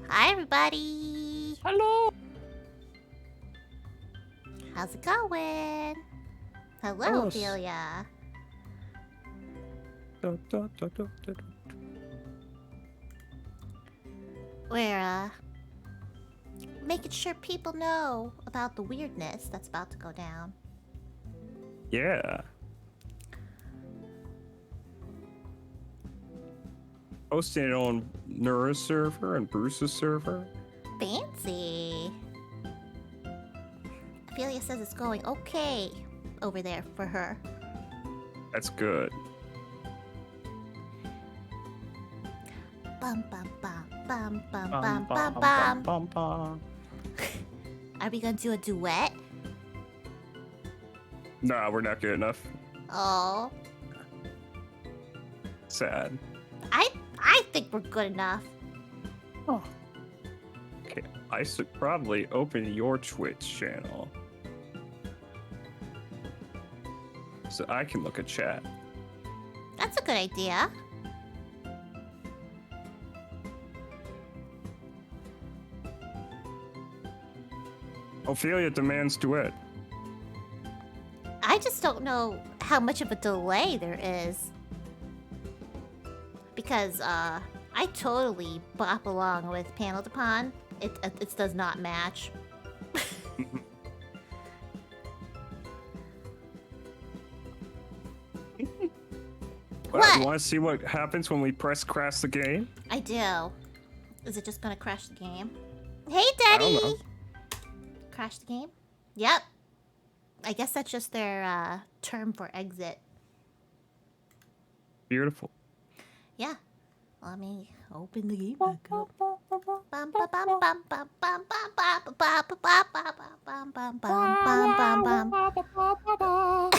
Hi, everybody. Hello. How's it going? Hello, Oh, Ophelia. We're, making sure people know about the weirdness that's about to go down. Yeah. Posting it on Nura's server and Bruce's server. Fancy. Ophelia says it's going okay over there for her. That's good. Bum bum bum bum bum bum bum bum bum. Are we gonna do a duet? Nah, we're not good enough. Oh, Sad. I think we're good enough. Oh. Okay, I should probably open your Twitch channel so I can look at chat. That's a good idea. Ophelia demands duet. I just don't know how much of a delay there is. Because, I totally bop along with Panel to Pon. It does not match. What? You want to see what happens when we press crash the game? I do. Is it just gonna crash the game? Hey, I don't Daddy! know. Crash the game? Yep. I guess that's just their, term for exit. Beautiful. Yeah. Let me open the game back up. Bum, ba, bum, bum, bum, bum, bum, bum, bum, bum, bum, bum, bum, bum, bum, bum.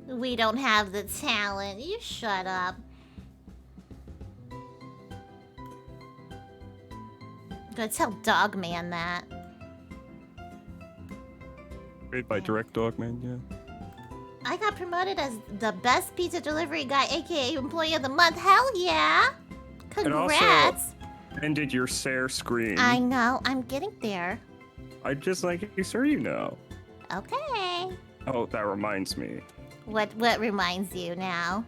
We don't have the talent. You shut up. Gonna tell Dogman that. Made by Direct Dogman, yeah. I got promoted as the best pizza delivery guy, aka Employee of the Month. Hell yeah! Congrats! Ended your share screen. I know, I'm getting there. I just like you, sure you know. Okay. Oh, that reminds me. What reminds you now?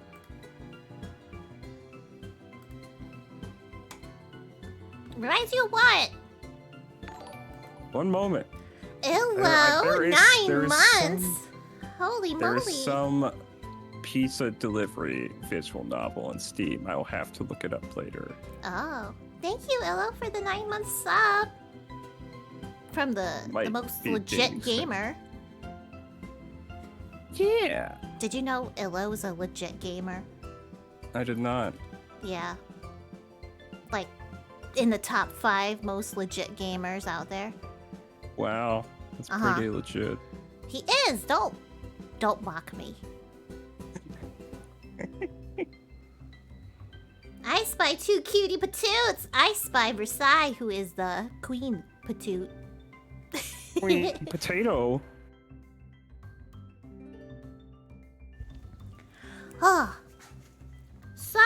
Reminds you of what? One moment. Hello, there is 9 months. Holy There moly. is some pizza delivery visual novel on Steam. I will have to look it up later. Oh, thank you, Illo, for the 9-month sub. From the most legit gamer. Yeah. Did you know Illo is a legit gamer? I did not. Yeah. Like, in the top 5 most legit gamers out there. Wow, that's Uh-huh. pretty legit. He is! Don't mock me. I spy 2 cutie patoots! I spy Versailles, who is the queen patoot. Queen potato. Oh. So,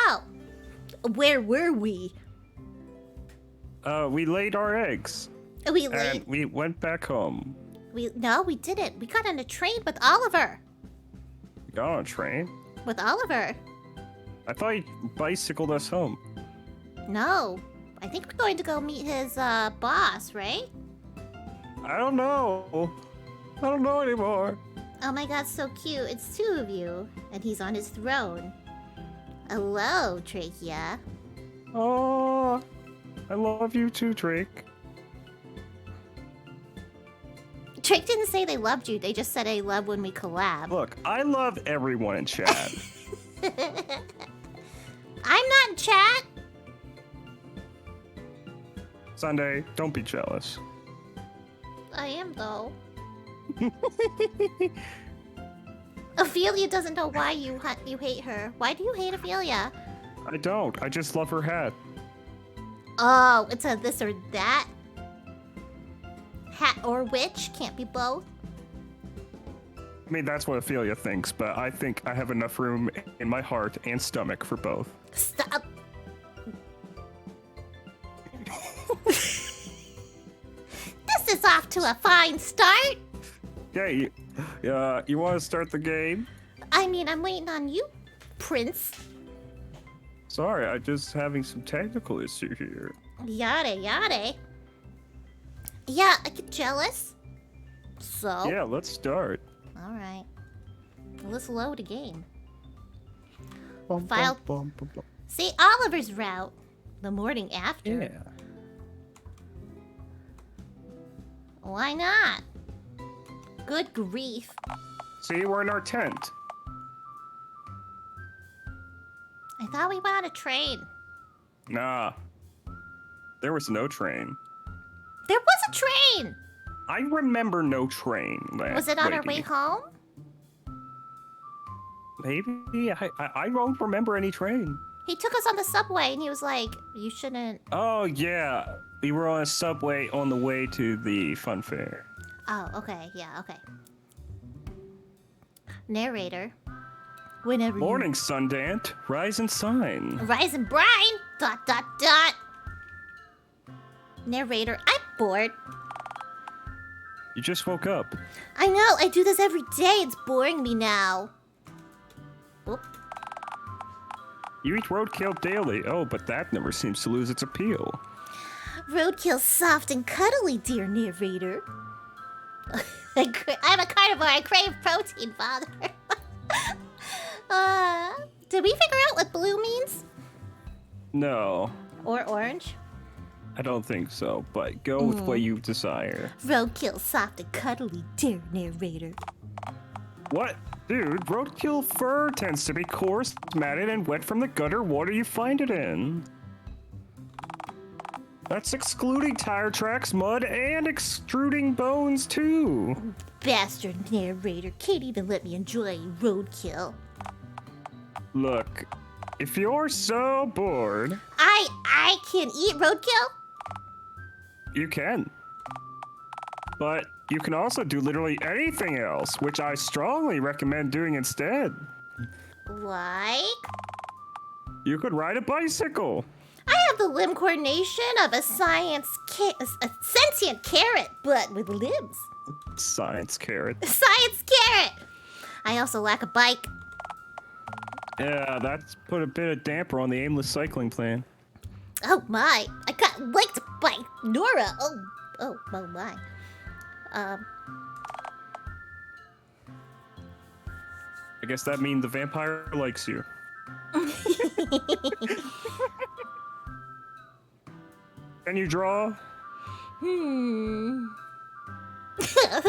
where were we? We laid our eggs. We And laid. we went back home. No, we didn't. We got on a train with Oliver. We got on a train. With Oliver. I thought he bicycled us home. No. I think we're going to go meet his boss, right? I don't know. I don't know anymore. Oh my god, so cute. It's 2 of you. And he's on his throne. Hello, Trachea. Oh, I love you too, Drake. Drake didn't say they loved you. They just said they love when we collab. Look, I love everyone in chat. I'm not in chat. Sunday, don't be jealous. I am, though. Ophelia doesn't know why you hate her. Why do you hate Ophelia? I don't. I just love her hat. Oh, it's a this or that? Hat or witch? Can't be both? I mean, that's what Ophelia thinks, but I think I have enough room in my heart and stomach for both. Stop. This is off to a fine start. Okay, you want to start the game? I mean, I'm waiting on you, Prince. Sorry, I'm just having some technical issue here. Yada yada. Yeah, I get jealous. So? Yeah, let's start. Alright. Let's load a game. Bum, File- bum, bum, bum. See, Oliver's route. The morning after. Yeah. Why not? Good grief. See, we're in our tent. I thought we went on a train. Nah. There was no train. There was a train! I remember no train. Was it on our way lady. home? Maybe. I don't remember any train. He took us on the subway and he was like, you shouldn't... Oh, yeah. We were on a subway on the way to the fun fair. Oh, okay. Yeah, okay. Narrator. Whenever Morning, Sundant. Rise and shine. you... Rise and brine! ... Narrator, I'm bored. You just woke up. I know, I do this every day. It's boring me now. Oop. You eat roadkill daily. Oh, but that never seems to lose its appeal. Roadkill's soft and cuddly, dear narrator. I'm a carnivore. I crave protein, father. Did we figure out what blue means? No, Or orange? I don't think so, but go with what you desire. Roadkill, soft and cuddly, dear narrator. What? Dude, roadkill fur tends to be coarse, matted, and wet from the gutter water you find it in. That's excluding tire tracks, mud, and extruding bones, too. Bastard narrator can't even let me enjoy roadkill. Look, if you're so bored, I can eat roadkill? you can. But you can also do literally anything else, which I strongly recommend doing instead. Like? You could ride a bicycle. I have the limb coordination of a sentient carrot, but with limbs. Science carrot. Science carrot! I also lack a bike. Yeah, that's put a bit of damper on the aimless cycling plan. Oh my, I got licked by Nora. Oh my. I guess that means the vampire likes you. Can you draw? The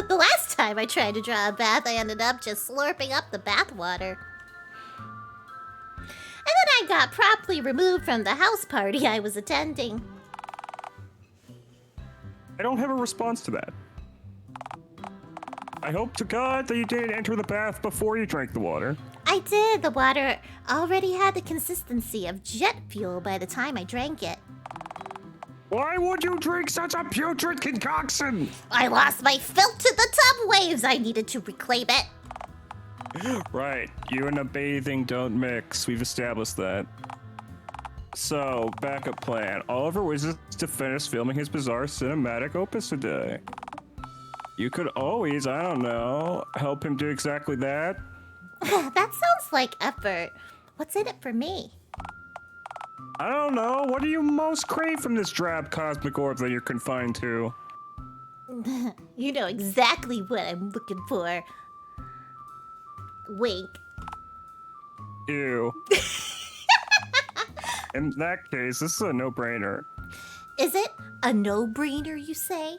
last time I tried to draw a bath, I ended up just slurping up the bath water. And then I I got promptly removed from the house party I was attending. I don't have a response to that. I hope to God that you didn't enter the bath before you drank the water. I did. The water already had the consistency of jet fuel by the time I drank it. Why would you drink such a putrid concoction? I lost my filth to the tub waves. I needed to reclaim it. Right, you and a bathing don't mix. We've established that. So, backup plan. Oliver wishes to finish filming his bizarre cinematic opus today. You could always, I don't know, help him do exactly that. That sounds like effort. What's in it for me? I don't know. What do you most crave from this drab cosmic orb that you're confined to? You know exactly what I'm looking for. Wink. Ew. In that case, this is a no-brainer. Is it a no-brainer, you say?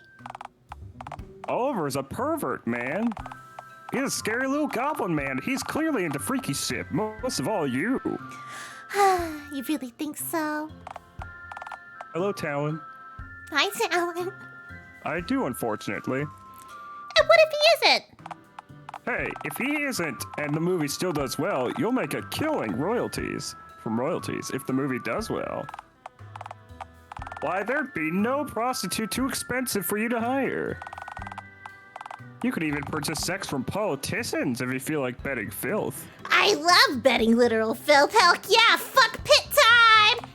Oliver's a pervert, man. He's a scary little goblin man. He's clearly into freaky shit. Most of all, you. You really think so? Hello, Talon. Hi, Talon. I do, unfortunately. And what if he isn't? Hey, if he isn't, and the movie still does well, you'll make a killing from royalties if the movie does well. Why, there'd be no prostitute too expensive for you to hire. You could even purchase sex from politicians if you feel like betting filth. I love betting literal filth. Hell yeah, fuck pit time!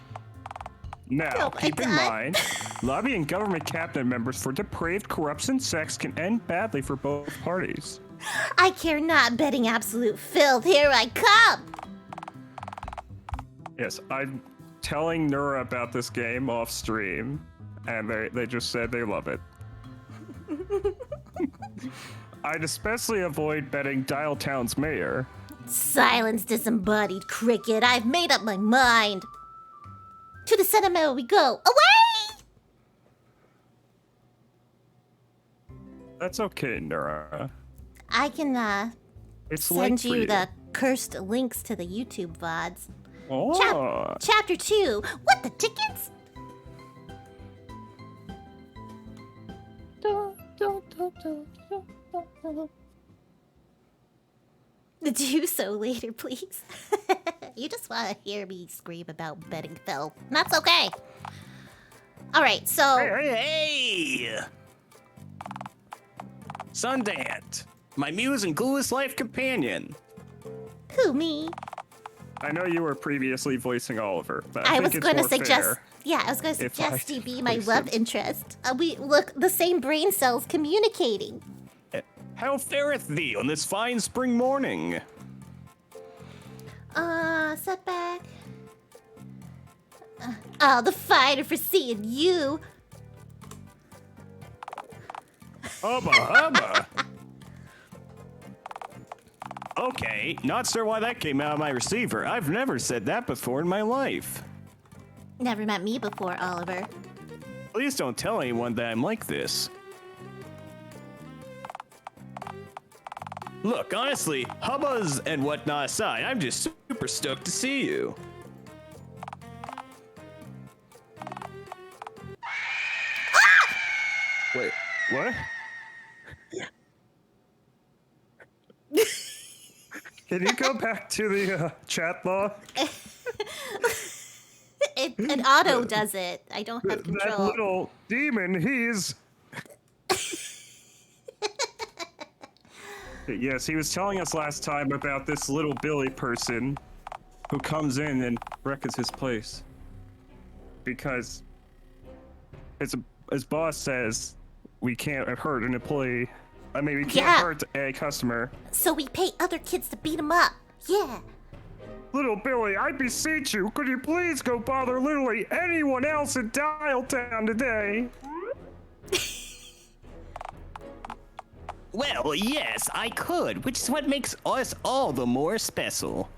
Now, Oh my keep in God. mind, lobbying government cabinet members for depraved corruption sex can end badly for both parties. I care not betting absolute filth. Here I come! Yes, I'm telling Nura about this game off stream, and they just said they love it. I'd especially avoid betting Dialtown's mayor. Silence, disembodied cricket. I've made up my mind. To the cinema we go. Away! That's okay, Nura. I can, It's late send for you the cursed links to the YouTube VODs. Oh. Chapter 2. What the tickets? Do so later, please. You just want to hear me scream about betting filth. That's okay. All right, so Hey! Sundered, my muse and clueless life companion. who me? I know you were previously voicing Oliver, but I I think was it's going to more suggest. fair. Yeah, I was going to if suggest I you be my voice love him. interest. We look the same brain cells communicating. How fareth thee on this fine spring morning? Setback. Oh, the fighter for seeing you. Hubba hubba. Okay, not sure why that came out of my receiver. I've never said that before in my life. Never met me before, Oliver. Please don't tell anyone that I'm like this. Look, honestly, hubbas and whatnot aside, I'm just super stoked to see you. Wait, what? Can you go back to the chat log? An auto does it. I don't have That control. little demon, he's... Yes, he was telling us last time about this little Billy person who comes in and wrecks his place. Because his boss says we can't hurt an employee. I mean, we can't Yeah. hurt a customer. So we pay other kids to beat him up. Yeah. Little Billy, I beseech you, could you please go bother literally anyone else in Dialtown today? Well, yes, I could, which is what makes us all the more special.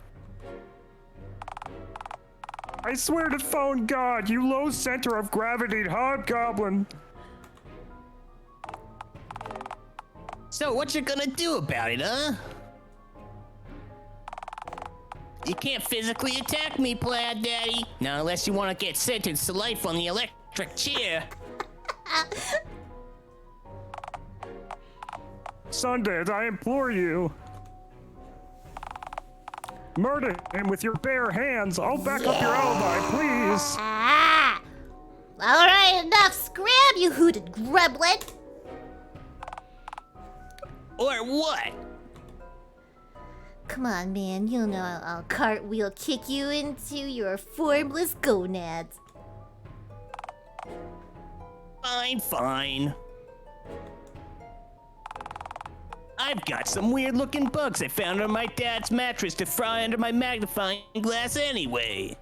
I swear to phone God, you low center of gravity hobgoblin. So what you gonna do about it, huh? You can't physically attack me, Plaid Daddy. Not unless you want to get sentenced to life on the electric chair. Sundered, I implore you. Murder him with your bare hands. I'll back up your alibi, please. Ah! All right, enough scram, you hooted gremlin. Or what? Come on, man. You know I'll cartwheel kick you into your formless gonads. Fine, fine. I've got some weird-looking bugs I found on my dad's mattress to fry under my magnifying glass anyway.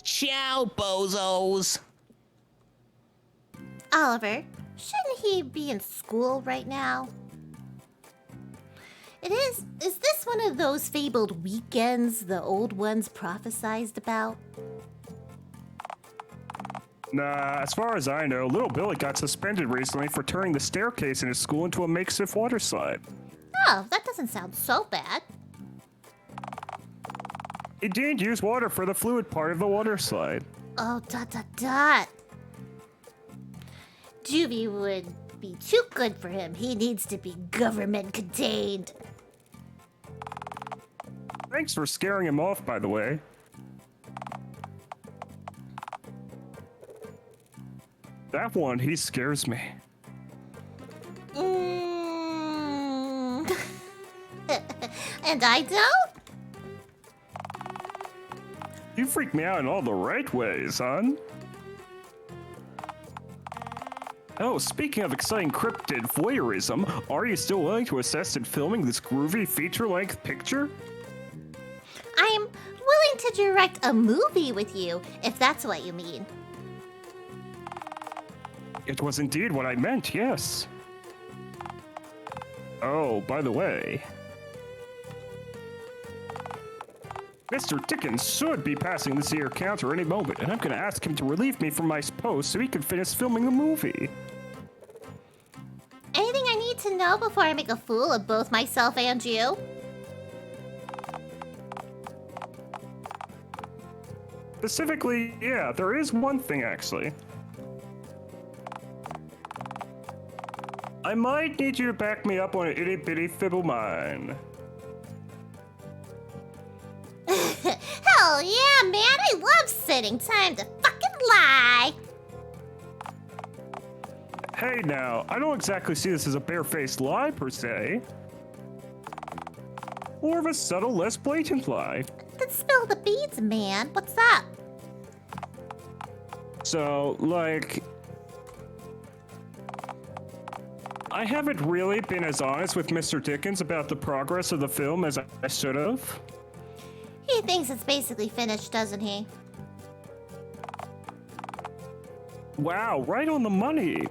Ciao, bozos. Oliver, shouldn't he be in school right now? Is this one of those fabled weekends the old ones prophesized about? Nah, as far as I know, little Billy got suspended recently for turning the staircase in his school into a makeshift water slide. Oh, that doesn't sound so bad. He didn't use water for the fluid part of the water slide. Oh, ... Juvie would be too good for him. He needs to be government contained. Thanks for scaring him off, by the way. That one, he scares me. And I don't? You freak me out in all the right ways, son. Oh, speaking of exciting cryptid voyeurism, are you still willing to assist in filming this groovy feature-length picture? I'm willing to direct a movie with you, if that's what you mean. It was indeed what I meant, yes. Oh, by the way, Mr. Dickens should be passing this here counter any moment, and I'm gonna ask him to relieve me from my post so he can finish filming the movie. Anything I need to know before I make a fool of both myself and you? Specifically, yeah, there is one thing actually. I might need you to back me up on an itty bitty fib of mine. Hell yeah, man, I love sitting. Time to fucking lie. Hey now, I don't exactly see this as a barefaced lie per se. More of a subtle, less blatant lie. Then spill the beans, man. What's up? So, like, I haven't really been as honest with Mr. Dickens about the progress of the film as I should have. He thinks it's basically finished, doesn't he? Wow, right on the money.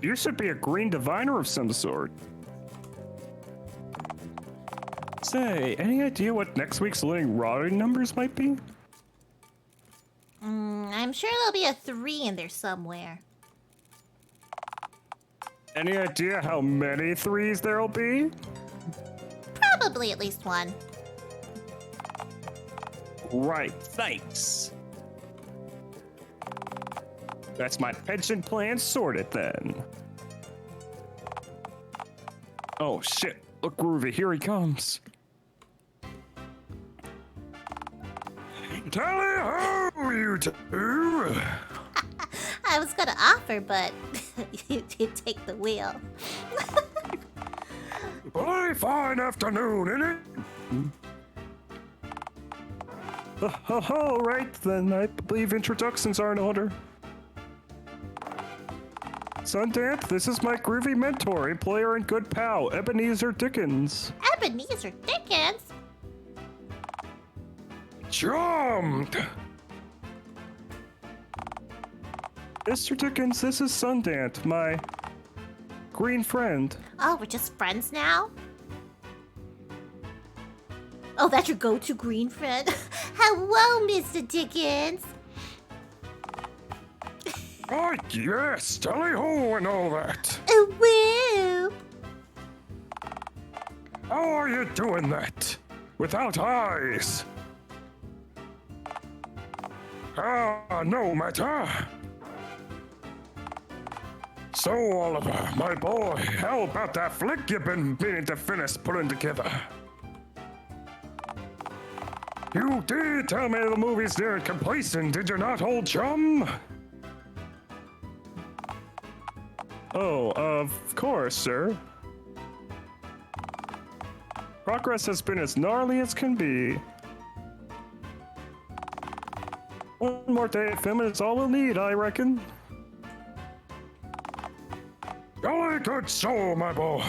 You should be a green diviner of some sort. Say, any idea what next week's living rotting numbers might be? I'm sure there'll be a 3 in there somewhere. Any idea how many 3s there'll be? Probably at least one. Right, thanks. That's my pension plan sorted then. Oh shit, look groovy, here he comes. Tally ho, you two! I was gonna offer, but you take the wheel. Very fine afternoon, innit? All right, then I believe introductions are in order. Sundance, this is my groovy mentor, player and good pal, Ebenezer Dickens. Ebenezer Dickens? Jumped! Mr. Dickens, this is Sundance, my green friend. Oh, we're just friends now? Oh, that's your go-to green friend? Hello, Mr. Dickens. Oh, yes, tally ho and all that. Oh, woo. How are you doing that? Without eyes? No matter. So, Oliver, my boy, how about that flick you've been meaning to finish putting together? You did tell me the movie's near completion, did you not, old chum? Oh, of course, sir. Progress has been as gnarly as can be. One more day of filming is all we'll need, I reckon. Jolly good soul, my boy.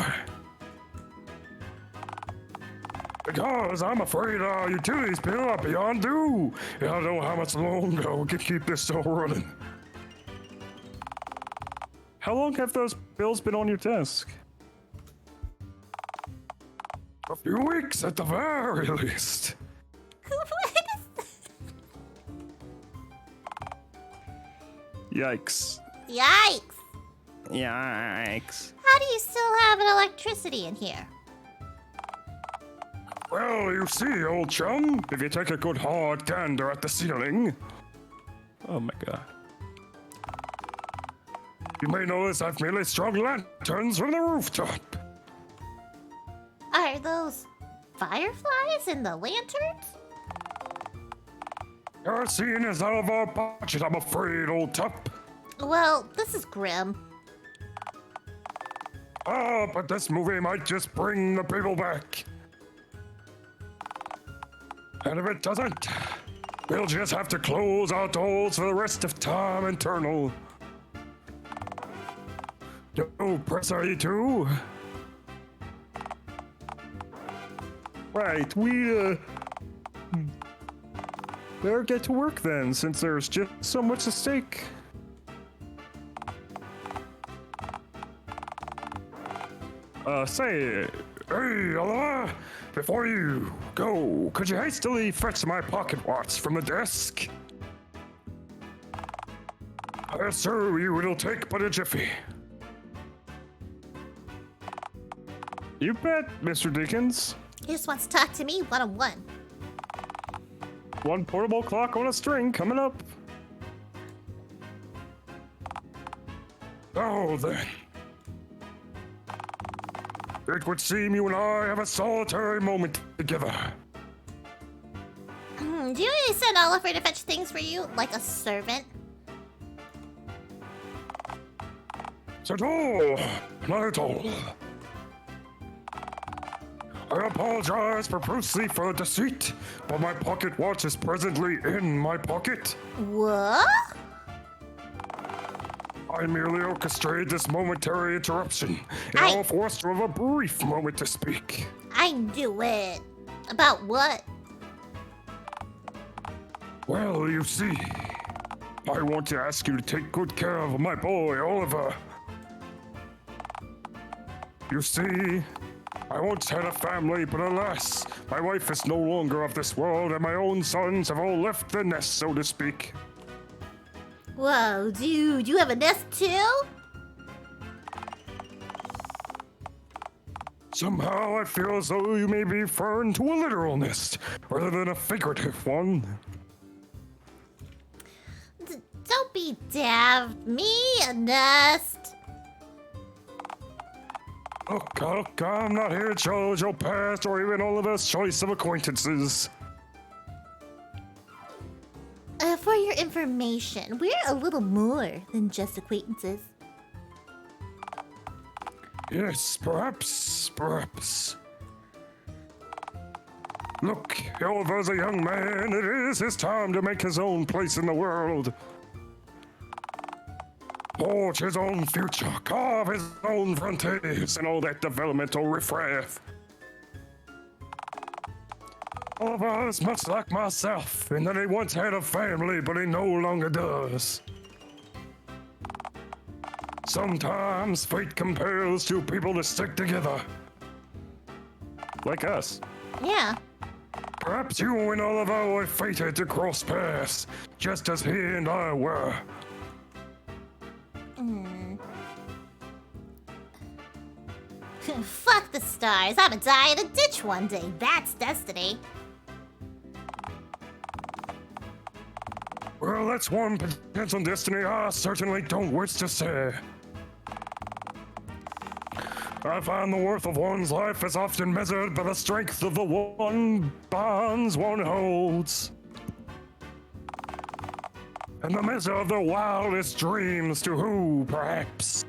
Because I'm afraid our utilities bill are beyond due. I don't know how much longer we can keep this show running. How long have those bills been on your desk? A few weeks at the very least. Yikes. Yikes! Yikes. How do you still have an electricity in here? Well, you see, old chum, if you take a good hard gander at the ceiling, Oh my god. you may notice I've merely strung lanterns from the rooftop. Are those fireflies in the lanterns? Your scene is out of our budget, I'm afraid, old top. Well, this is grim. But this movie might just bring the people back. And if it doesn't, we'll just have to close our doors for the rest of time eternal. No pressure, you two. Right, we, better get to work then, since there's just so much at stake. Hey, Oliver, before you go, could you hastily fetch my pocket watch from the desk? I assure you it'll take but a jiffy. You bet, Mr. Dickens. He just wants to talk to me one-on-one. One portable clock on a string coming up. Oh, then. It would seem you and I have a solitary moment together. Do you want me to send Oliver to fetch things for you? Like a servant? Not at all. Not at all. I apologize profusely for the deceit, but my pocket watch is presently in my pocket. What? I merely orchestrated this momentary interruption, and I- I'll force to have a brief moment to speak. I knew it. About what? Well, you see, I want to ask you to take good care of my boy, Oliver. You see, I once had a family, but alas, my wife is no longer of this world, and my own sons have all left the nest, so to speak. Whoa, dude, you have a nest too? Somehow I feel as though you may be referring to a literal nest, rather than a figurative one. Don't be daft. Me, a nest. Look, I'm not here to judge your past or even Oliver's choice of acquaintances. For your information, we're a little more than just acquaintances. Yes, perhaps. Look, Oliver's a young man. It is his time to make his own place in the world. Forge his own future, carve his own frontiers, and all that developmental riffraff. Oliver is much like myself, in that he once had a family, but he no longer does. Sometimes fate compels two people to stick together. Like us. Yeah. Perhaps you and Oliver were fated to cross paths, just as he and I were. Fuck the stars. I'ma die in a ditch one day. That's destiny. Well, that's one potential destiny I certainly don't wish to say. I find the worth of one's life is often measured by the strength of the one bonds one holds, and the measure of their wildest dreams to who, perhaps.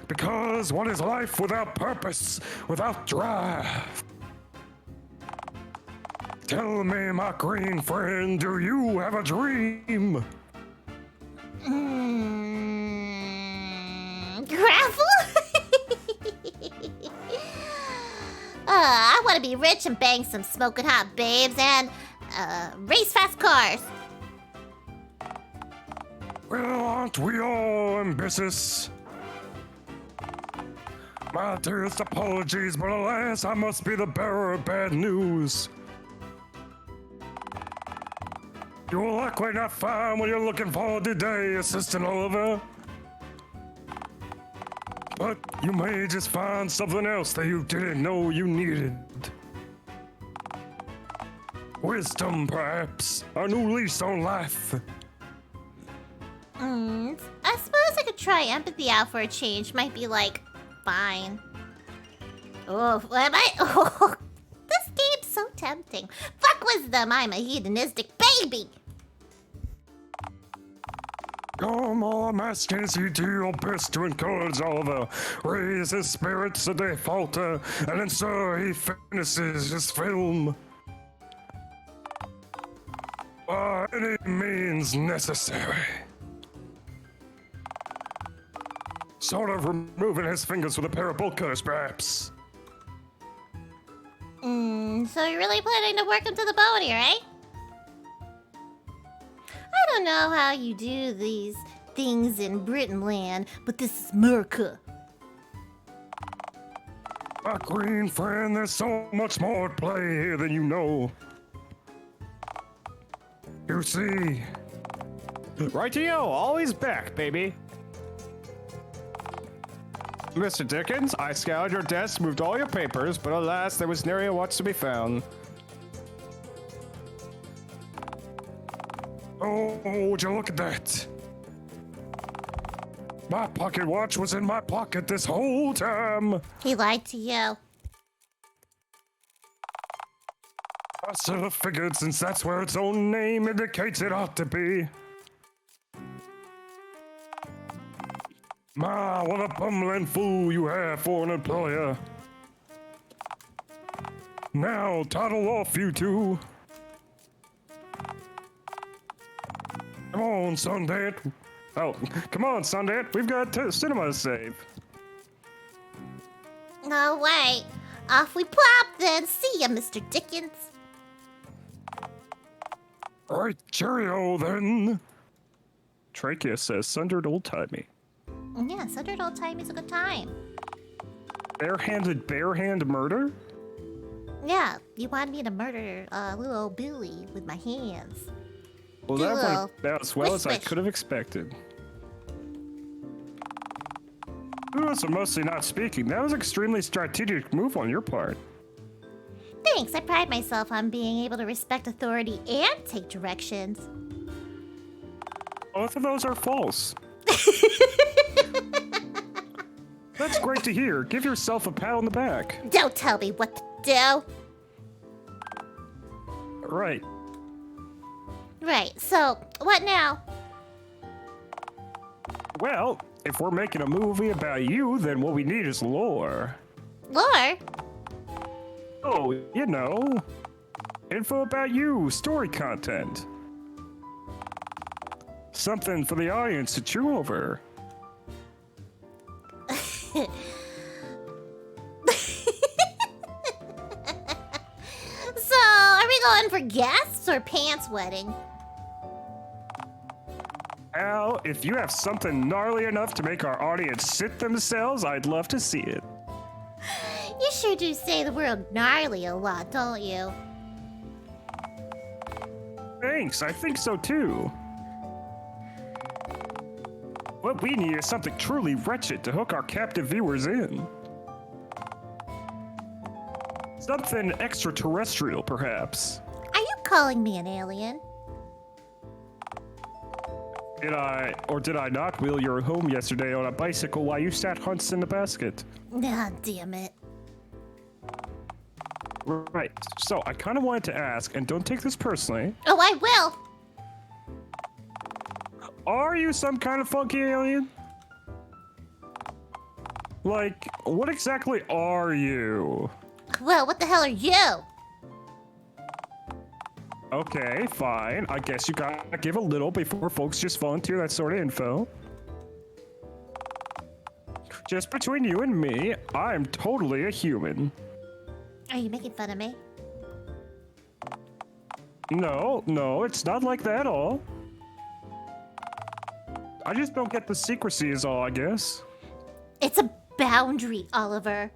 Because what is life without purpose, without drive? Tell me, my green friend, do you have a dream? Gravel? I want to be rich and bang some smoking hot babes and race fast cars. Well, aren't we all ambitious? My dearest apologies, but alas, I must be the bearer of bad news. You will likely not find what you're looking for today, Assistant Oliver. But you may just find something else that you didn't know you needed. Wisdom, perhaps. A new lease on life. I suppose I could try empathy out for a change. Might be like, fine. Oh, what am I? Oh, this game's so tempting. Fuck wisdom, I'm a hedonistic baby. Come all I'm asking is you do your best to encourage Oliver, raise his spirits so they falter, and ensure he finishes his film. By any means necessary. Sort of removing his fingers with a pair of bolt cutters, perhaps. So you're really planning to work him to the bone here, eh? I don't know how you do these things in Britain land, but this is America. My green friend, there's so much more at play here than you know. You see, Rightio, always back, baby. Mr. Dickens, I scoured your desk, moved all your papers, but alas, there was nary a watch to be found. oh, would you look at that? My pocket watch was in my pocket this whole time. He lied to you. I should have figured since that's where its own name indicates it ought to be. Ma, what a bumbling fool you have for an employer. Now, toddle off, you two. Come on, Sundered. Oh, come on, Sundered. We've got cinema to save. No way. Off we plop then. See ya, Mr. Dickens. All right, cheerio then. Trachea says Sundered old-timey. Yeah, Sundered old time is a good time. Bare-handed murder? Yeah, you wanted me to murder little Billy with my hands. Well, Do a that little went about as well as I squish. could have expected. Ooh, so mostly not speaking. That was an extremely strategic move on your part. Thanks, I pride myself on being able to respect authority and take directions. Both of those are false. That's great to hear. Give yourself a pat on the back. Don't tell me what to do. Right. Right, so, what now? Well, if we're making a movie about you, then what we need is lore. Lore? Oh, you know. Info about you, story content. Something for the audience to chew over. So, are we going for guests or pants wedding? Al, if you have something gnarly enough to make our audience shit themselves, I'd love to see it. You sure do say the word gnarly a lot, don't you? Thanks, I think so too. What we need is something truly wretched to hook our captive viewers in. Something extraterrestrial, perhaps. Are you calling me an alien? Did I not wheel you home yesterday on a bicycle while you sat hunts in the basket? Ah, damn it. Right, so I kind of wanted to ask, and don't take this personally, Oh, I will. are you some kind of funky alien? Like, what exactly are you? Well, what the hell are you? Okay, fine. I guess you gotta give a little before folks just volunteer that sort of info. Just between you and me, I'm totally a human. Are you making fun of me? No, it's not like that at all. I just don't get the secrecy is all, I guess. It's a boundary, Oliver.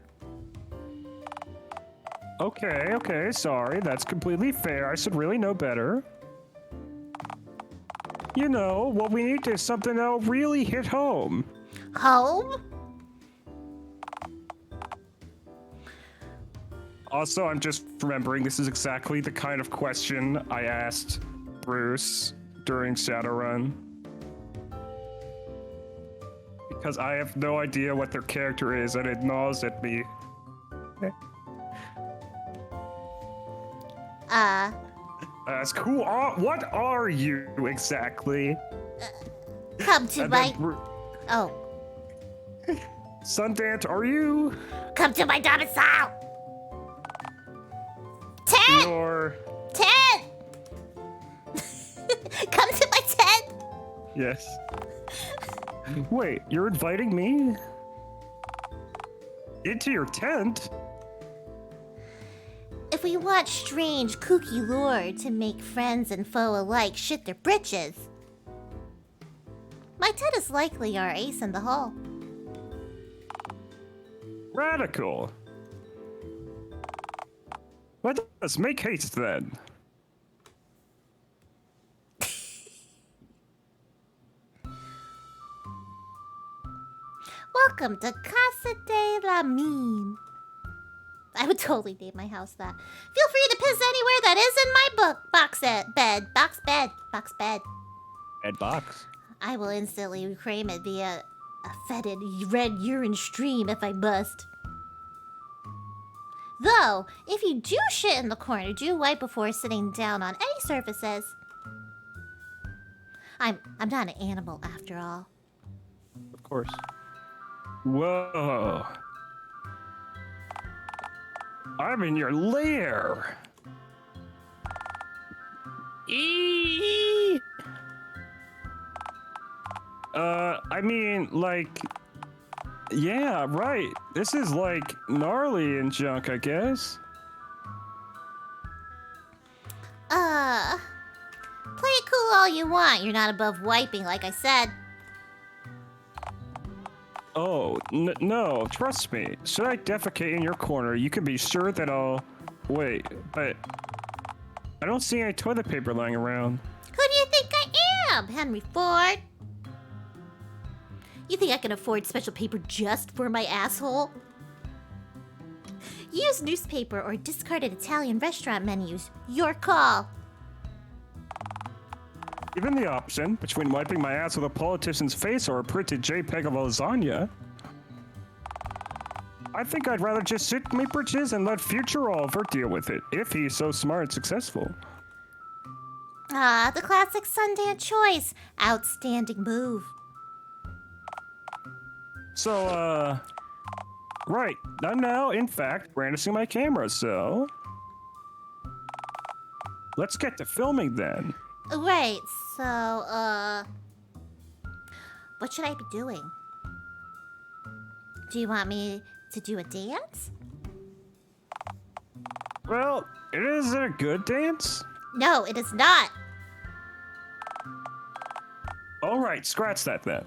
Okay, sorry. That's completely fair. I should really know better. You know, what we need is something that'll really hit home. Home? Also, I'm just remembering this is exactly the kind of question I asked Bruce during Shadowrun. Because I have no idea what their character is and it gnaws at me. Ask, what are you exactly? Come to And my... then Bru- Oh. Sundant, are you? Come to my domicile! Ted! You're... Ted! Come to my tent! Yes. Wait, you're inviting me? Into your tent? If we want strange, kooky lore to make friends and foe alike shit their britches, my tent is likely our ace in the hole. Radical. Let us make haste then. Welcome to Casa de la Mine. I would totally name my house that. Feel free to piss anywhere that isn't my box bed. Ed Box. I will instantly reclaim it via a fetid red urine stream if I must. Though, if you do shit in the corner, do wipe before sitting down on any surfaces. I'm not an animal after all. Of course. Whoa. I'm in your lair. Eee! I mean, like, yeah, right. This is like gnarly and junk, I guess. Play it cool all you want. You're not above wiping, like I said. Oh, no, trust me. Should I defecate in your corner, you can be sure that I'll... Wait, but... I don't see any toilet paper lying around. Who do you think I am, Henry Ford? You think I can afford special paper just for my asshole? Use newspaper or discarded Italian restaurant menus. Your call. Given the option between wiping my ass with a politician's face or a printed JPEG of lasagna, I think I'd rather just sit in my britches and let future Oliver deal with it, if he's so smart and successful. Ah, the classic Sundance choice. Outstanding move. So, right, I'm now, in fact, brandishing my camera, so... Let's get to filming then. Right, so, what should I be doing? Do you want me to do a dance? Well, it is a good dance. No, it is not. All right, scratch that then.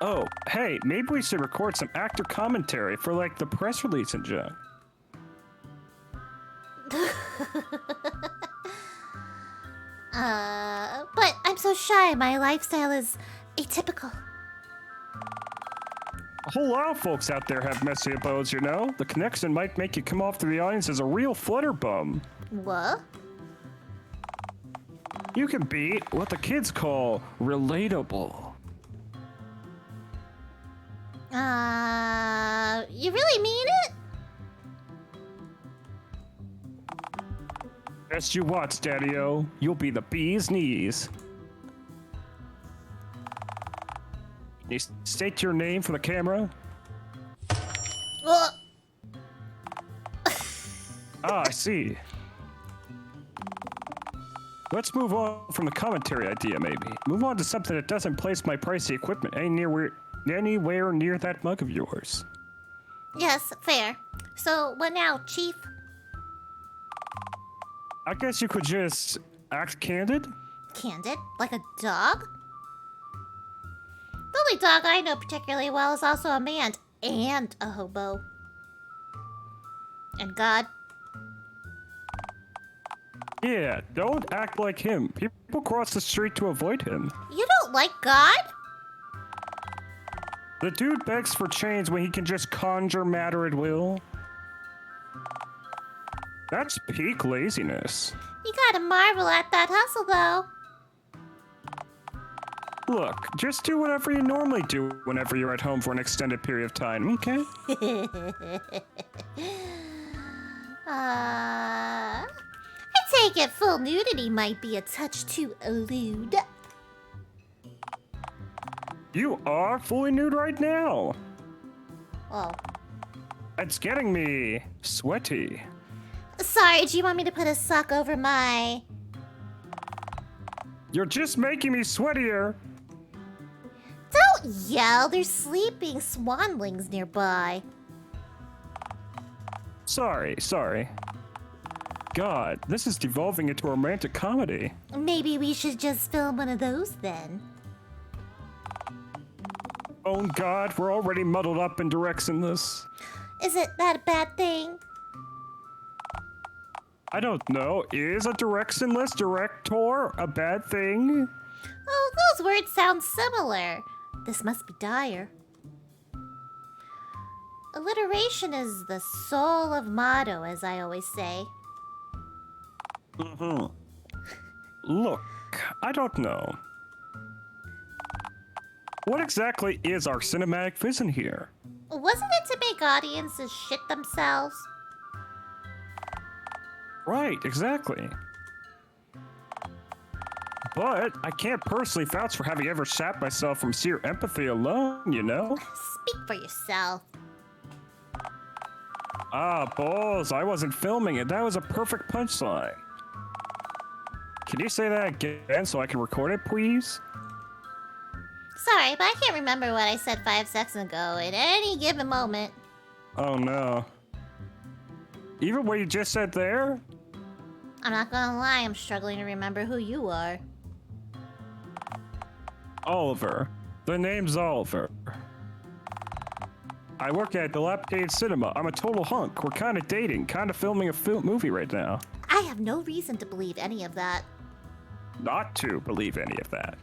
Oh, hey, maybe we should record some actor commentary for, like, the press release and junk. But I'm so shy. My lifestyle is atypical. A whole lot of folks out there have messy abodes, you know? The connection might make you come off to the audience as a real flutterbum. What? You can be what the kids call relatable. You really mean it? Best you watch, Daddy-O. You'll be the bee's knees. Can you state your name for the camera? Ugh. I see. Let's move on from the commentary idea, maybe. Move on to something that doesn't place my pricey equipment anywhere near that mug of yours. Yes, fair. So, what now, Chief? I guess you could just act candid? Candid? Like a dog? The only dog I know particularly well is also a man and a hobo. And God. Yeah, don't act like him. People cross the street to avoid him. You don't like God? The dude begs for change when he can just conjure matter at will. That's peak laziness. You gotta marvel at that hustle, though. Look, just do whatever you normally do whenever you're at home for an extended period of time, okay? I take it full nudity might be a touch too lewd. You are fully nude right now. Oh. It's getting me sweaty. Sorry, do you want me to put a sock over my... You're just making me sweatier. Don't yell, there's sleeping swanlings nearby. Sorry. God, this is devolving into a romantic comedy. Maybe we should just film one of those then. Oh God, we're already muddled up in directing this. Is it that a bad thing? I don't know. Is a directionless director a bad thing? Oh, those words sound similar. This must be dire. Alliteration is the soul of motto, as I always say. Look, I don't know. What exactly is our cinematic vision here? Wasn't it to make audiences shit themselves? Right, exactly. But I can't personally vouch for having ever shat myself from sheer empathy alone, you know? Speak for yourself. Ah, balls, I wasn't filming it. That was a perfect punchline. Can you say that again so I can record it, please? Sorry, but I can't remember what I said 5 seconds ago at any given moment. Oh no. Even what you just said there? I'm not gonna lie, I'm struggling to remember who you are. Oliver. The name's Oliver. I work at Dilapidated Cinema. I'm a total hunk. We're kind of dating, kind of filming a movie right now. I have no reason to believe any of that. Not to believe any of that.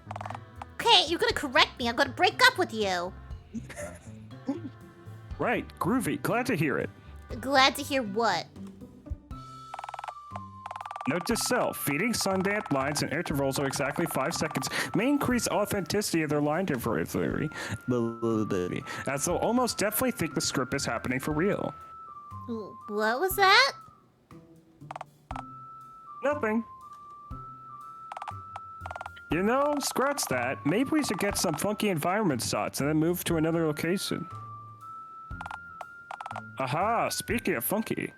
Okay, you're gonna correct me. I'm gonna break up with you. Right, groovy. Glad to hear it. Glad to hear what? Note to self, feeding Sundance lines in intervals of exactly 5 seconds may increase authenticity of their line delivery, as they'll almost definitely think the script is happening for real. What was that? Nothing. You know, scratch that. Maybe we should get some funky environment shots and then move to another location. Aha, speaking of funky.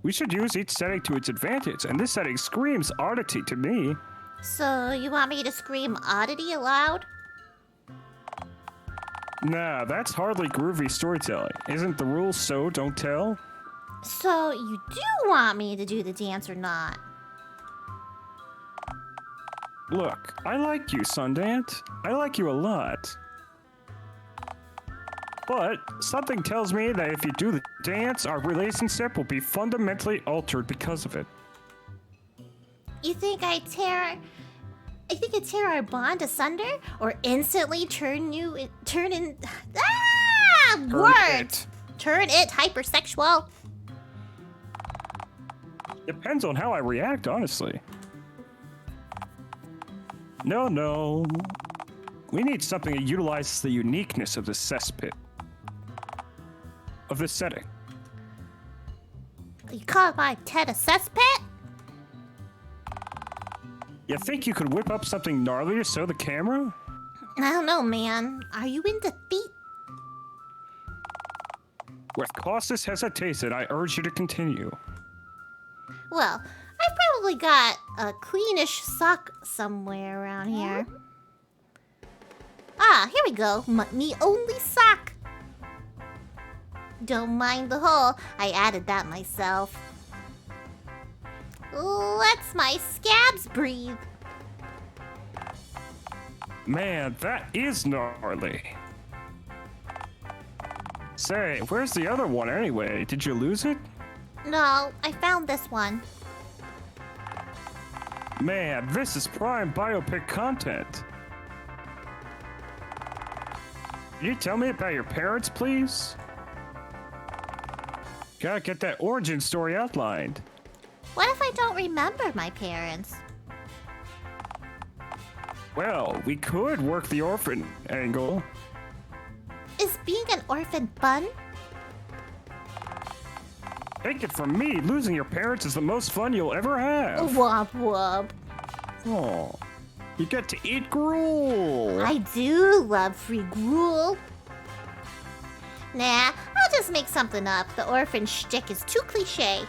We should use each setting to its advantage, and this setting screams oddity to me. So, you want me to scream oddity aloud? Nah, that's hardly groovy storytelling. Isn't the rule so don't tell? So, you do want me to do the dance or not? Look, I like you, Sundance. I like you a lot. But something tells me that if you do the dance, our relationship will be fundamentally altered because of it. You think I tear our bond asunder, or instantly turn in words. Turn it hypersexual. Depends on how I react, honestly. No. We need something that utilizes the uniqueness of the cesspit. Of this setting. You call my Ted a cesspit? You think you could whip up something gnarly to show the camera? I don't know, man. Are you into feet? With cautious hesitation, I urge you to continue. Well, I've probably got a cleanish sock somewhere around here. Ah, here we go. Me only sock. Don't mind the hole. I added that myself. Let's my scabs breathe. Man, that is gnarly. Say, where's the other one anyway? Did you lose it? No, I found this one. Man, this is prime biopic content. Can you tell me about your parents, please? Gotta get that origin story outlined. What if I don't remember my parents? Well, we could work the orphan angle. Is being an orphan fun? Take it from me, losing your parents is the most fun you'll ever have. Womp womp. Oh, you get to eat gruel. I do love free gruel. Nah, I'll just make something up. The orphan shtick is too cliche.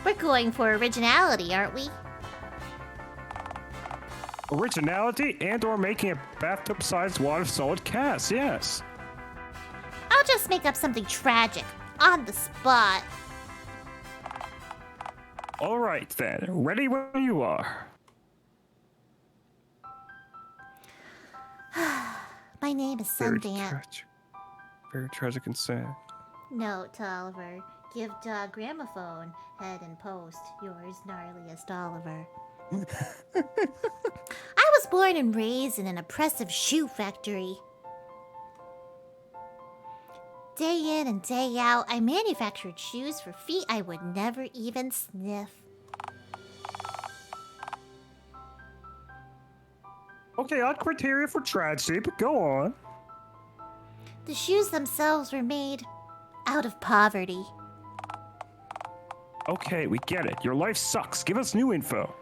We're going for originality, aren't we? Originality and/or making a bathtub-sized water-solid cast, yes. I'll just make up something tragic on the spot. All right then, ready when you are. My name is Sundered. Very tragic and sad. Note to Oliver. Give dog gramophone. Head and post. Yours gnarliest Oliver. I was born and raised in an oppressive shoe factory. Day in and day out, I manufactured shoes for feet I would never even sniff. Okay, odd criteria for tragedy, but go on. The shoes themselves were made out of poverty. Okay, we get it. Your life sucks. Give us new info.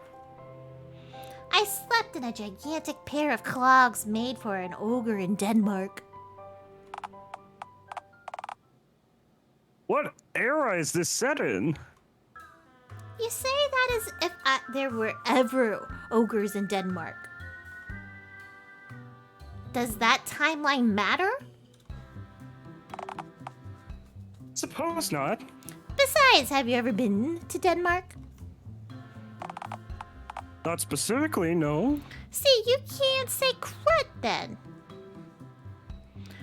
I slept in a gigantic pair of clogs made for an ogre in Denmark. What era is this set in? You say that as if there were ever ogres in Denmark. Does that timeline matter? Suppose not. Besides, have you ever been to Denmark? Not specifically, no. See, you can't say crud then.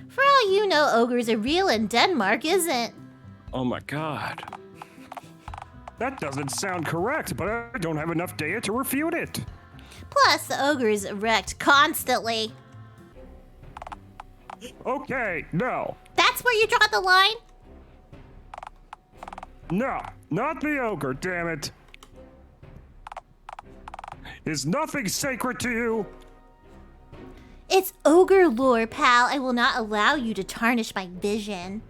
For all you know, ogres are real and Denmark isn't. Oh my god. That doesn't sound correct, but I don't have enough data to refute it. Plus, the ogres erect constantly. Okay, no. That's where you draw the line? No, not the ogre, damn it. Is nothing sacred to you? It's ogre lore, pal. I will not allow you to tarnish my vision.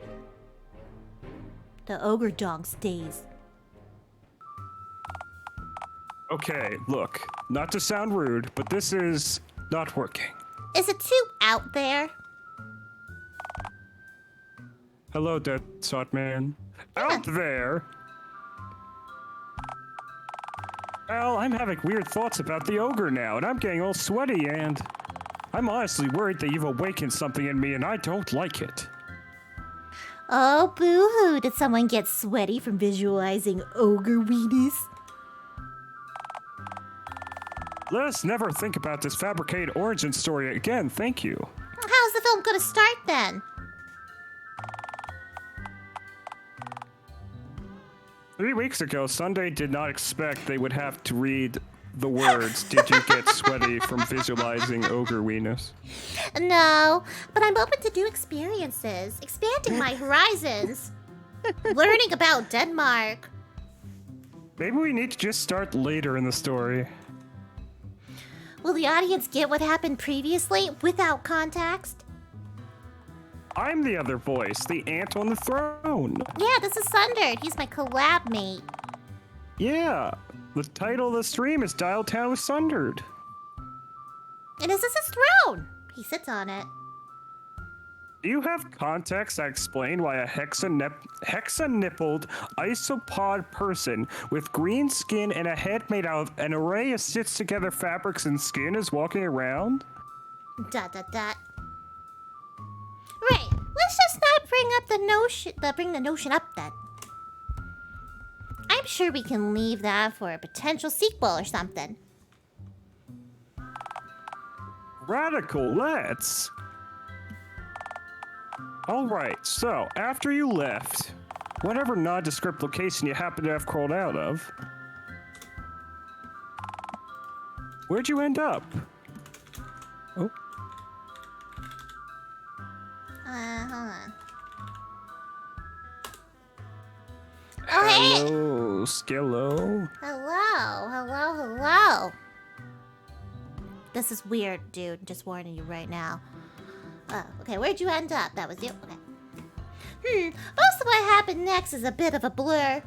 The ogre dog stays. Okay, look, not to sound rude, but this is not working. Is it too out there? Hello, dead sot man. Out there? Well, I'm having weird thoughts about the ogre now, and I'm getting all sweaty, and I'm honestly worried that you've awakened something in me, and I don't like it. Oh, boo-hoo. Did someone get sweaty from visualizing ogre weenus? Let us never think about this fabricated origin story again, thank you. How's the film gonna start then? 3 weeks ago, Sunday did not expect they would have to read the words, "Did you get sweaty from visualizing ogre weenus?" No, but I'm open to new experiences, expanding my horizons, learning about Denmark. Maybe we need to just start later in the story. Will the audience get what happened previously without context? I'm the other voice, the ant on the throne. Yeah, this is Sundered. He's my collab mate. Yeah, the title of the stream is Dialtown with Sundered. And this is his throne. He sits on it. Do you have context that explain why a hexa-nippled isopod person with green skin and a head made out of an array of stitched-together fabrics and skin is walking around? ... Right. Let's just not bring the notion up then. I'm sure we can leave that for a potential sequel or something. Radical, let's. Alright, so after you left, whatever nondescript location you happen to have crawled out of, where'd you end up? Oh. Hold on. Oh, hey! Hello, Skillo. Hello. This is weird, dude. Just warning you right now. Oh, okay, where'd you end up? That was you? Okay. Most of what happened next is a bit of a blur.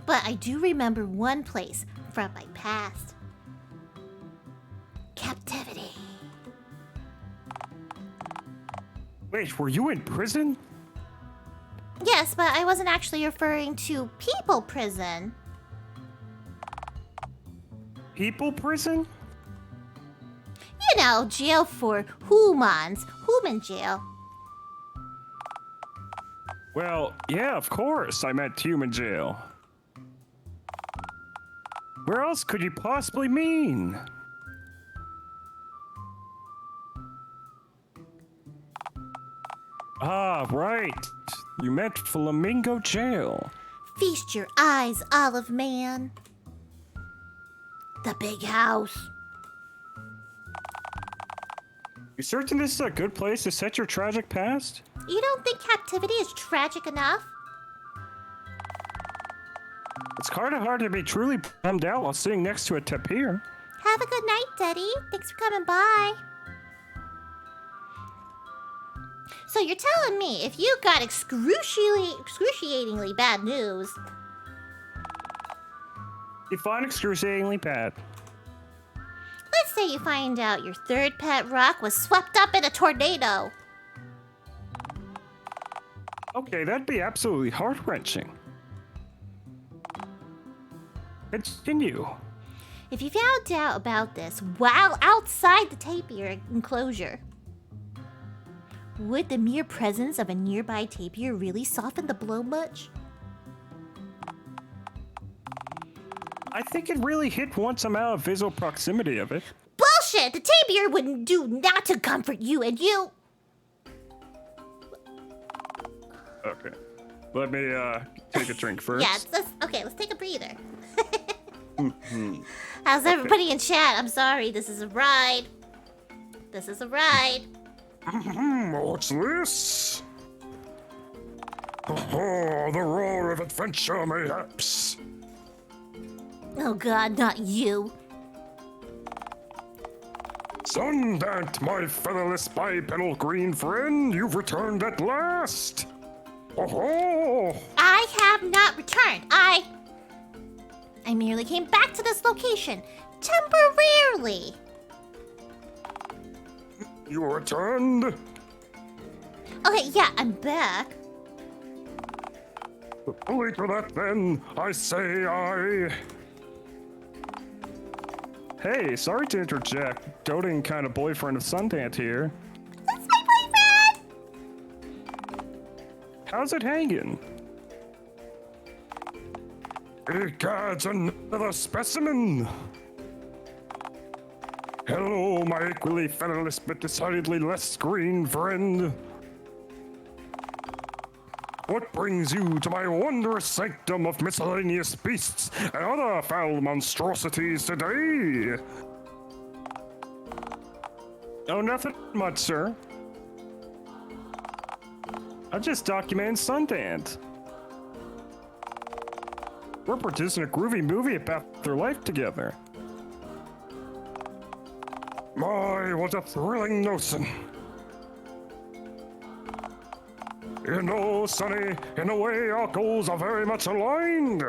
But I do remember one place from my past. Captivity. Wait, were you in prison? Yes, but I wasn't actually referring to people prison. People prison? You know, jail for humans. Human jail. Well, yeah, of course, I meant human jail. Where else could you possibly mean? Ah, right. You meant Flamingo Jail. Feast your eyes, Olive Man. The big house. You certain this is a good place to set your tragic past? You don't think captivity is tragic enough? It's kind of hard to be truly bummed out while sitting next to a tapir. Have a good night, Daddy. Thanks for coming by. So you're telling me if you got excruciatingly bad news... Define excruciatingly bad. Let's say you find out your third pet rock was swept up in a tornado. Okay, that'd be absolutely heart-wrenching. Continue. If you found out about this while outside the tapir enclosure, would the mere presence of a nearby tapir really soften the blow much? I think it really hit once I'm out of visual proximity of it. Bullshit! The tapir wouldn't do not to comfort you, and you... Okay. Let me, take a drink first. Yeah, let's take a breather. How's everybody in chat? I'm sorry, this is a ride. What's this? Oh, the roar of adventure, mayhaps. Oh god, not you. Sundant, my featherless bipedal green friend, you've returned at last. Oh, I have not returned. I merely came back to this location temporarily. you returned? Okay, yeah, I'm back. Only to that then, I say I... Hey, sorry to interject. Doting kind of boyfriend of Sundant here. That's my boyfriend! How's it hanging? Egad's another specimen. Hello, my equally featherless but decidedly less green friend. What brings you to my wondrous sanctum of miscellaneous beasts and other foul monstrosities today? Oh, nothing much, sir. I'm just documenting Sundance. We're producing a groovy movie about their life together. My, what a thrilling notion. You know, Sonny, in a way our goals are very much aligned.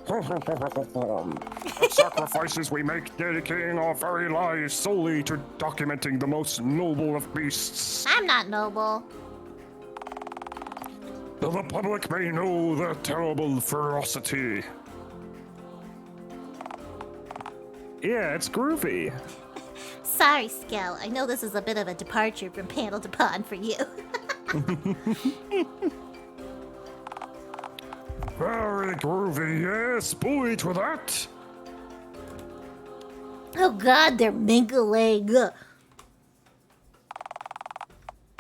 The sacrifices we make dedicating our very lives solely to documenting the most noble of beasts. I'm not noble. So the public may know their terrible ferocity. Yeah, it's groovy. Sorry, Skell. I know this is a bit of a departure from panel to pond for you. Very groovy, yes, boy to that. Oh God, they're mingling.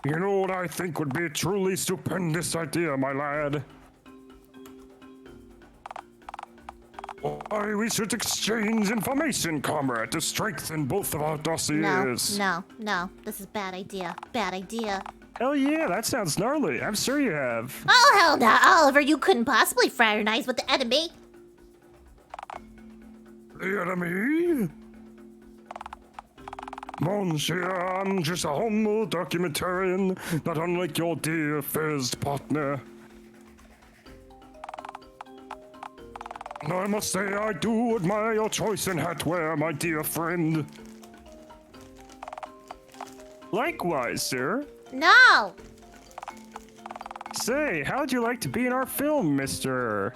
You know what I think would be a truly stupendous idea, my lad? Why, we should exchange information, comrade, to strengthen both of our dossiers. No. This is bad idea. Bad idea. Hell yeah, that sounds gnarly. I'm sure you have. Oh, hell no, Oliver. You couldn't possibly fraternize with the enemy. The enemy? Monsieur, I'm just a humble documentarian, not unlike your dear first partner. And I must say I do admire your choice in hatwear, my dear friend. Likewise, sir. No. Say, how'd you like to be in our film, Mr.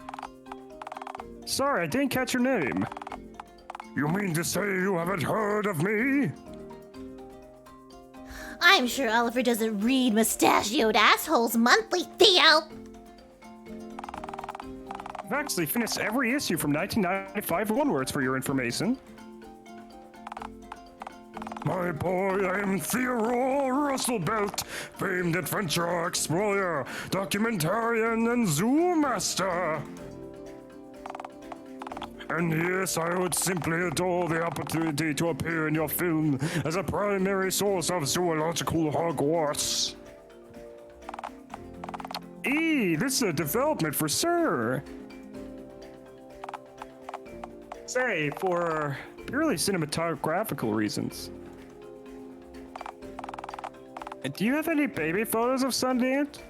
Sorry, I didn't catch your name. You mean to say you haven't heard of me? I'm sure Oliver doesn't read Mustachioed Assholes Monthly, Theo. I've actually finished every issue from 1995 onwards for your information. My boy, I am Theodore Russellbelt, famed adventurer, explorer, documentarian, and zoo master. And yes, I would simply adore the opportunity to appear in your film as a primary source of zoological Hogwarts. This is a development for sir. Say, for purely cinematographical reasons. Do you have any baby photos of Sundance?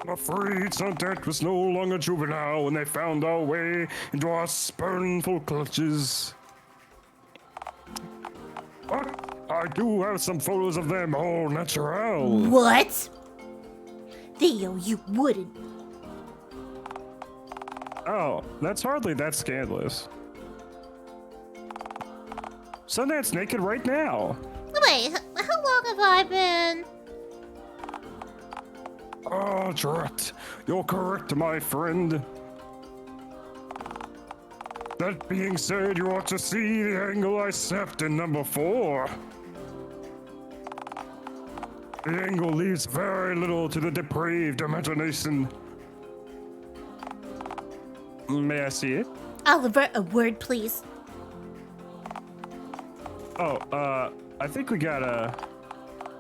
I'm afraid Sundance was no longer juvenile when they found our way into our spurnful clutches. But I do have some photos of them all natural. What? Theo, you wouldn't. Oh, that's hardly that scandalous. Sundance naked right now. Wait, how long have I been? Oh, drat. You're correct, my friend. That being said, you ought to see the angle I snapped in number 4. The angle leaves very little to the depraved imagination. May I see it? Oliver, a word, please. Oh, I think we gotta...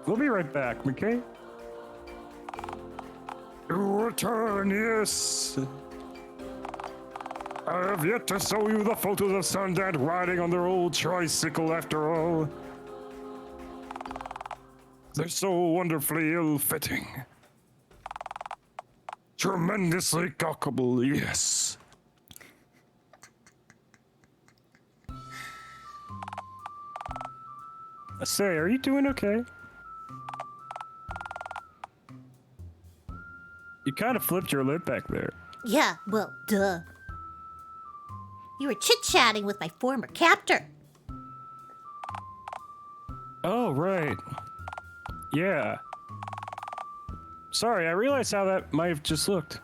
We'll be right back, okay? You return, yes. I have yet to show you the photos of Sundered riding on their old tricycle after all. They're so wonderfully ill-fitting. Tremendously cockable, yes. Say, are you doing okay? You kind of flipped your lip back there. Yeah, well, duh. You were chit-chatting with my former captor. Oh, right. Yeah. Sorry, I realized how that might have just looked.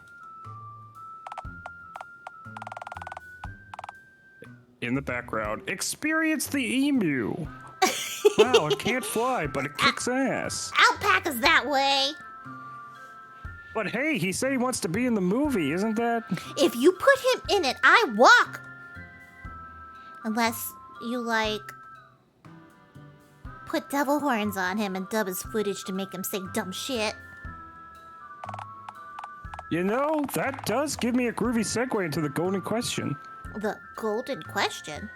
In the background, experience the emu. Wow, it can't fly, but it kicks ass. Alpaca's that way. But hey, he said he wants to be in the movie, isn't that? If you put him in it, I walk. Unless you, like, put devil horns on him and dub his footage to make him say dumb shit. You know, that does give me a groovy segue into the golden question. The golden question?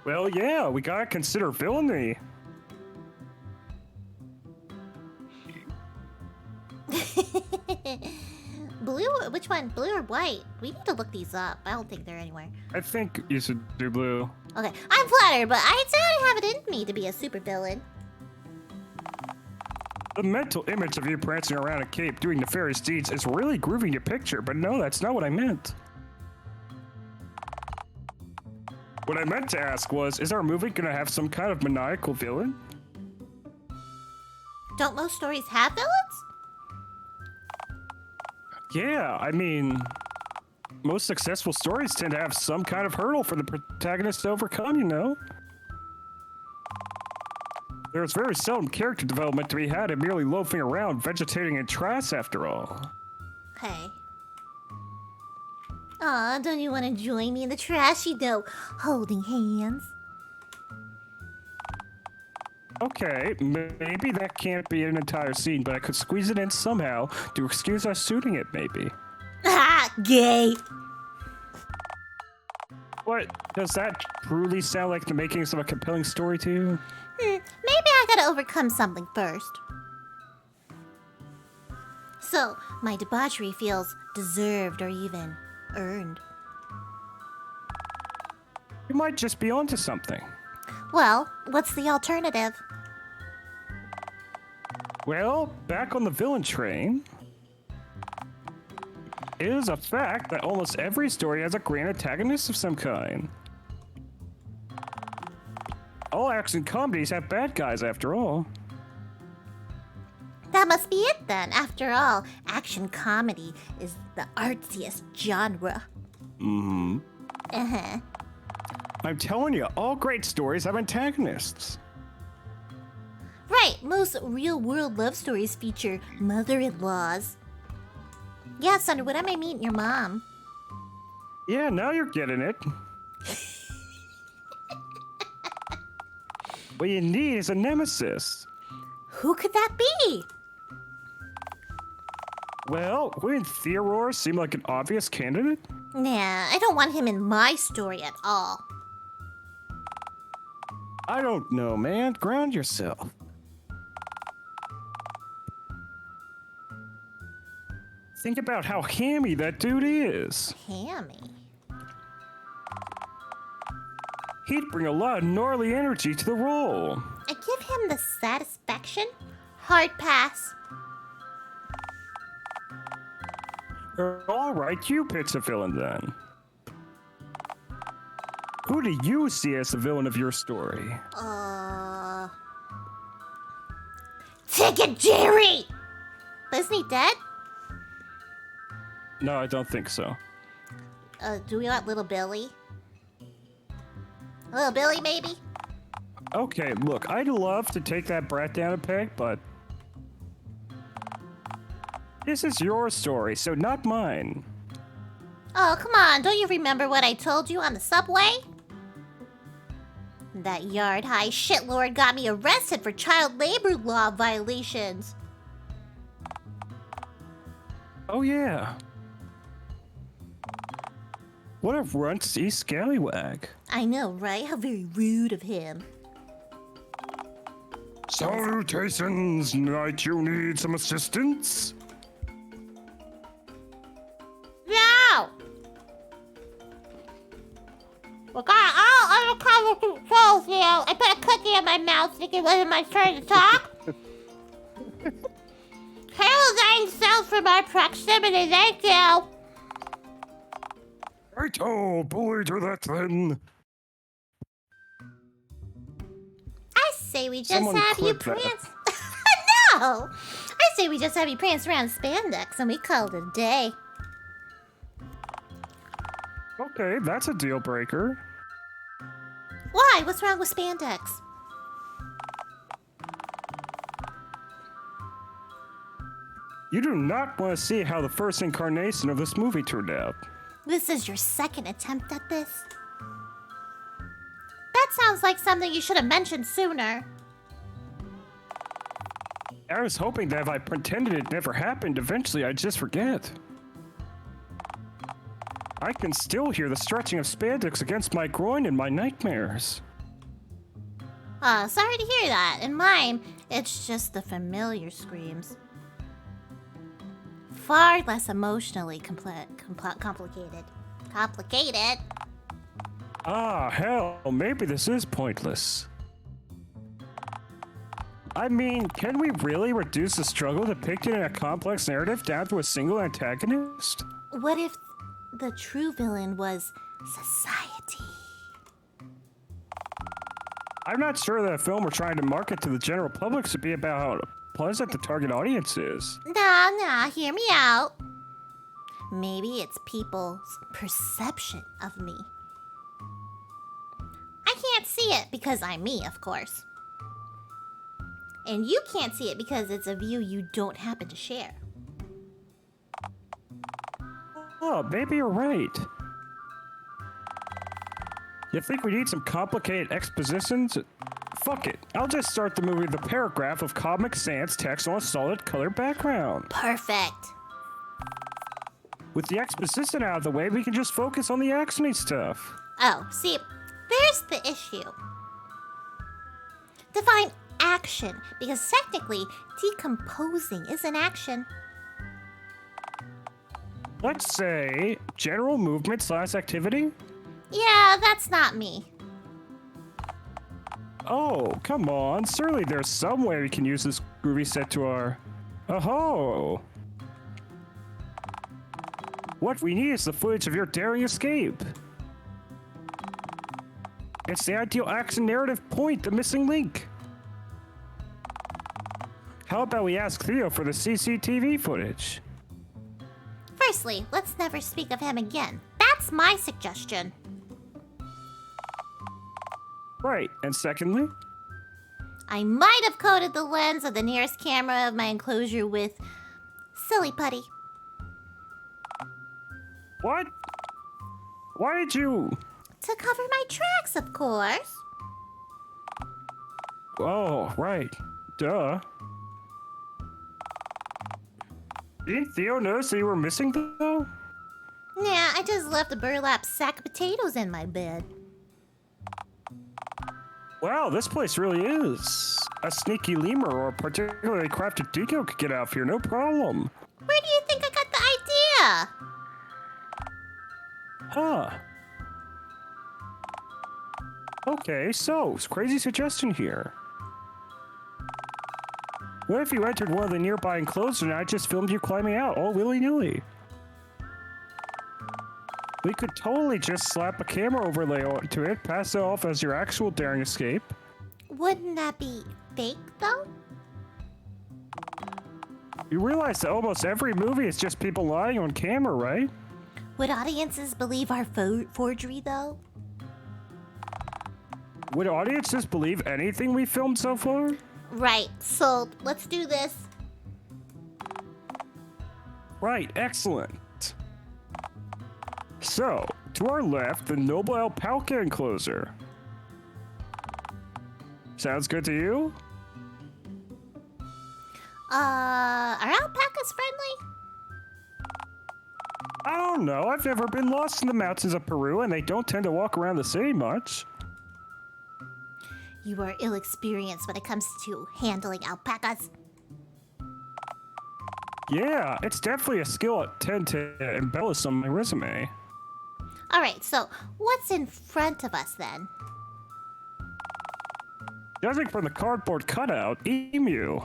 Well, yeah, we gotta consider villainy. Blue? Which one? Blue or white? We need to look these up. I don't think they're anywhere. I think you should do blue. Okay, I'm flattered, but I'd say I have it in me to be a supervillain. The mental image of you prancing around a cape doing nefarious deeds is really groovy to picture, but no, that's not what I meant. What I meant to ask was, is our movie gonna have some kind of maniacal villain? Don't most stories have villains? Yeah, I mean, most successful stories tend to have some kind of hurdle for the protagonist to overcome, you know? There's very seldom character development to be had in merely loafing around, vegetating in trash after all. Hey. Aw, don't you want to join me in the trashy though, holding hands? Okay, maybe that can't be an entire scene, but I could squeeze it in somehow to excuse us shooting it, maybe. Ah, gay! What? Does that truly sound like the makings of a compelling story to you? Maybe I gotta overcome something first. So, my debauchery feels deserved or even earned. You might just be onto something. Well, what's the alternative? Well, back on the villain train, it is a fact that almost every story has a grand antagonist of some kind. All action comedies have bad guys, after all. That must be it then. After all, action comedy is the artsiest genre. Mm-hmm. Uh-huh. I'm telling you, all great stories have antagonists. Right, most real-world love stories feature mother-in-laws. Yeah, Sundered, when am I meeting your mom? Yeah, now you're getting it. What you need is a nemesis. Who could that be? Well, wouldn't Theodore seem like an obvious candidate? Nah, I don't want him in my story at all. I don't know, man. Ground yourself. Think about how hammy that dude is. Hammy. He'd bring a lot of gnarly energy to the role. I give him the satisfaction. Hard pass. All right, you pitch a villain then. Who do you see as the villain of your story? Ticket Jerry! But isn't he dead? No, I don't think so. Do we want Little Billy? Little Billy, maybe? Okay, look, I'd love to take that brat down a peg, but this is your story, so not mine. Oh, come on. Don't you remember what I told you on the subway? That yard-high shitlord got me arrested for child labor law violations. Oh, yeah. What a runty scallywag. I know, right? How very rude of him. Salutations, might you need some assistance? No! Look, I'll undercover controls now. I put a cookie in my mouth thinking it wasn't my turn to talk. Caroline cells from our proximity, thank you. Righto, bully to that then. I say we just Someone have you clip that. prance. No! I say we just have you prance around spandex and we call it a day. Okay, that's a deal breaker. Why? What's wrong with spandex? You do not want to see how the first incarnation of this movie turned out. This is your second attempt at this? That sounds like something you should have mentioned sooner. I was hoping that if I pretended it never happened, eventually I'd just forget. I can still hear the stretching of spandex against my groin in my nightmares. Sorry to hear that. In mine, it's just the familiar screams. Far less emotionally complicated. Complicated? Ah, hell, maybe this is pointless. I mean, can we really reduce the struggle depicted in a complex narrative down to a single antagonist? What if the true villain was society? I'm not sure that a film we're trying to market to the general public should be about how pleasant the target audience is. Nah, hear me out. Maybe it's people's perception of me. I can't see it because I'm me, of course. And you can't see it because it's a view you don't happen to share. Oh, maybe you're right. You think we need some complicated expositions? Fuck it. I'll just start the movie with a paragraph of Comic Sans text on a solid color background. Perfect. With the exposition out of the way, we can just focus on the actiony stuff. Oh, see, there's the issue. Define action, because technically, decomposing is an action. Let's say general movement / activity? Yeah, that's not me. Oh, come on. Surely there's some way we can use this groovy set to our... Oh-ho! What we need is the footage of your daring escape. It's the ideal action narrative point, the missing link. How about we ask Theo for the CCTV footage? Firstly, let's never speak of him again. That's my suggestion. Right, and secondly? I might have coated the lens of the nearest camera of my enclosure with silly putty. What? Why did you... To cover my tracks, of course. Oh, right. Duh. Didn't Theo notice that you were missing, though? Nah, I just left a burlap sack of potatoes in my bed. Wow, this place really is. A sneaky lemur or a particularly crafted deco could get out of here, no problem. Where do you think I got the idea? Huh. Okay, so, crazy suggestion here. What if you entered one of the nearby enclosures and I just filmed you climbing out, all willy-nilly? We could totally just slap a camera overlay onto it, pass it off as your actual daring escape. Wouldn't that be fake, though? You realize that almost every movie is just people lying on camera, right? Would audiences believe our forgery, though? Would audiences believe anything we filmed so far? Right, sold. Let's do this. Right, excellent. So, to our left, the noble alpaca enclosure. Sounds good to you? Are alpacas friendly? I don't know. I've never been lost in the mountains of Peru, and they don't tend to walk around the city much. You are ill-experienced when it comes to handling alpacas. Yeah, it's definitely a skill I tend to embellish on my resume. Alright, so what's in front of us then? Judging from the cardboard cutout, emu.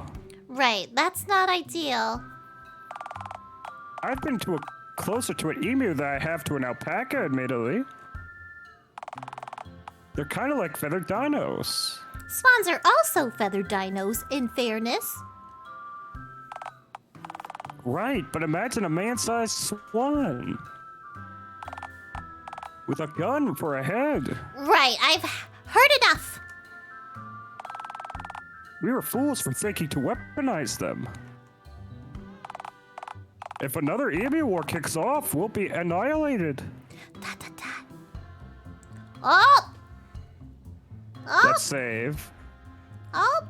Right, that's not ideal. I've been closer to an emu than I have to an alpaca, admittedly. They're kind of like feathered dinos. Swans are also feathered dinos, in fairness. Right, but imagine a man-sized swan. With a gun for a head. Right, I've Heard enough. We were fools for thinking to weaponize them. If another emu war kicks off, we'll be annihilated. Da, da, da. Oh! Oh! Let's save. Oh!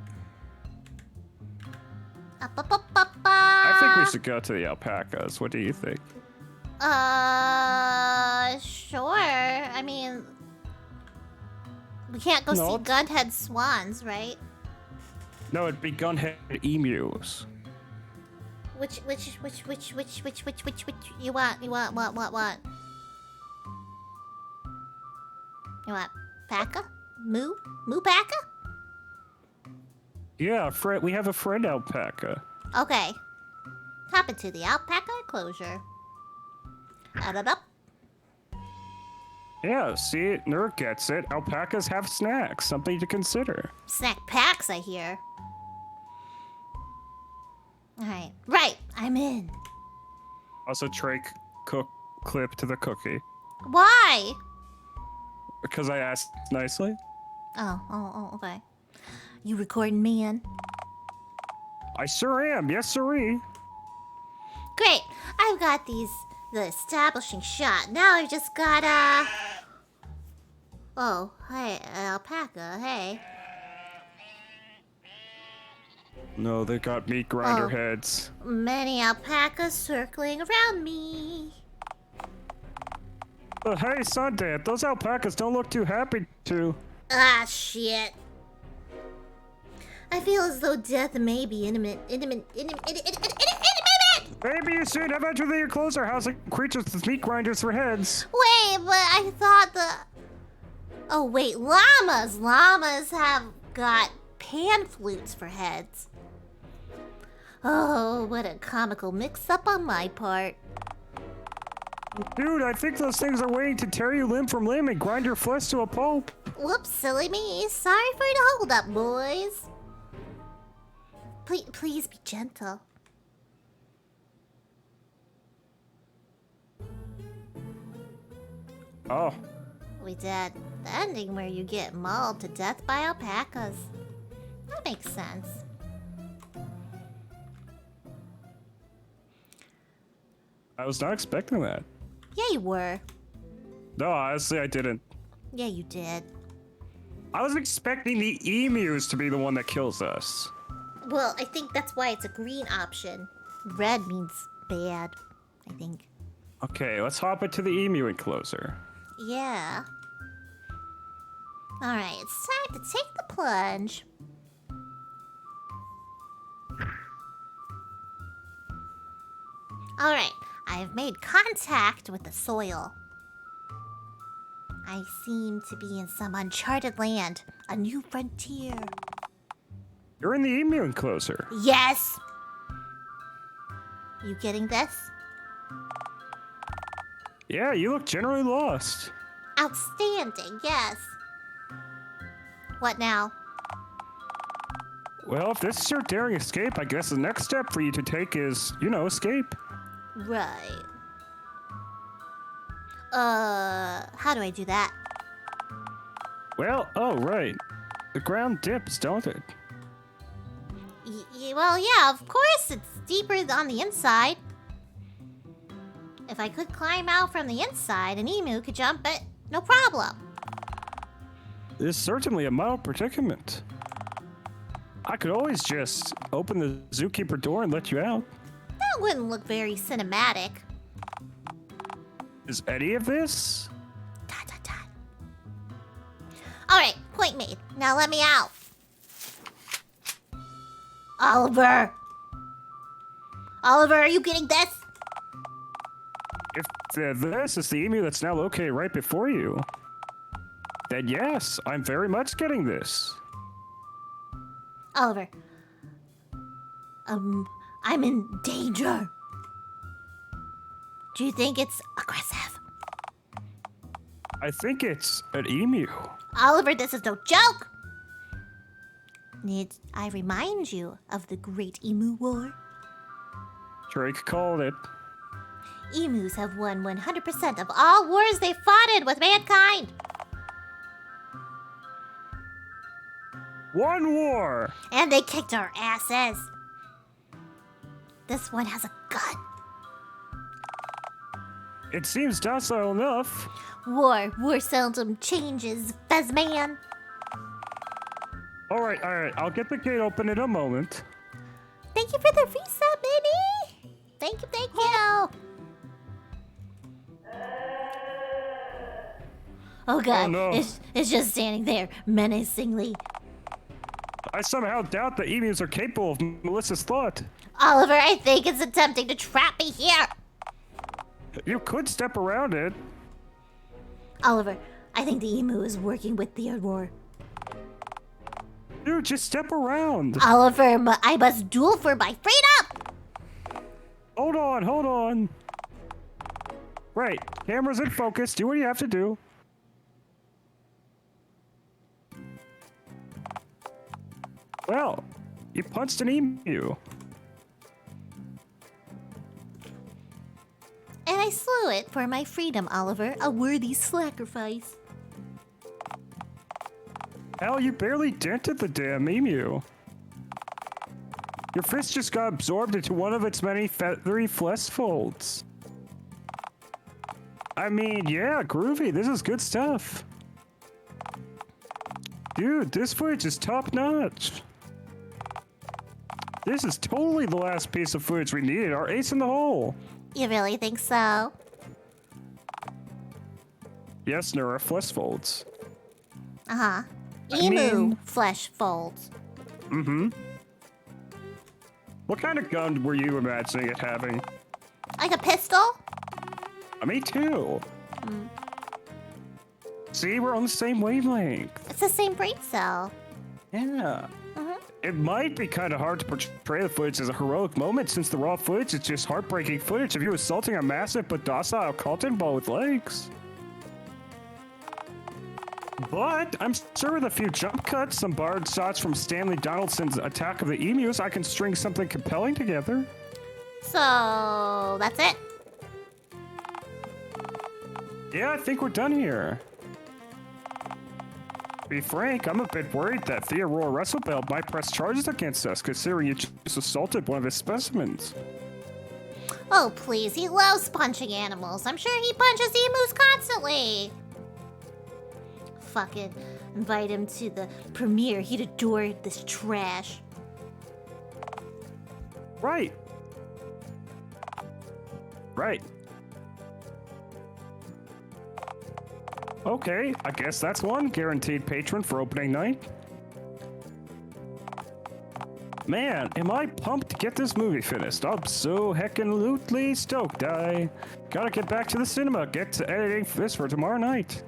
Up, up, up, up, I think we should go to the alpacas. What do you think? Sure. I mean, we can't go No. see gunhead swans, right? No, it'd be gunhead emus. Which, you want, what? You want Paca? Moo Paca? Yeah, we have a friend alpaca. Okay. Hop into the alpaca enclosure. Add it up. Yeah, see, Nerd gets it. Alpacas have snacks, something to consider. Snack packs, I hear. Alright. Right, I'm in. Also, Drake clip to the cookie. Why? Because I asked nicely. Oh, okay. You recording me in? I sure am, yes sirree. Great. I've got the establishing shot. Now I've just got, Oh, hey, alpaca, hey. No, they got meat grinder Oh. heads. Many alpacas circling around me. Hey, Sundered, those alpacas don't look too happy to. Ah, shit. I feel as though death may be imminent. Maybe you should have entered the enclosure housing creatures with meat grinders for heads. Wait, but I thought Oh, wait, llamas! Llamas have got pan flutes for heads. Oh, what a comical mix-up on my part. Dude, I think those things are waiting to tear you limb from limb and grind your flesh to a pulp. Whoops, silly me. Sorry for the hold-up, boys. Please be gentle. Oh, We did the ending where you get mauled to death by alpacas. That makes sense. I was not expecting that. Yeah, you were. No, honestly, I didn't. Yeah, you did. I was expecting the emus to be the one that kills us. Well, I think that's why it's a green option. Red means bad, I think. Okay, let's hop into the emu enclosure. Yeah. Alright, it's time to take the plunge. Alright, I have made contact with the soil. I seem to be in some uncharted land, a new frontier. You're in the emu enclosure. Yes! You getting this? Yeah, you look generally lost. Outstanding, yes. What now? Well, if this is your daring escape, I guess the next step for you to take is, escape. Right. How do I do that? Well, oh, right. The ground dips, don't it? Well, yeah, of course it's deeper on the inside. If I could climb out from the inside, an emu could jump it, no problem. It's certainly a mild predicament. I could always just open the zookeeper door and let you out. That wouldn't look very cinematic. Is any of this? Dot, dot, dot. Alright, point made. Now let me out. Oliver! Oliver, are you getting this? If this is the emu that's now located right before you, then yes, I'm very much getting this. Oliver. I'm in danger. Do you think it's aggressive? I think it's an emu. Oliver, this is no joke! Need I remind you of the Great Emu War? Drake called it. Emus have won 100% of all wars they fought in with mankind. One war. And they kicked our asses. This one has a gun. It seems docile enough. War seldom changes, Fezman. All right. I'll get the gate open in a moment. Thank you for the resub, baby. Thank you. Oh god, Oh, no. it's just standing there menacingly. I somehow doubt the emus are capable of Melissa's thought. Oliver, I think it's attempting to trap me here. You could step around it. Oliver, I think the emu is working with the Aurora. Dude, just step around. Oliver, I must duel for my freedom. Hold on. Right, camera's in focus. Do what you have to do. Well, you punched an emu. And I slew it for my freedom, Oliver. A worthy sacrifice. Hell, you barely dented the damn emu. Your fist just got absorbed into one of its many feathery flesh folds. I mean, yeah, groovy. This is good stuff. Dude, this footage is top notch. This is totally the last piece of footage we needed. Our ace in the hole. You really think so? Yes, there are flesh folds. Uh-huh. I Emu mean- flesh folds. Mm-hmm. What kind of gun were you imagining it having? Like a pistol? Me too. See, we're on the same wavelength. It's the same brain cell. Yeah. Mhm. It might be kind of hard to portray the footage as a heroic moment since the raw footage is just heartbreaking footage of you assaulting a massive but docile cotton ball with legs. But I'm sure with a few jump cuts, some borrowed shots from Stanley Donaldson's Attack of the Emus, I can string something compelling together. So, that's it? Yeah, I think we're done here. To be frank, I'm a bit worried that Theodore Russellbelt might press charges against us, considering you just assaulted one of his specimens. Oh, please. He loves punching animals. I'm sure he punches emus constantly. Fucking invite him to the premiere. He'd adore this trash. Right. Okay, I guess that's one guaranteed patron for opening night. Man, am I pumped to get this movie finished. I'm so heckin' lootly stoked. I gotta get back to the cinema, get to editing this for tomorrow night.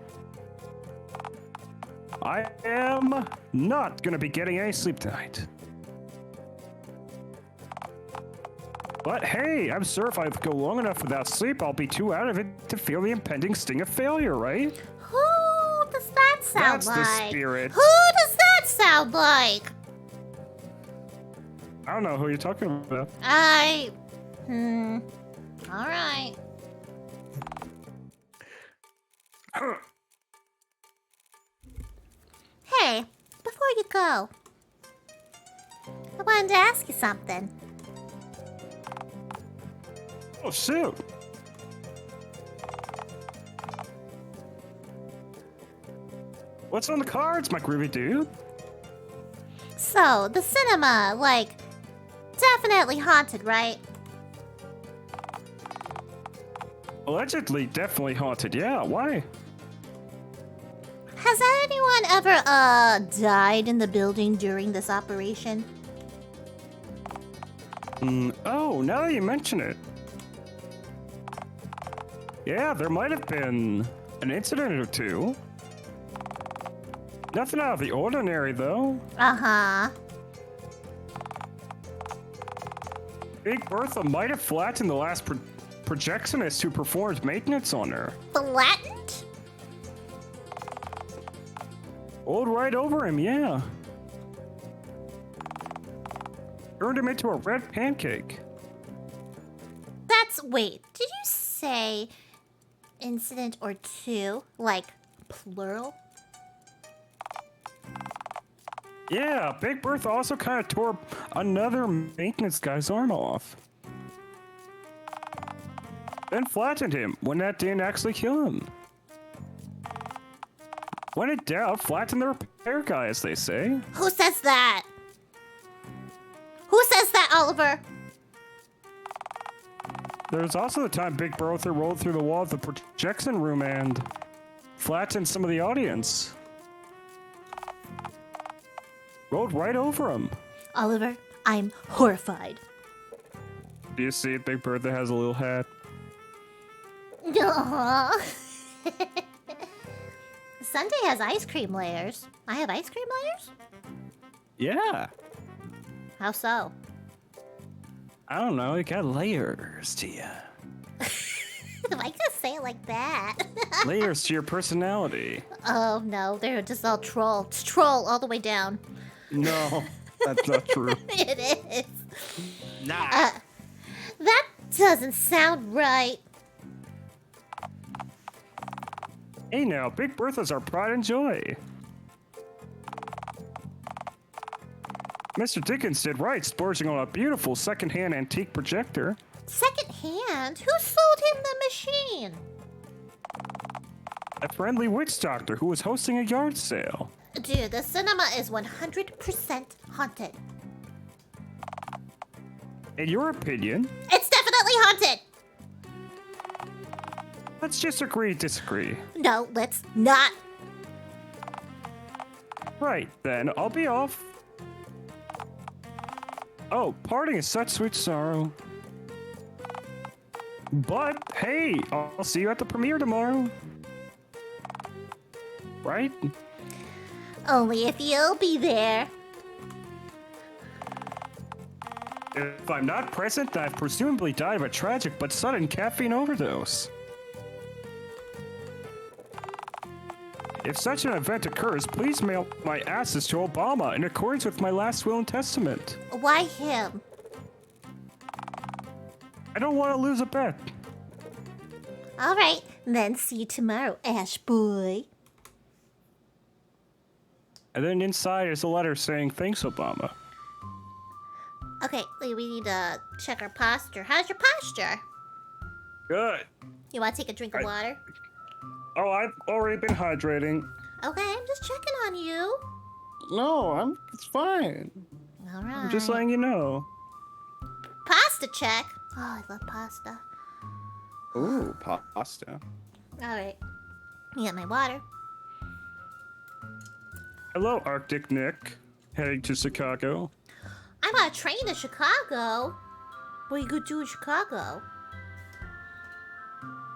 I am not gonna be getting any sleep tonight. But hey, I'm sure if I go long enough without sleep, I'll be too out of it to feel the impending sting of failure, right? Who does that sound That's like? the spirit. Who does that sound like? I don't know who you're talking about. Alright. Hey, before you go, I wanted to ask you something. Oh, shoot. What's on the cards, my groovy dude? So, the cinema, definitely haunted, right? Allegedly, definitely haunted. Yeah, why? Has anyone ever, died in the building during this operation? Oh, now that you mention it. Yeah, there might have been an incident or two. Nothing out of the ordinary, though. Uh-huh. Big Bertha might have flattened the last projectionist who performed maintenance on her. Flattened? Rolled right over him, yeah. Turned him into a red pancake. Wait, did you say incident or two? Like, plural? Yeah, Big Bertha also kind of tore another maintenance guy's arm off. Then flattened him when that didn't actually kill him. When in doubt, flatten the repair guy, as they say. Who says that? Who says that, Oliver? There's also the time Big Bertha rolled through the wall of the projection room and flattened some of the audience. Rolled right over him. Oliver, I'm horrified. Do you see Big Bertha has a little hat? No. Sunday has ice cream layers. I have ice cream layers? Yeah. How so? I don't know. It got layers to you. Why you gotta say it like that? Layers to your personality. Oh no, they're just all troll. It's troll all the way down. No, that's not true. It is. Nah. That doesn't sound right. Hey now, Big Bertha's our pride and joy. Mr. Dickens did right splurging on a beautiful second-hand antique projector. Second hand? Who sold him the machine? A friendly witch doctor who was hosting a yard sale. Dude, the cinema is 100% haunted. In your opinion, It's definitely haunted! let's just agree to disagree. No, let's not. Right, then, I'll be off. Oh, parting is such sweet sorrow. But, hey, I'll see you at the premiere tomorrow. Right? Only if you'll be there. If I'm not present, then I've presumably died of a tragic but sudden caffeine overdose. If such an event occurs, please mail my ashes to Obama in accordance with my last will and testament. Why him? I don't want to lose a bet. Alright, then see you tomorrow, Ash boy. And then inside is a letter saying, thanks, Obama. Okay, we need to check our posture. How's your posture? Good. You want to take a drink of water? Oh, I've already been hydrating. Okay, I'm just checking on you. No, it's fine. Alright. I'm just letting you know. Pasta check. Oh, I love pasta. Ooh, pasta. Alright. Me get my water. Hello, Arctic Nick. Heading to Chicago. I'm on a train to Chicago. What are you gonna do in Chicago?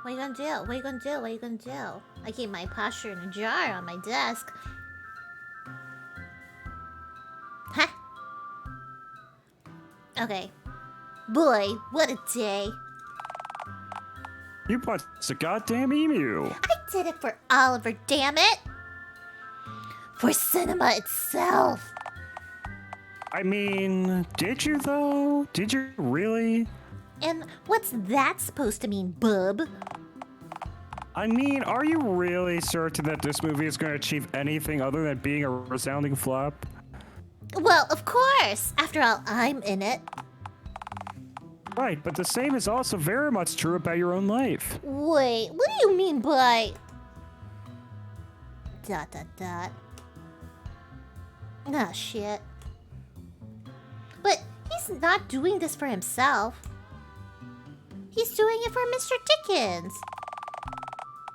What are you gonna do? What are you gonna do? What are you gonna do? I keep my posture in a jar on my desk. Huh? Okay. Boy, what a day. You punched a goddamn emu. I did it for Oliver, damn it! For cinema itself. I mean, did you though? Did you really? And what's that supposed to mean, bub? I mean, are you really certain that this movie is going to achieve anything other than being a resounding flop? Well, of course. After all, I'm in it. Right, but the same is also very much true about your own life. Wait, what do you mean by... ... Ah, shit. But he's not doing this for himself. He's doing it for Mr. Dickens.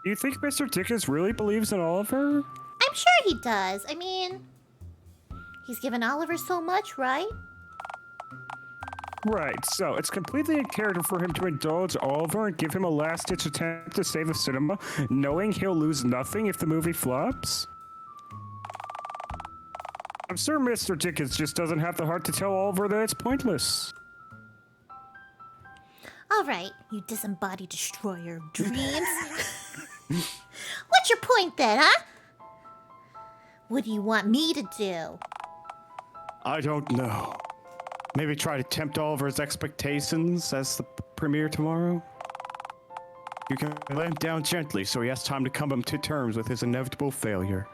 Do you think Mr. Dickens really believes in Oliver? I'm sure he does. I mean, he's given Oliver so much, right? Right, so it's completely in character for him to indulge Oliver and give him a last-ditch attempt to save the cinema, knowing he'll lose nothing if the movie flops? I'm sure Mr. Dickens just doesn't have the heart to tell Oliver that it's pointless. All right, you disembodied destroyer of dreams. What's your point then, huh? What do you want me to do? I don't know. Maybe try to tempt Oliver's expectations as the premiere tomorrow? You can lay him down gently so he has time to come to terms with his inevitable failure.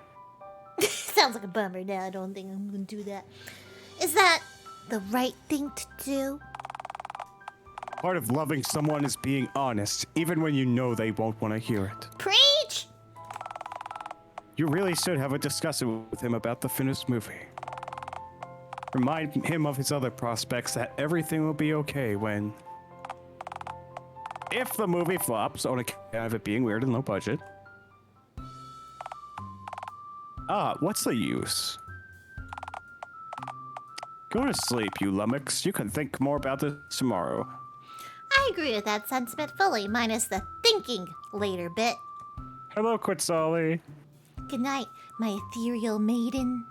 sounds like a bummer. No, I don't think I'm gonna do that. Is that the right thing to do? Part of loving someone is being honest, even when you know they won't want to hear it. Preach! You really should have a discussion with him about the finished movie. Remind him of his other prospects that everything will be okay when... If the movie flops on account of it being weird and low budget. What's the use? Go to sleep, you lummox. You can think more about this tomorrow. I agree with that sentiment fully, minus the thinking later bit. Hello, Quetzali. Good night, my ethereal maiden.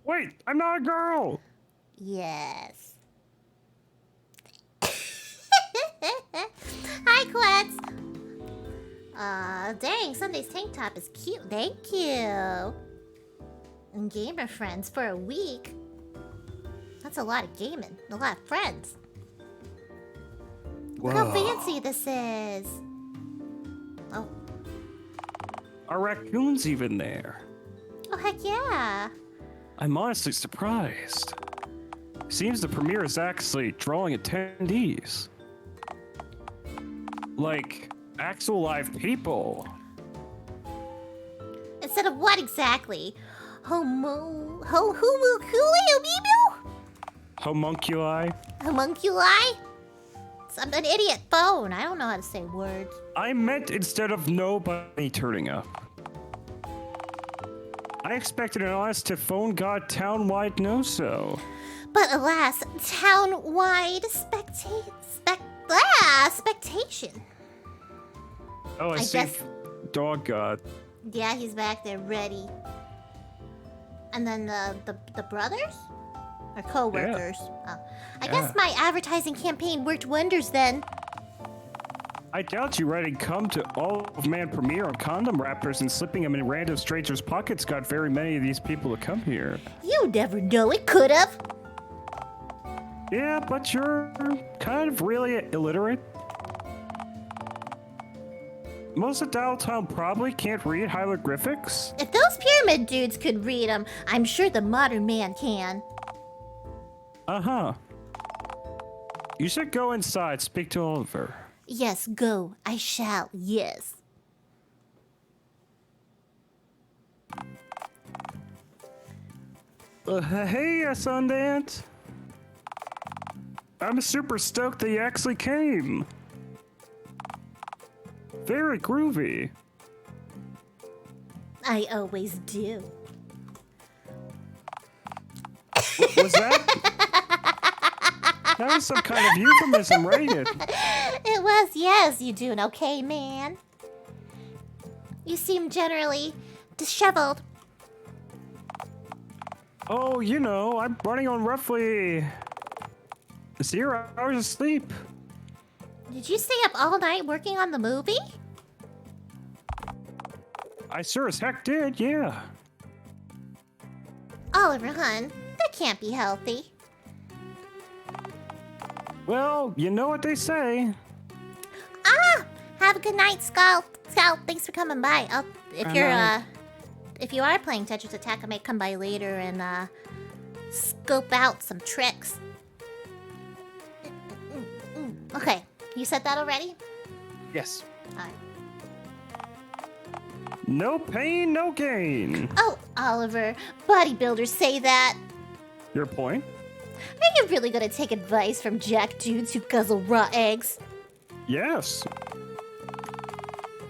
Wait, I'm not a girl. Yes. Hi, Quetz. Dang, Sunday's tank top is cute. Thank you. And gamer friends for a week. That's a lot of gaming. A lot of friends. Look how fancy this is. Oh. Are raccoons even there? Oh, heck yeah. I'm honestly surprised. Seems the premiere is actually drawing attendees. Like, actual live people. Instead of what exactly? Homunculi? Homunculi? I'm an idiot phone. I don't know how to say words. I meant instead of nobody turning up. I expected an honest to phone god town-wide no-so. But alas, town-wide expectation. Oh, I see. guess- Dog god. Yeah, he's back there ready. And then the brothers? Or co-workers? Oh. I guess my advertising campaign worked wonders then. I doubt you writing come to all of man premiere on condom wrappers and slipping them in random strangers' pockets got very many of these people to come here. You never know, it could've. Yeah, but you're kind of really illiterate. Most of Dialtown probably can't read hieroglyphics. If those pyramid dudes could read them, I'm sure the modern man can. Uh-huh. You should go inside, speak to Oliver. Yes, go. I shall, yes. Hey, Sundance. I'm super stoked that you actually came. Very groovy. I always do. Was that? That was some kind of euphemism, right? It was, yes. You doing okay, man? You seem generally disheveled. Oh, you know, I'm running on roughly 0 hours of sleep. Did you stay up all night working on the movie? I sure as heck did, yeah. Oliver, hun, that can't be healthy. Well, you know what they say. Have a good night, Scout. Scout, thanks for coming by. If you are playing Tetris Attack, I may come by later and scope out some tricks. Okay, you said that already? Yes. Alright. No pain, no gain. Oh, Oliver, bodybuilders say that. Your point? Are you really gonna take advice from jack dudes who guzzle raw eggs? Yes.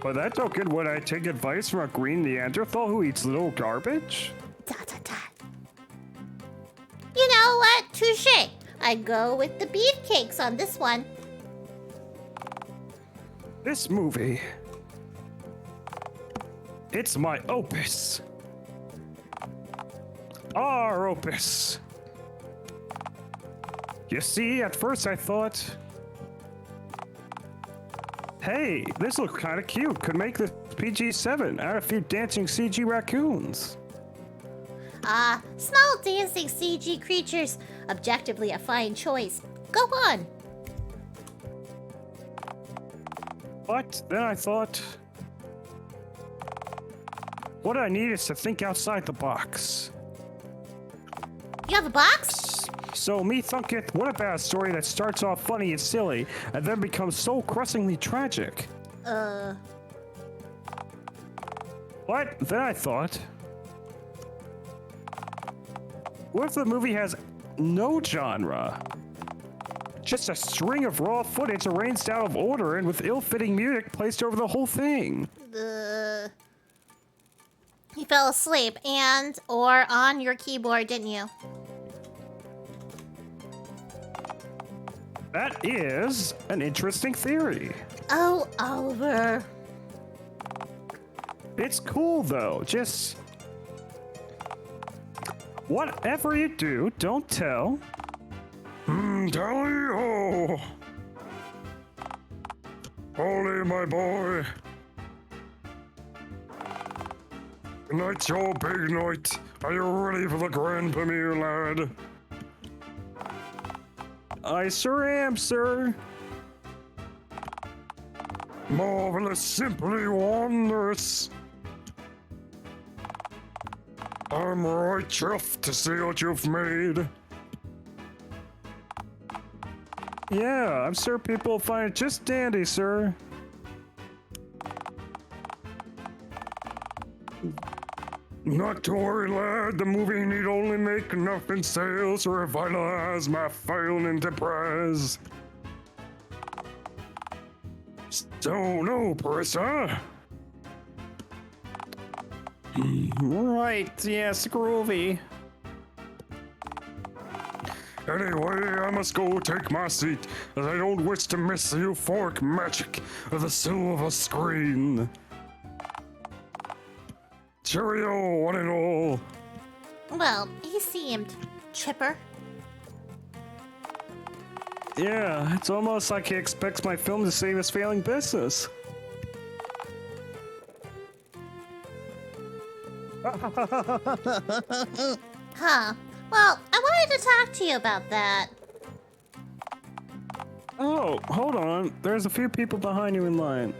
By that token, would I take advice from a green Neanderthal who eats little garbage? Dot, dot, dot. You know what? Touche. I go with the beefcakes on this one. This movie. It's my opus. Our opus. You see, at first I thought, hey, this looks kind of cute. Could make this PG-7. Add a few dancing CG raccoons. Small dancing CG creatures. Objectively a fine choice. Go on. But then I thought, What I need is to think outside the box. You have a box? So me thinketh, what about a story that starts off funny and silly, and then becomes so crushingly tragic? What? Then I thought, what if the movie has no genre? Just a string of raw footage arranged out of order and with ill-fitting music placed over the whole thing. You fell asleep or on your keyboard, didn't you? That is an interesting theory. Oh, Oliver. It's cool though, just... whatever you do, don't tell. Tally-ho! Ollie, my boy. Tonight's your big night. Are you ready for the grand premiere, lad? I sure am, sir. Marvelous, simply wondrous. I'm right chuffed to see what you've made. Yeah, I'm sure people will find it just dandy, sir. Not to worry, lad. The movie need only make enough in sales to revitalize my failing enterprise. So, no, Parissa. Right, yes, groovy. Anyway, I must go take my seat, as I don't wish to miss the euphoric magic of the silver screen. Cheerio, one and all. Well, he seemed chipper. Yeah, it's almost like he expects my film to save his failing business. Huh. Well, I wanted to talk to you about that. Oh, hold on. There's a few people behind you in line.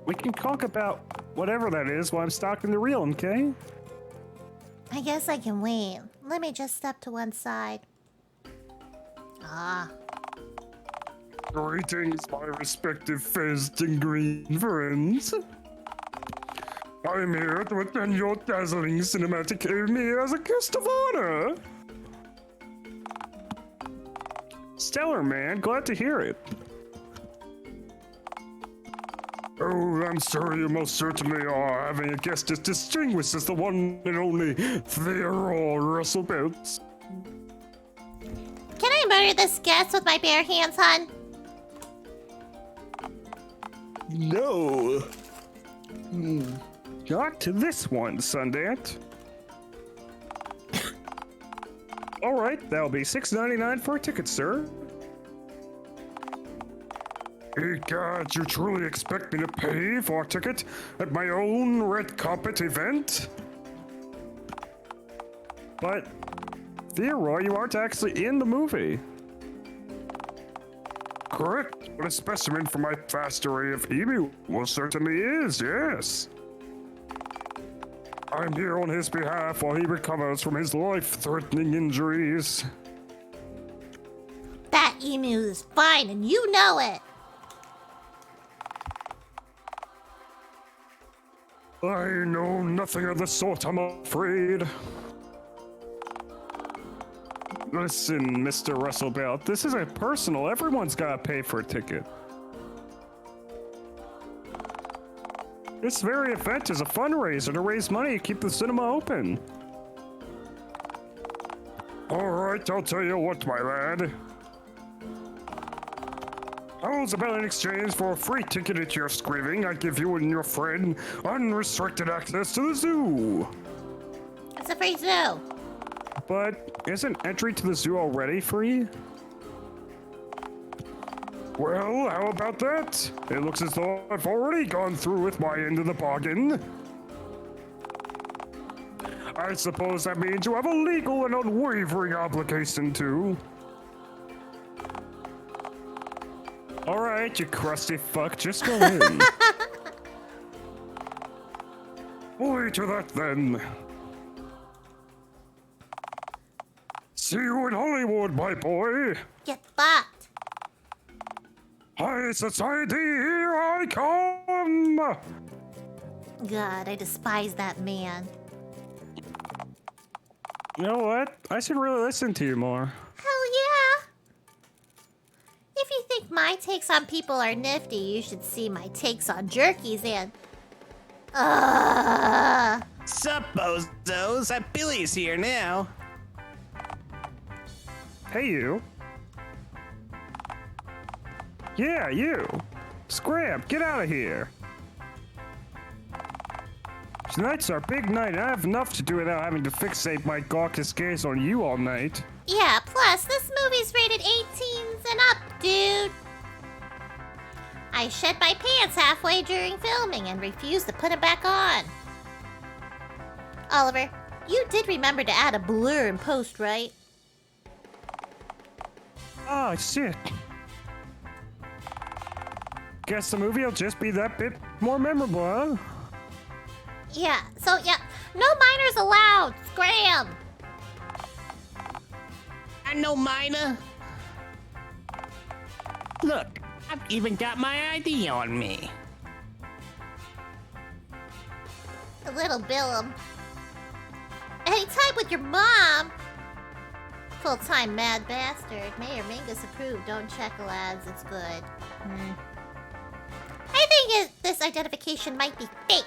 We can talk about whatever that is while I'm stocking the reel, okay? I guess I can wait. Let me just step to one side. Ah. Greetings, my respective fezzed and green friends. I'm here to attend your dazzling cinematic evening as a guest of honor. Stellar, man. Glad to hear it. Oh, I'm sure you most certainly are having a guest as distinguished as the one and only Theodore Russell Belts. Can I murder this guest with my bare hands, hon? No. Not to this one, Sundant. All right, that'll be $6.99 for a ticket, sir. Hey, God, you truly expect me to pay for a ticket at my own red carpet event? But, Theoroy, you aren't actually in the movie. Correct, but a specimen from my vast array of emu well certainly is, yes. I'm here on his behalf while he recovers from his life-threatening injuries. That emu is fine, and you know it. I know nothing of the sort, I'm afraid. Listen, Mr. Russell Belt, this isn't personal. Everyone's gotta pay for a ticket. This very event is a fundraiser to raise money to keep the cinema open. All right, I'll tell you what, my lad. How's about in exchange for a free ticket at your screening? I give you and your friend unrestricted access to the zoo. It's a free zoo. But isn't entry to the zoo already free? Well, how about that? It looks as though I've already gone through with my end of the bargain. I suppose that means you have a legal and unwavering obligation to. All right, you crusty fuck, just go in. Boy to that then. See you in Hollywood, my boy. Get fucked. High society, here I come. God, I despise that man. You know what? I should really listen to you more. Hell yeah! If you think my takes on people are nifty, you should see my takes on jerkies and... Sup, bozos? Billy's here now. Hey, you. Yeah, you. Scram, get out of here. Tonight's our big night, and I have enough to do without having to fixate my glaucous gaze on you all night. Yeah, plus, this movie's rated 18s and up, dude. I shed my pants halfway during filming and refused to put it back on. Oliver, you did remember to add a blur in post, right? Oh, shit. Guess the movie will just be that bit more memorable, huh? Yeah, no minors allowed. Scram! I'm no minor. Look, I've even got my ID on me. A little Billum. Anytime with your mom. Full-time mad bastard. Mayor Mingus approved. Don't check lads. It's good. I think this identification might be fake.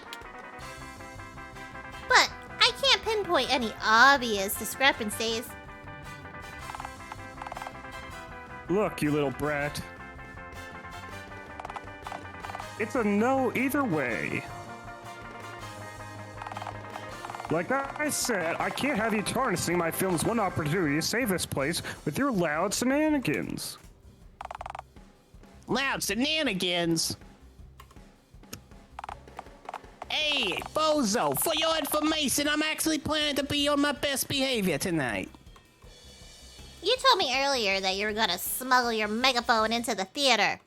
But I can't pinpoint any obvious discrepancies. Look, you little brat. It's a no either way. Like I said, I can't have you tarnishing my film's one opportunity to save this place with your loud shenanigans. Loud shenanigans. Hey, bozo, for your information, I'm actually planning to be on my best behavior tonight. You told me earlier that you were gonna smuggle your megaphone into the theater.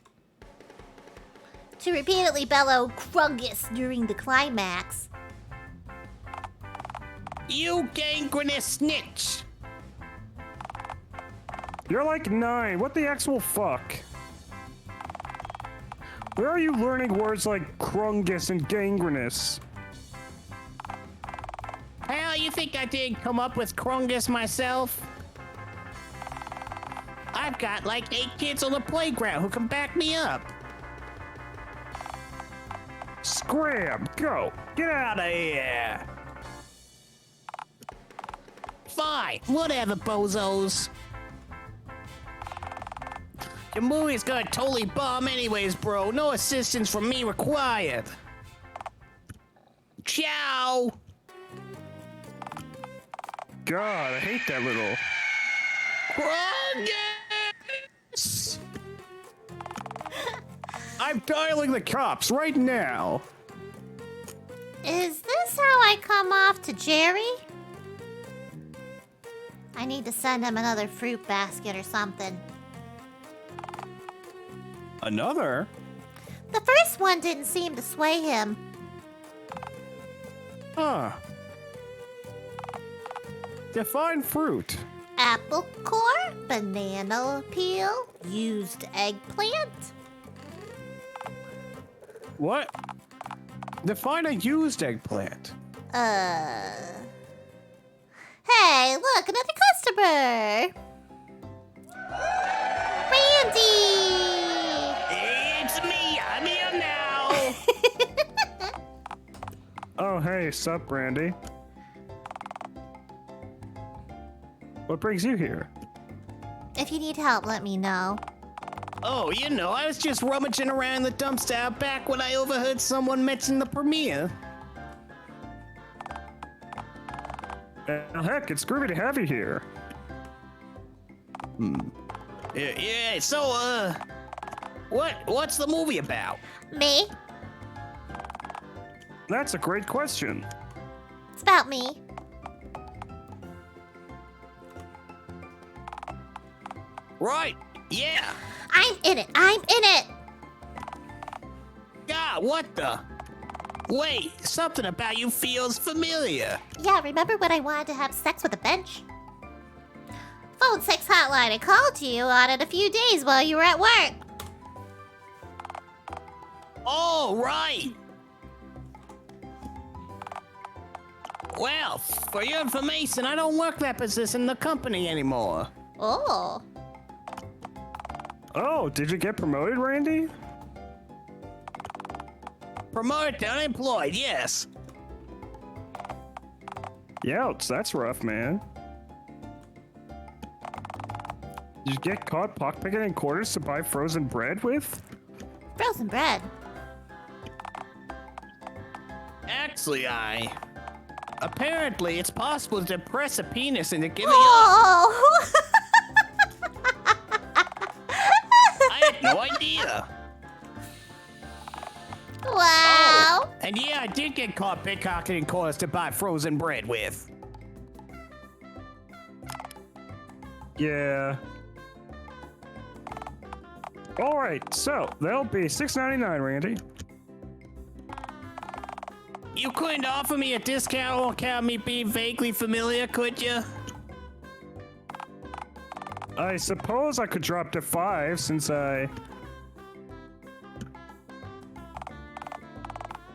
To repeatedly bellow Krungus during the climax. You gangrenous snitch. You're like 9. What the actual fuck? Where are you learning words like crungus and gangrenous? Hell, you think I didn't come up with Krungus myself? I've got like 8 kids on the playground who can back me up. Scram! Go! Get out of here! Fine, whatever, bozos. Your movie's gonna totally bomb anyways, bro. No assistance from me required. Ciao! God, I hate that little... Krungus! I'm dialing the cops right now. Is this how I come off to Jerry? I need to send him another fruit basket or something. Another? The first one didn't seem to sway him. Huh. Define fruit. Apple core, banana peel, used eggplant. What? Define a used eggplant. Hey, look, another customer! Randy! It's me, I'm here now! Oh, hey, sup, Randy? What brings you here? If you need help, let me know. Oh, you know, I was just rummaging around the dumpster out back when I overheard someone mention the premiere. Heck, it's groovy to have you here. Yeah, so, what's the movie about? Me? That's a great question. It's about me. Right, yeah. I'm in it. I'm in it. God, what the? Wait, something about you feels familiar. Yeah, remember when I wanted to have sex with a bench? Phone sex hotline I called you on it a few days while you were at work. Oh, right. Well, for your information, I don't work that position in the company anymore. Oh. Oh, did you get promoted, Randy? Promoted to unemployed, yes. Youch, that's rough, man. Did you get caught pockpicking in quarters to buy frozen bread with? Frozen bread. Actually, apparently, it's possible to press a penis into giving up. Oh! I had no idea. Wow. Oh, and yeah, I did get caught pickpocketing quarters to buy frozen bread with. Yeah. All right, so that'll be $6.99, Randy. You couldn't offer me a discount on account of me being vaguely familiar, could you? I suppose I could drop to 5 since I...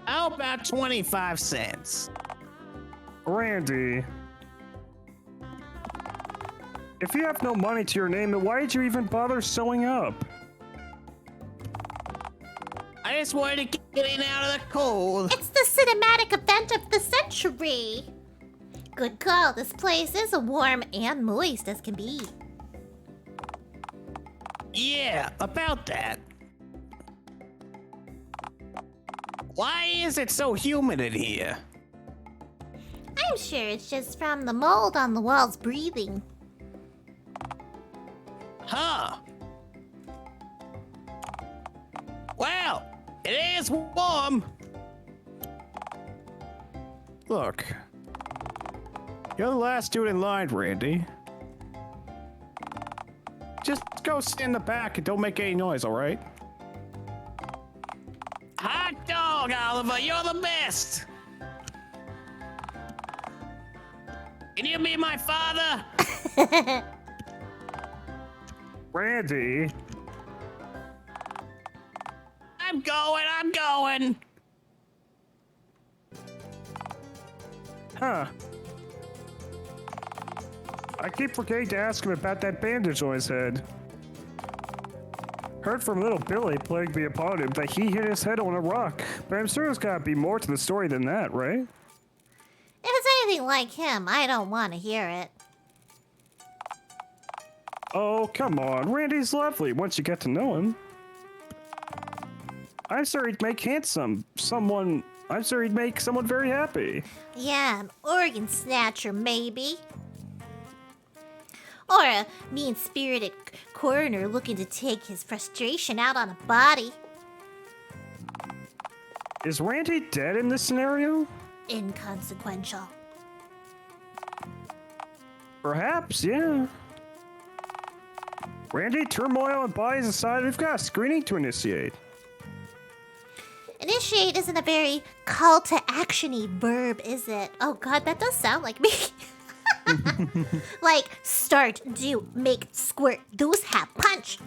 How about 25 cents? Randy. If you have no money to your name, then why did you even bother sewing up? I just wanted to get in out of the cold. It's the cinematic event of the century. Good call. This place is as warm and moist as can be. Yeah, about that. Why is it so humid in here? I'm sure it's just from the mold on the walls breathing. Huh. Well, it is warm. Look. You're the last dude in line, Randy. Just go sit in the back and don't make any noise, all right? Hot dog, Oliver, you're the best. Can you be my father? Randy. I'm going. Huh. I keep forgetting to ask him about that bandage on his head. Heard from little Billy plagued me upon him that he hit his head on a rock, but I'm sure there's gotta be more to the story than that, right? If it's anything like him, I don't want to hear it. Oh, come on. Randy's lovely once you get to know him. I'm sure he'd make someone very happy. Yeah, an organ snatcher, maybe. Or a mean-spirited coroner looking to take his frustration out on a body. Is Randy dead in this scenario? Inconsequential. Perhaps, yeah. Randy, turmoil and bodies aside, we've got a screening to initiate. Initiate isn't a very call to action-y verb, is it? Oh god, that does sound like me. Like start, do, make, squirt, those have punch.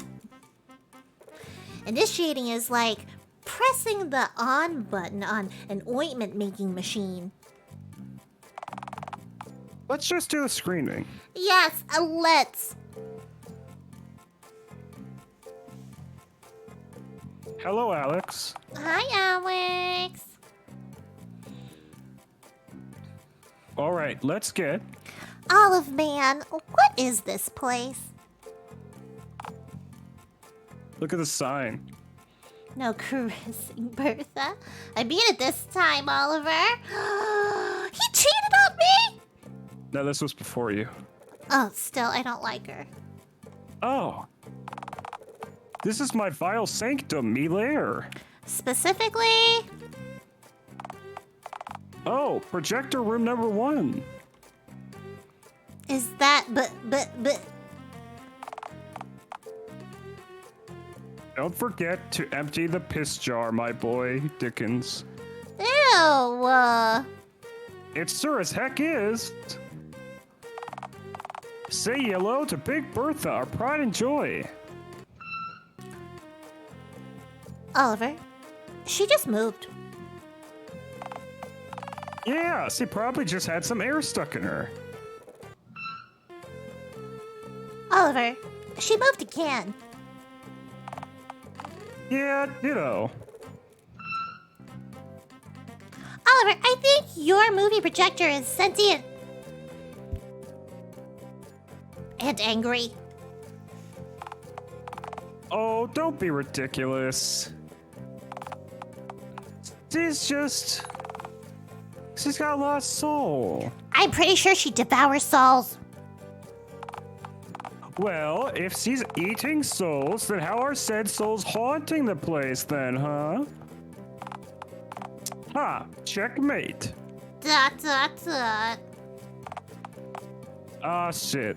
Initiating is like pressing the on button on an ointment making machine. Let's just do the screening. Yes, let's. Hello, Alex. Hi, Alex. All right, let's get... Olive Man, what is this place? Look at the sign. No caressing Bertha. I mean it this time, Oliver. He cheated on me? No, this was before you. Oh, still, I don't like her. Oh. This is my vile sanctum, me lair. Specifically? Oh, projector room number 1. Is that but Don't forget to empty the piss jar, my boy, Dickens. ew, No. It sure as heck is. Say hello to Big Bertha, our pride and joy. Oliver, she just moved. Yeah, she probably just had some air stuck in her. Oliver, she moved again. Yeah, ditto. Oliver, I think your movie projector is sentient. And angry. Oh, don't be ridiculous. She's got a lost soul. I'm pretty sure she devours souls. Well, if she's eating souls, then how are said souls haunting the place then, huh? Ha, checkmate. Dot, dot, dot. Ah, shit.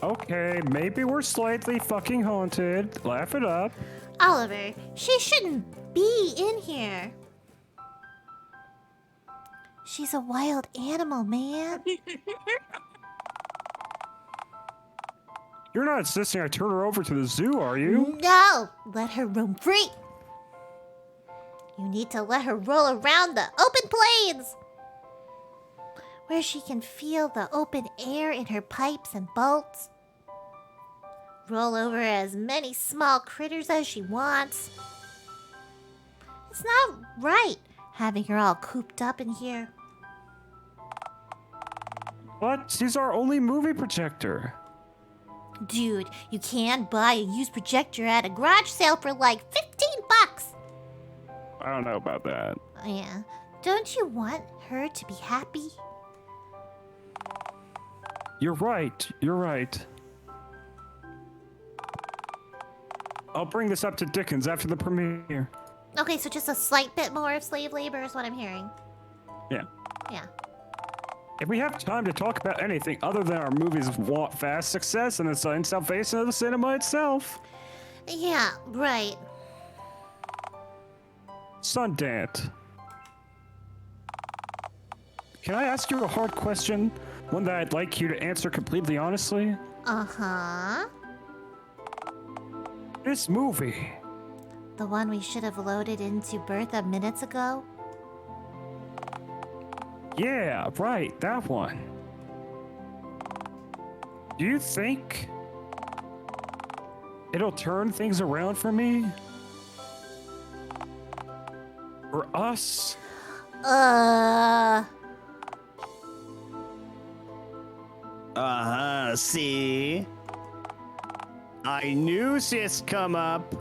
Okay, maybe we're slightly fucking haunted. Laugh it up. Oliver, she shouldn't be in here. She's a wild animal, man. You're not insisting I turn her over to the zoo, are you? No, let her roam free. You need to let her roll around the open plains, where she can feel the open air in her pipes and bolts. Roll over as many small critters as she wants. It's not right having her all cooped up in here. But she's our only movie projector. Dude, you can buy a used projector at a garage sale for like $15. I don't know about that. Yeah. Don't you want her to be happy? You're right. You're right. I'll bring this up to Dickens after the premiere. Okay, so just a slight bit more of slave labor is what I'm hearing. Yeah. Yeah. If we have time to talk about anything other than our movie's fast success and the sudden salvation of the cinema itself. Yeah, right. Sundant. Can I ask you a hard question? One that I'd like you to answer completely honestly? Uh-huh. This movie. The one we should have loaded into Bertha minutes ago? Yeah, right, that one. Do you think it'll turn things around for me? For us? Uh-huh, see? I knew she'd come up.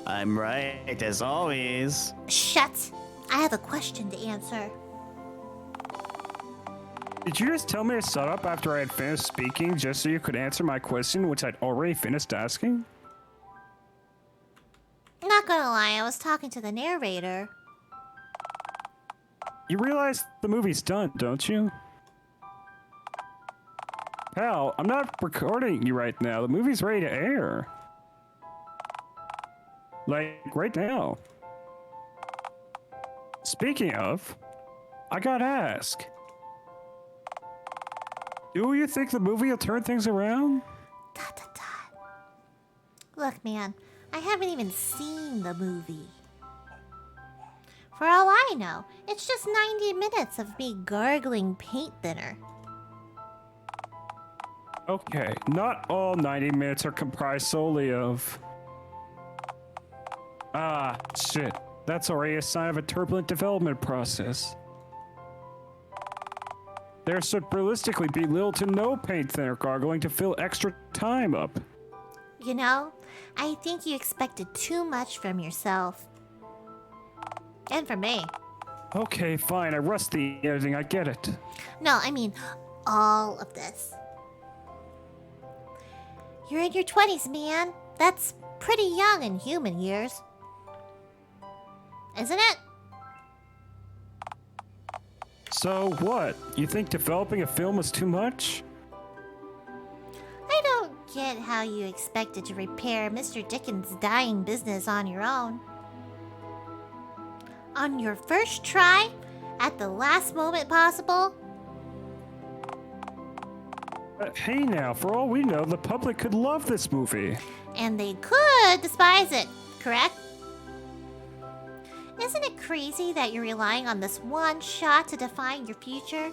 I'm right, as always. Shut. I have a question to answer. Did you just tell me to shut up after I had finished speaking just so you could answer my question, which I'd already finished asking? Not gonna lie, I was talking to the narrator. You realize the movie's done, don't you? Pal, I'm not recording you right now. The movie's ready to air. Like, right now. Speaking of, I gotta ask. Do you think the movie will turn things around? Dot, dot, dot. Look, man, I haven't even seen the movie. For all I know, it's just 90 minutes of me gargling paint thinner. Okay, not all 90 minutes are comprised solely of... Ah, shit. That's already a sign of a turbulent development process. There should realistically be little to no paint thinner gargling to fill extra time up. You know, I think you expected too much from yourself. And from me. Okay, fine, I rust the editing, I get it. No, I mean, all of this. You're in your 20s, man. That's pretty young in human years. Isn't it? So what? You think developing a film was too much? I don't get how you expected to repair Mr. Dickens' dying business on your own. on your first try at the last moment possible? Hey now, for all we know, the public could love this movie. And they could despise it, correct? Isn't it crazy that you're relying on this one shot to define your future?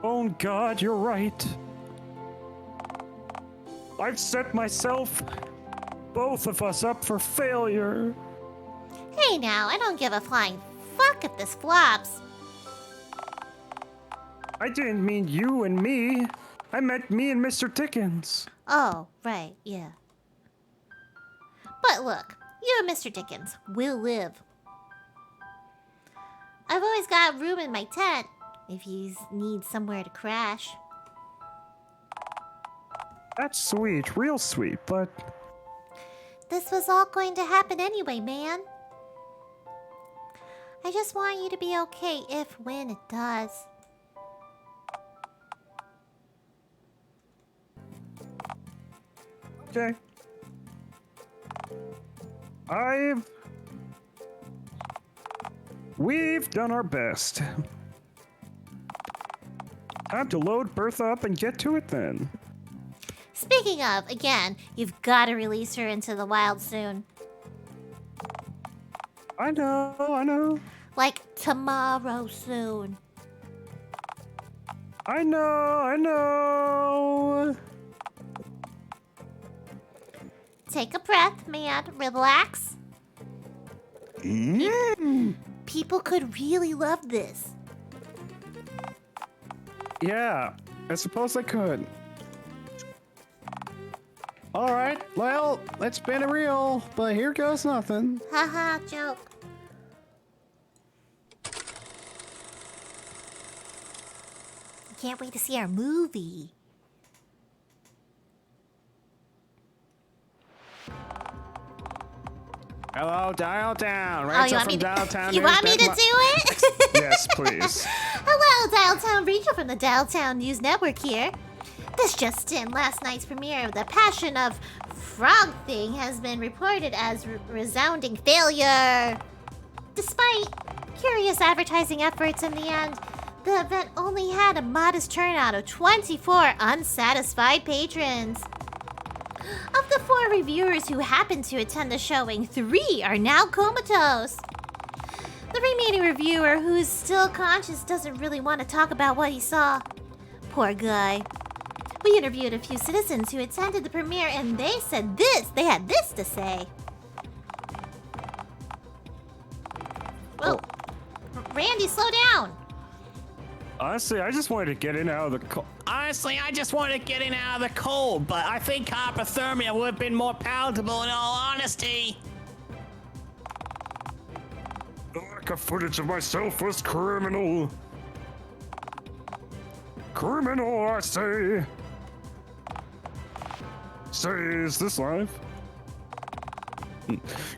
Oh God, you're right. I've set myself, both of us, up for failure. Hey now, I don't give a flying fuck if this flops. I didn't mean you and me. I meant me and Mr. Dickens. Oh, right, yeah. But look, you and Mr. Dickens will live. I've always got room in my tent if you need somewhere to crash. That's sweet, real sweet, but This was all going to happen anyway, man. I just want you to be okay if when it does. okay. We've done our best. Time to load Bertha up and get to it then. Speaking of, again, you've got to release her into the wild soon. I know. Like tomorrow soon. I know. Take a breath, man. Relax. People could really love this. Yeah, I suppose I could. All right, well, let's spin a reel, but here goes nothing. Haha, joke. Can't wait to see our movie. Hello, Dialtown. Oh, Rachel you want from me to, Dialtown. you want me to do it? Yes, please. Hello, Dialtown. Rachel from the Dialtown News Network here. This just in, last night's premiere of The Passion of Frog Thing has been reported as resounding failure. Despite curious advertising efforts in the end, the event only had a modest turnout of 24 unsatisfied patrons. Of the 4 reviewers who happened to attend the showing, 3 are now comatose. The remaining reviewer, who's still conscious, doesn't really want to talk about what he saw. Poor guy. We interviewed a few citizens who attended the premiere, and they said this. They had this to say. Whoa. Randy, slow down. Honestly, I just wanted to get in out of the Honestly, I just wanted to get in out of the cold, but I think hypothermia would have been more palatable in all honesty. The lack of footage of myself was criminal. Criminal, I say. Say, is this live?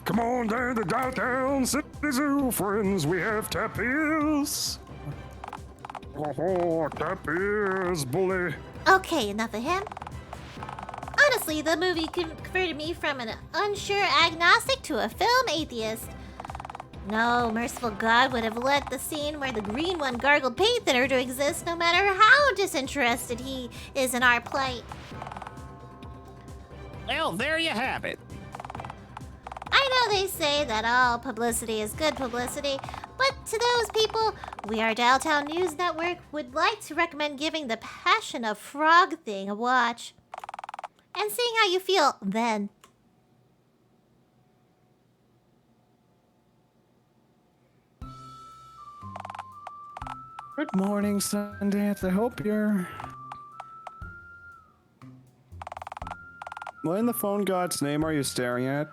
Come on down to Dialtown City Zoo, friends. We have tapirs. Oh, tapirs, bully. Okay, enough of him. Honestly, the movie converted me from an unsure agnostic to a film atheist. No merciful God would have let the scene where the green one gargled paint thinner to exist, no matter how disinterested he is in our plight. Well, there you have it. I know they say that all publicity is good publicity, but to those people, we, our Dialtown News Network, would like to recommend giving The Passion of Frog Thing a watch. And seeing how you feel then. Good morning, Sundance. I hope you're... What in the phone god's name are you staring at?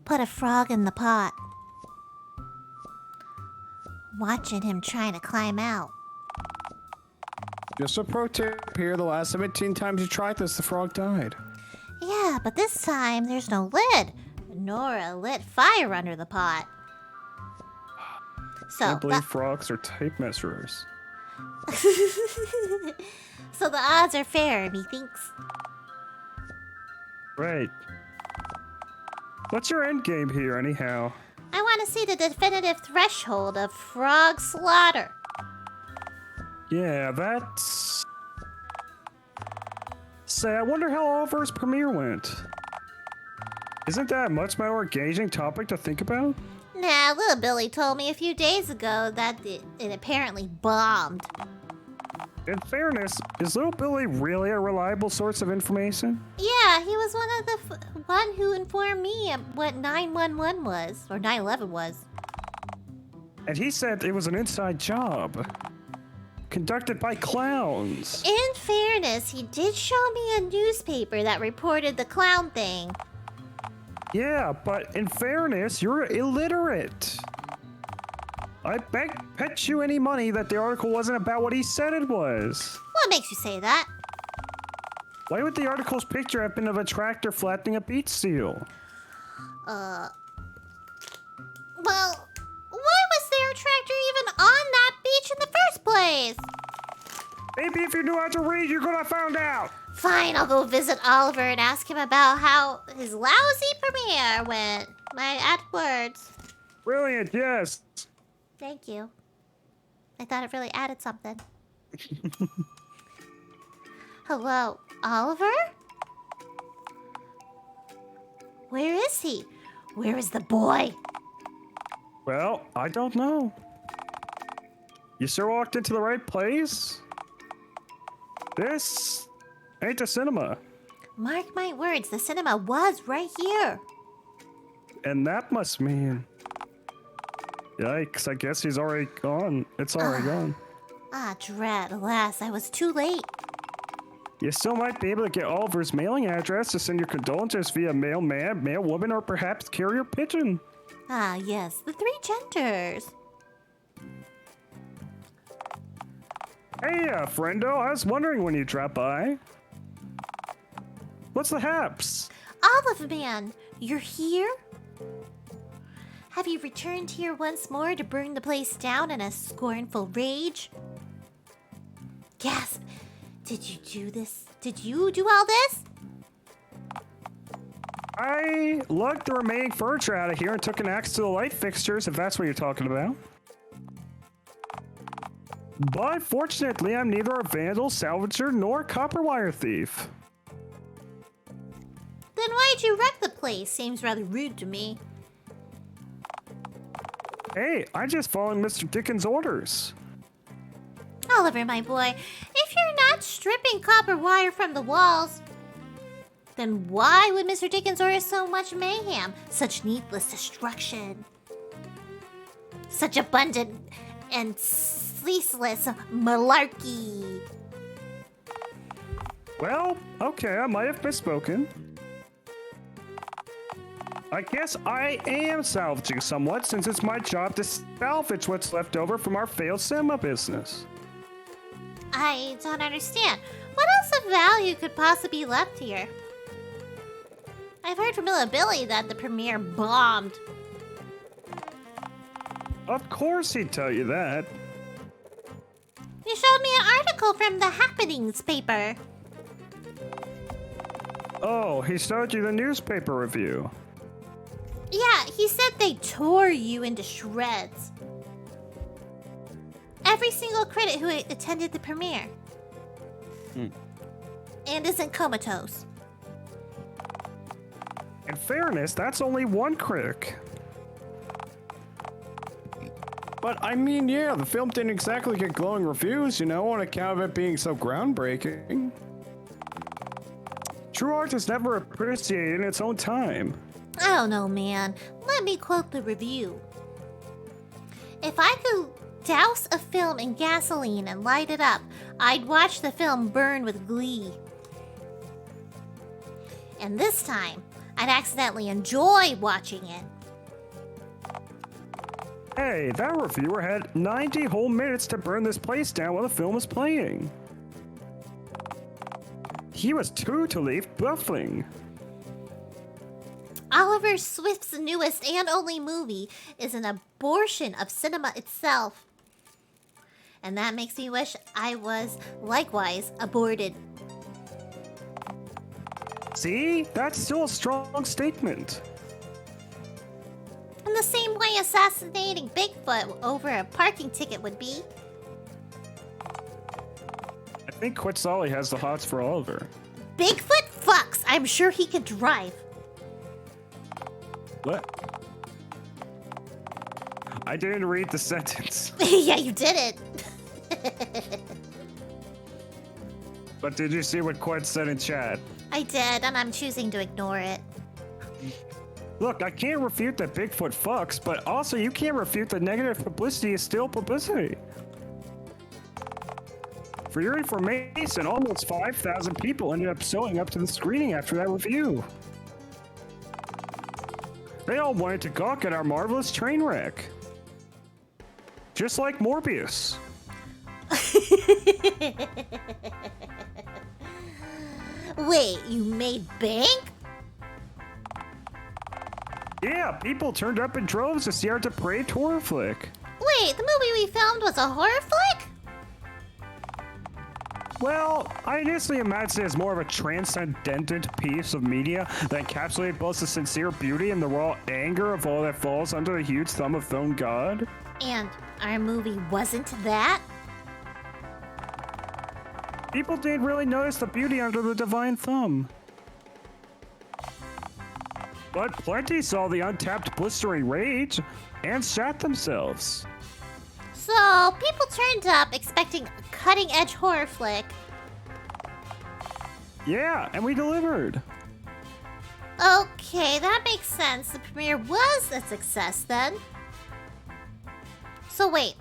Put a frog in the pot. Watching him trying to climb out. Just a pro tip here. The last 17 times you tried this, the frog died. Yeah, but this time there's no lid, nor a lit fire under the pot. I So, can't believe frogs are tape measures. So the odds are fair, methinks. Right. What's your end game here, anyhow? I want to see the definitive threshold of frog slaughter. Yeah, that's... Say, I wonder how Oliver's premiere went. Isn't that a much more engaging topic to think about? Nah, little Billy told me a few days ago that it apparently bombed. In fairness, is Little Billy really a reliable source of information? Yeah, he was one of the one who informed me of what 911 was, or 911 was. And he said it was an inside job. Conducted by clowns. In fairness, he did show me a newspaper that reported the clown thing. Yeah, but in fairness, you're illiterate. I bet you any money that the article wasn't about what he said it was. What makes you say that? Why would the article's picture have been of a tractor flattening a beach seal? Well, why was there a tractor even on that beach in the first place? Maybe if you knew how to read, you could have found out. Fine, I'll go visit Oliver and ask him about how his lousy premiere went. My words. Brilliant, yes. Thank you. I thought it really added something. Hello, Oliver? Where is he? Where is the boy? Well, I don't know. You sure walked into the right place? This ain't a cinema. Mark my words, the cinema was right here. And that must mean... Yikes, I guess he's already gone. It's already gone. Ah, dread, alas, I was too late. You still might be able to get Oliver's mailing address to send your condolences via mailman, mailwoman, or perhaps carrier pigeon. Ah, yes, the three genders. Hey, friendo, I was wondering when you dropped by. What's the haps? Olive Man, you're here? Have you returned here once more to burn the place down in a scornful rage? Gasp! Did you do this? Did you do all this? I lugged the remaining furniture out of here and took an axe to the light fixtures, if that's what you're talking about. But fortunately, I'm neither a vandal, salvager, nor a copper wire thief. Then why'd you wreck the place? Seems rather rude to me. Hey, I just followed Mr. Dickens' orders. Oliver, my boy, if you're not stripping copper wire from the walls, then why would Mr. Dickens order so much mayhem, such needless destruction, such abundant and ceaseless malarkey? Well, okay, I might have misspoken. I guess I am salvaging somewhat, since it's my job to salvage what's left over from our failed cinema business. I don't understand. What else of value could possibly be left here? I've heard from Little Billy that the premiere bombed. Of course he'd tell you that. You showed me an article from the Happenings paper. Oh, he showed you the newspaper review. Yeah, he said they tore you into shreds. Every single critic who attended the premiere. And isn't comatose. In fairness, that's only one critic. But I mean, yeah, the film didn't exactly get glowing reviews, on account of it being so groundbreaking. True art is never appreciated in its own time. I don't know, man. Let me quote the review. If I could douse a film in gasoline and light it up, I'd watch the film burn with glee. And this time, I'd accidentally enjoy watching it. Hey, that reviewer had 90 whole minutes to burn this place down while the film was playing. He was true to leave buffing. Oliver Swift's newest and only movie is an abortion of cinema itself. And that makes me wish I was likewise aborted. See? That's still a strong statement. In the same way assassinating Bigfoot over a parking ticket would be. I think Quetzalli has the hots for Oliver. Bigfoot fucks! I'm sure he could drive. What? I didn't read the sentence. Yeah, you did it. But did you see what Quet said in chat? I did, and I'm choosing to ignore it. Look, I can't refute that Bigfoot fucks, but also you can't refute that negative publicity is still publicity. For your information, almost 5,000 people ended up showing up to the screening after that review. They all wanted to gawk at our marvelous train wreck. Just like Morbius. Wait, you made bank? Yeah, people turned up in droves to see our depraved horror flick. Wait, the movie we filmed was a horror flick? Well, I initially imagined it as more of a transcendent piece of media that encapsulated both the sincere beauty and the raw anger of all that falls under the huge thumb of film god. And our movie wasn't that? People didn't really notice the beauty under the divine thumb. But plenty saw the untapped blistering rage and shat themselves. So, people turned up expecting a cutting-edge horror flick. Yeah, and we delivered. Okay, that makes sense. The premiere was a success then. So wait,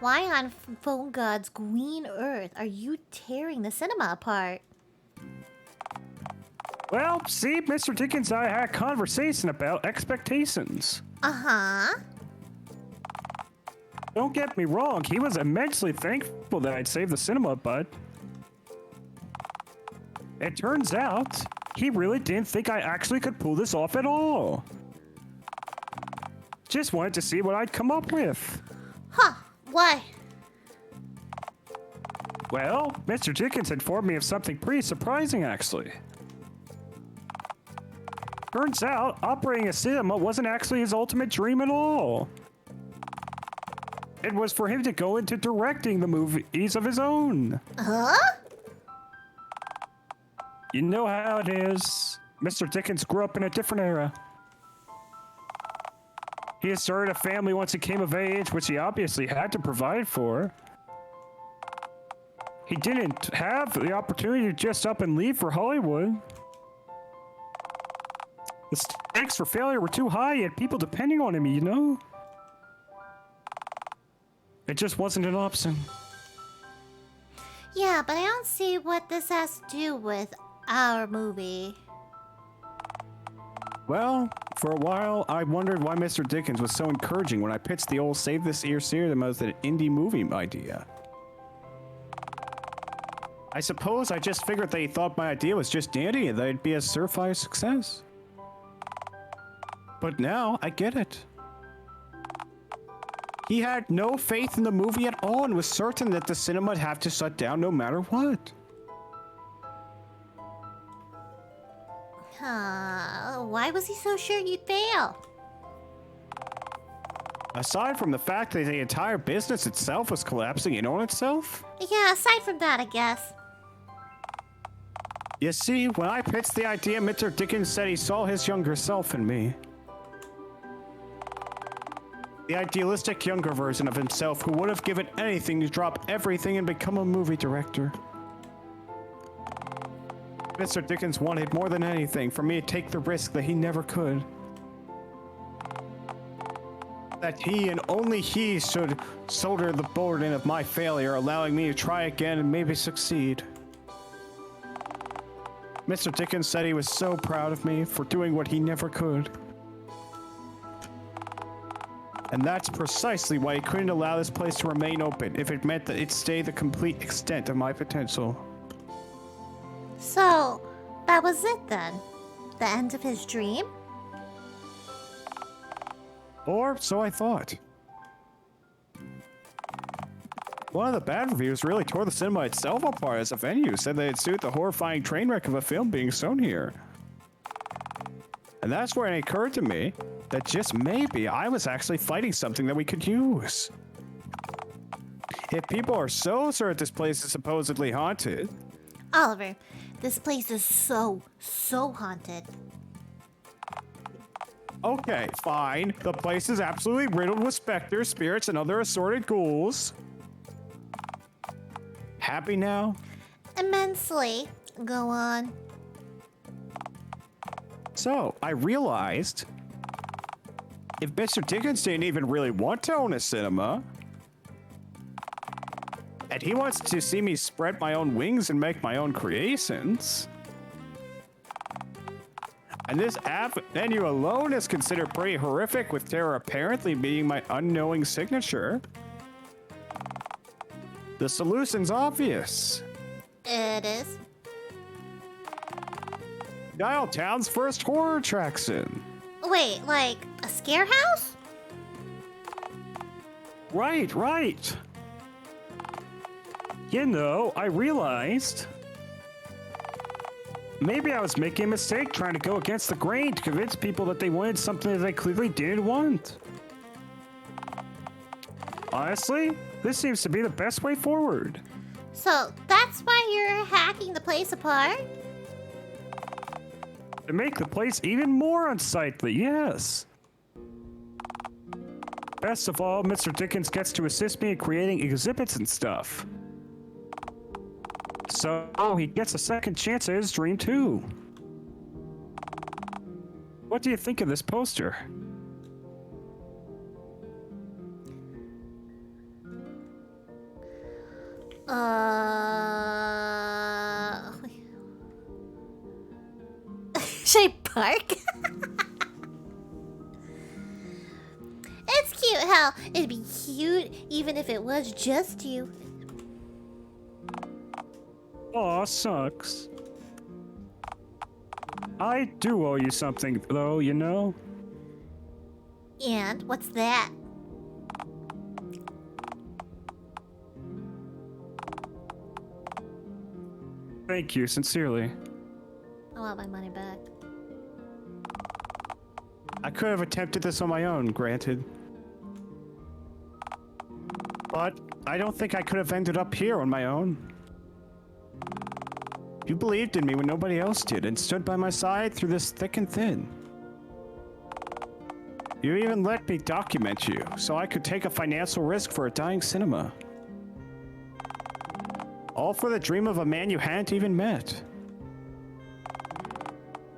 why on Phone God's green earth are you tearing the cinema apart? Well, see, Mr. Dickens and I had a conversation about expectations. Uh-huh. Don't get me wrong, he was immensely thankful that I'd saved the cinema, but it turns out he really didn't think I actually could pull this off at all. Just wanted to see what I'd come up with. Huh, why? Well, Mr. Dickens informed me of something pretty surprising, actually. Turns out, operating a cinema wasn't actually his ultimate dream at all. It was for him to go into directing the movies of his own. Huh? You know how it is. Mr. Dickens grew up in a different era. He had started a family once he came of age, which he obviously had to provide for. He didn't have the opportunity to just up and leave for Hollywood. The stakes for failure were too high, yet people depending on him, you know? It just wasn't an option. Yeah, but I don't see what this has to do with our movie. Well, for a while, I wondered why Mr. Dickens was so encouraging when I pitched the old Save This Ear series as an indie movie idea. I suppose I just figured that he thought my idea was just dandy and that it'd be a surefire success. But now, I get it. He had no faith in the movie at all and was certain that the cinema would have to shut down no matter what. Why was he so sure you'd fail? Aside from the fact that the entire business itself was collapsing in on itself? Yeah, aside from that, I guess. You see, when I pitched the idea, Mr. Dickens said he saw his younger self in me. The idealistic younger version of himself who would have given anything to drop everything and become a movie director. Mr. Dickens wanted more than anything for me to take the risk that he never could. That he and only he should shoulder the burden of my failure, allowing me to try again and maybe succeed. Mr. Dickens said he was so proud of me for doing what he never could. And that's precisely why he couldn't allow this place to remain open if it meant that it stayed the complete extent of my potential. So, that was it then? The end of his dream? Or so I thought. one of the bad reviews really tore the cinema itself apart as a venue, said that it suited the horrifying train wreck of a film being shown here. And that's where it occurred to me that just maybe I was actually fighting something that we could use. If people are so certain this place is supposedly haunted... Oliver, this place is so haunted. Okay, fine. The place is absolutely riddled with specters, spirits, and other assorted ghouls. Happy now? Immensely. Go on. So, I realized if Mr. Dickens didn't even really want to own a cinema, and he wants to see me spread my own wings and make my own creations, and this venue alone is considered pretty horrific, with terror apparently being my unknowing signature, the solution's obvious. It is. Dialtown's first horror attraction. Wait, like a scare house? Right. You know, I realized maybe I was making a mistake trying to go against the grain to convince people that they wanted something that they clearly didn't want. Honestly, this seems to be the best way forward. So that's why you're hacking the place apart? To make the place even more unsightly, yes. Best of all, Mr. Dickens gets to assist me in creating exhibits and stuff. So he gets a second chance at his dream too. What do you think of this poster? Should I bark? It's cute how it'd be cute even if it was just you. Aw, sucks. I do owe you something, though, you know? And what's that? Thank you, sincerely. I want my money back. I could have attempted this on my own, granted. But I don't think I could have ended up here on my own. You believed in me when nobody else did and stood by my side through this thick and thin. You even let me document you so I could take a financial risk for a dying cinema. All for the dream of a man you hadn't even met.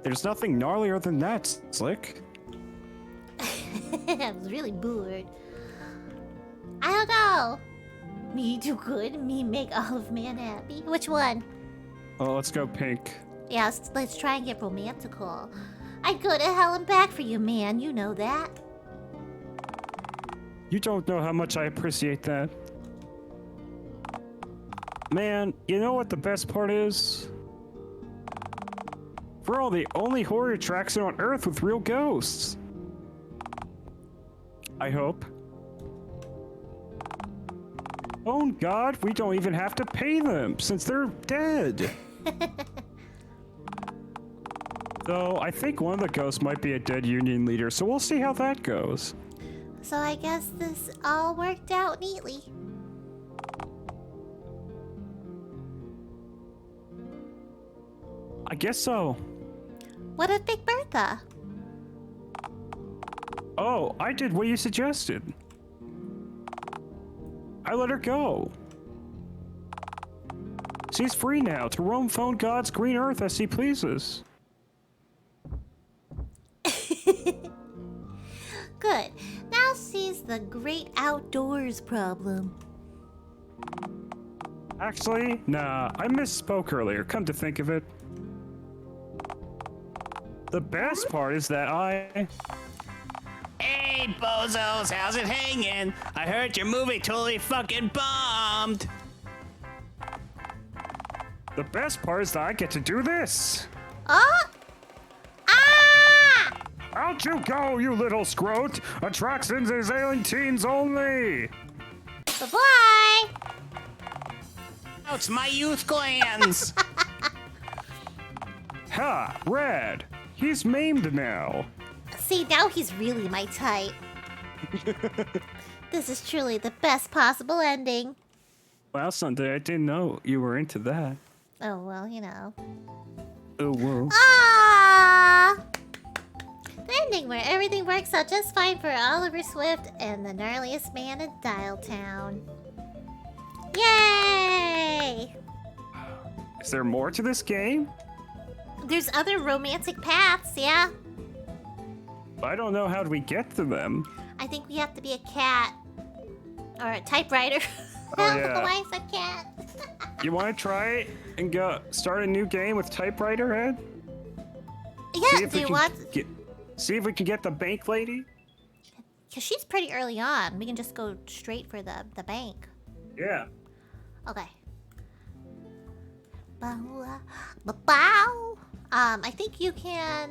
There's nothing gnarlier than that, Slick. I was really bored. I don't know. Me do good, me make Olive Man happy. Which one? Oh, let's go pink. Yeah, let's try and get romantical. I'd go to hell and back for you, man. You know that. You don't know how much I appreciate that. Man, you know what the best part is? We're all the only horror attraction on Earth with real ghosts. I hope. Oh God, we don't even have to pay them since they're dead. Though I think one of the ghosts might be a dead union leader, so we'll see how that goes. So I guess this all worked out neatly. I guess so. What of Big Bertha? Oh, I did what you suggested. I let her go. She's free now to roam phone God's green earth as she pleases. Good. Now sees the great outdoors problem. Actually, nah, I misspoke earlier, come to think of it. The best part is that Hey, bozos, how's it hanging? I heard your movie totally fucking bombed. The best part is that I get to do this. Oh! Ah! Out you go, you little scrote! Attractions is ailing teens only! Bye-bye! Oh, it's my youth glands. Ha! Red! He's maimed now. See, now he's really my type. This is truly the best possible ending. Wow, Sunday, I didn't know you were into that. Oh, well, you know. Oh, whoa. Ah! The ending where everything works out just fine for Oliver Swift and the gnarliest man in Dialtown. Yay! Is there more to this game? There's other romantic paths, yeah? I don't know how do we get to them. I think we have to be a cat. Or a typewriter. Oh, yeah. Why is a cat? You want to try it and go start a new game with typewriter head? Yeah, do you want... See if we can get the bank lady? Because she's pretty early on. We can just go straight for the bank. Yeah. Okay. Bow. Bow. I think you can...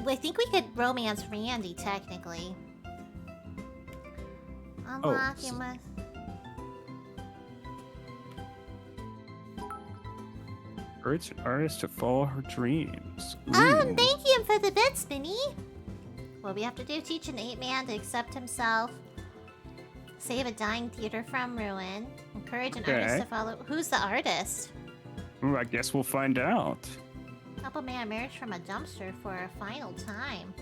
I think we could romance Randy, technically. Unlock you must... Urge artist to follow her dreams. Ooh. Thank you for the bits, Minnie. What we have to do, teach an ape-man to accept himself. Save a dying theater from ruin. Encourage an artist to follow... Who's the artist? Ooh, I guess we'll find out. Help a man emerge from a dumpster for a final time.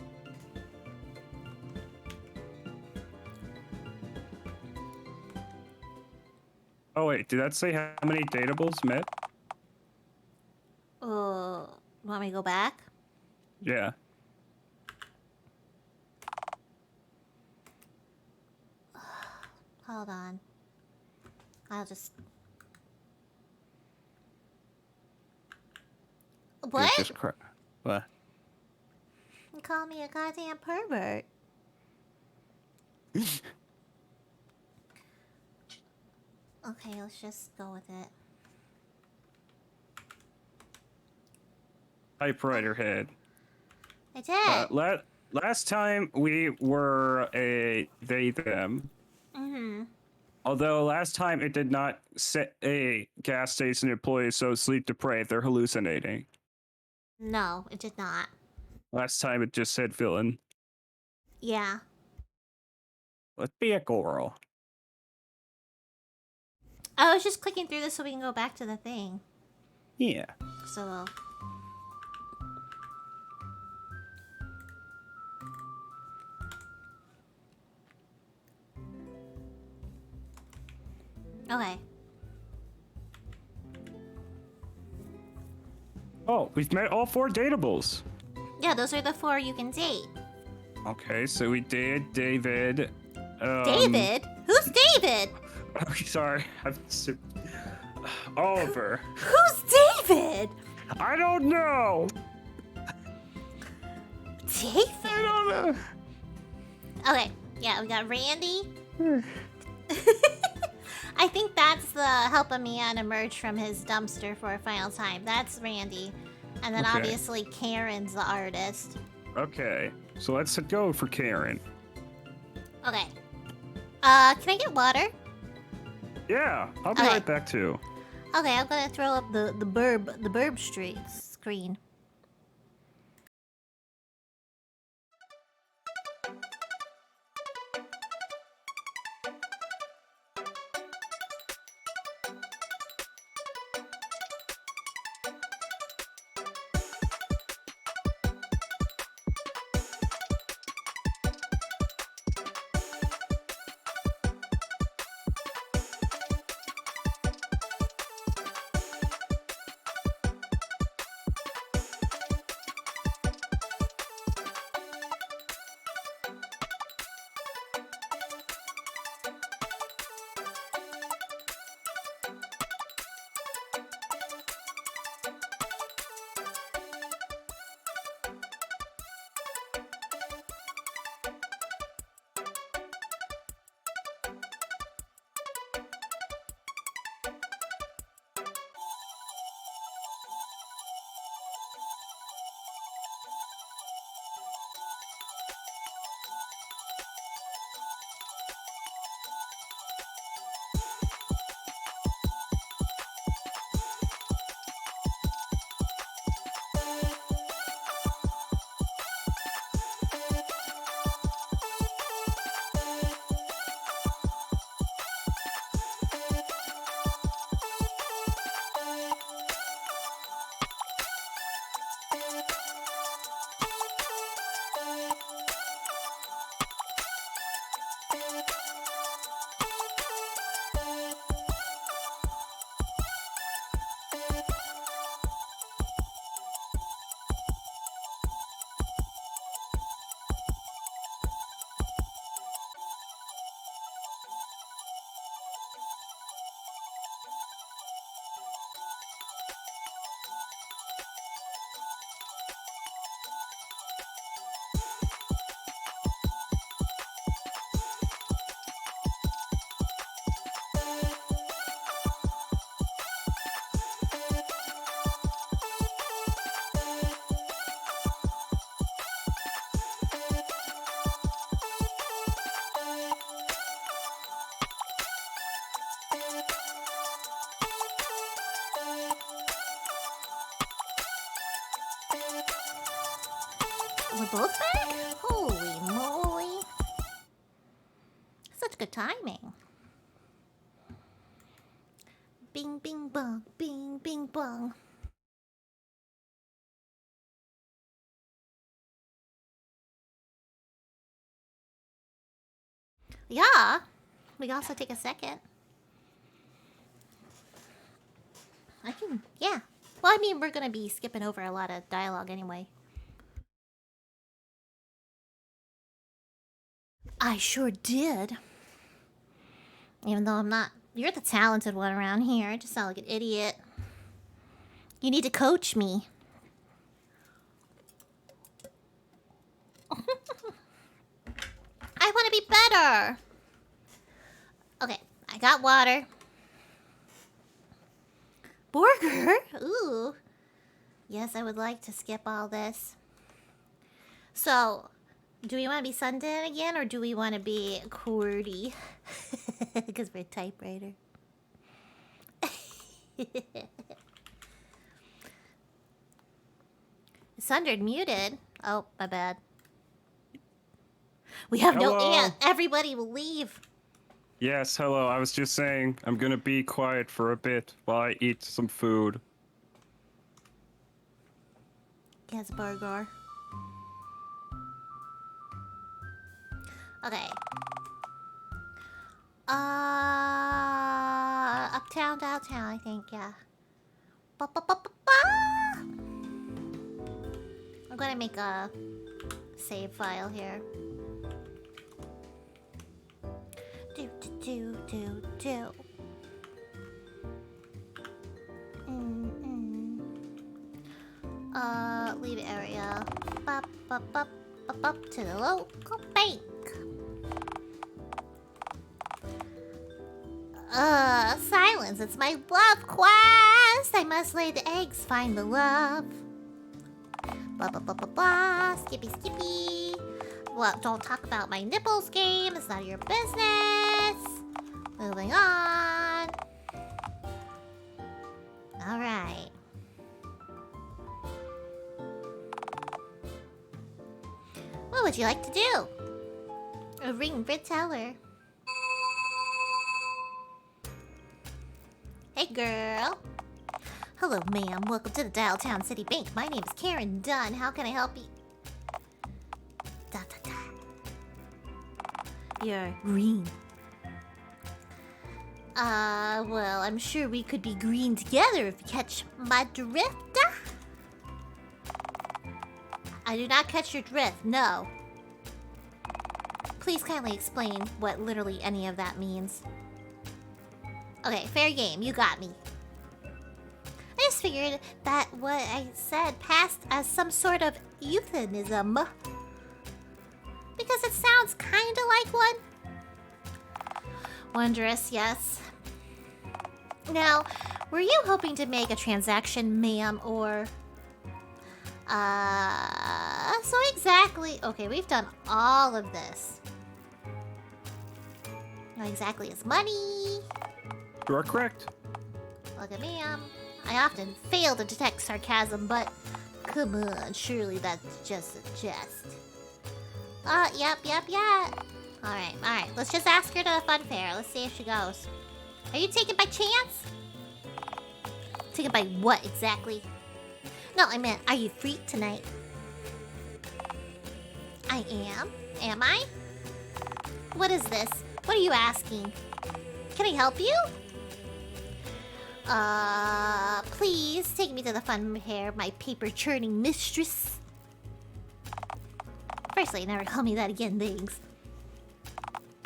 Oh wait, did that say how many datables met? Want me to go back? Yeah. Hold on. I'll just... What? Just what? You call me a goddamn pervert. Okay, let's just go with it. Typewriter head. I did. Last time we were a they them. Mm-hmm. Although last time it did not set a gas station employee so sleep deprived they're hallucinating. No, it did not. Last time it just said villain. Yeah. Let's be a girl. I was just clicking through this so we can go back to the thing. Yeah. So, okay. Oh, we've met all 4 datables. Yeah, those are the 4 you can date. Okay, so we did David. David? Who's David? Okay, sorry. Oliver. Who's David? I don't know. David? I don't know. Okay, yeah, we got Randy. I think that's the help a man emerge from his dumpster for a final time. That's Randy. And then Okay. obviously Karen's the artist. Okay, so let's go for Karen. Okay. Can I get water? Yeah, I'll be Okay. right back too. Okay, I'm gonna throw up the burb screen. We're both back? Holy moly. Such good timing. Bing, bing, bong. Bing, bing, bong. Yeah. We can also take a second. Yeah. Well, I mean, we're gonna be skipping over a lot of dialogue anyway. I sure did. Even though I'm not. You're the talented one around here. I just sound like an idiot. You need to coach me. I want to be better. Okay, I got water. Burger? Ooh. Yes, I would like to skip all this. So, do we want to be Sundered again, or do we want to be QWERTY? Because we're a typewriter. Sundered muted. Oh, my bad. We have no Hello. aunt. Everybody will leave. Yes, hello. I was just saying I'm gonna be quiet for a bit while I eat some food. Yes, burger. Okay. Uptown, downtown, I think, yeah. Ba-ba-ba-ba-ba! I'm gonna make a save file here. Do. Leave area. Bop, bop, bop, bop, bop to the local bank. Silence. It's my love quest. I must lay the eggs, find the love. Blah, blah, blah, blah, blah. Skippy, skippy. Well, don't talk about my nipples game. It's none of your business. Moving on. Alright. What would you like to do? A ring for teller. Hey, girl. Hello, ma'am. Welcome to the Dialtown City Bank. My name is Karen Dunn. How can I help you? Da, da, da. You're green. Well, I'm sure we could be green together if you catch my drift. I do not catch your drift, no. Please kindly explain what literally any of that means. Okay, fair game. You got me. I just figured that what I said passed as some sort of euphemism. Because it sounds kinda like one. Wondrous, yes. Now, were you hoping to make a transaction, ma'am, or... So exactly... Okay, we've done all of this. Not exactly as money. You are correct. Look at me, I often fail to detect sarcasm, but come on, surely that's just a jest. Yep. Alright, let's just ask her to a fun fair. Let's see if she goes. Are you taken by chance? Taken by what exactly? No, I meant, are you free tonight? I am. Am I? What is this? What are you asking? Can I help you? Please take me to the fun fair, my paper churning mistress. Firstly, never call me that again, thanks.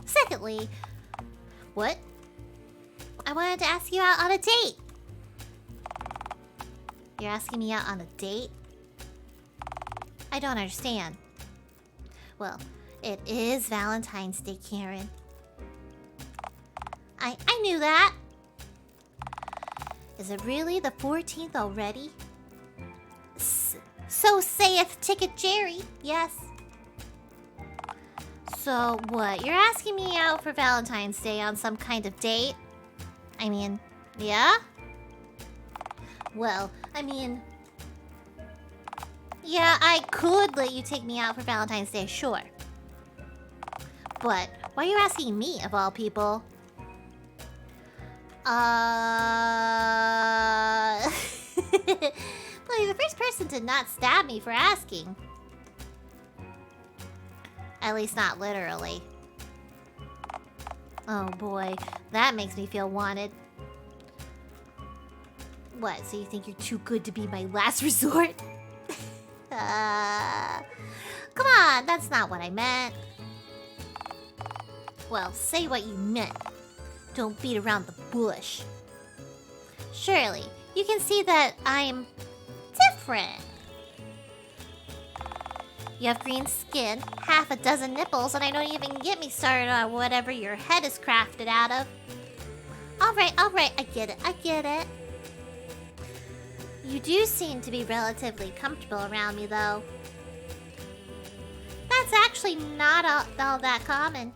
Secondly, what? I wanted to ask you out on a date. You're asking me out on a date? I don't understand. Well, it is Valentine's Day, Karen. I knew that. Is it really the 14th already? So saith Ticket Jerry. Yes. So what? You're asking me out for Valentine's Day on some kind of date? I mean, yeah? Well, I mean... Yeah, I could let you take me out for Valentine's Day, sure. But why are you asking me, of all people? Well, you're the first person to not stab me for asking. At least not literally. Oh boy, that makes me feel wanted. What, so you think you're too good to be my last resort? Come on, that's not what I meant. Well, say what you meant. Don't beat around the bush. Surely, you can see that I'm different. You have green skin, half a dozen nipples, and I don't even get me started on whatever your head is crafted out of. Alright, I get it. You do seem to be relatively comfortable around me, though. That's actually not all that common.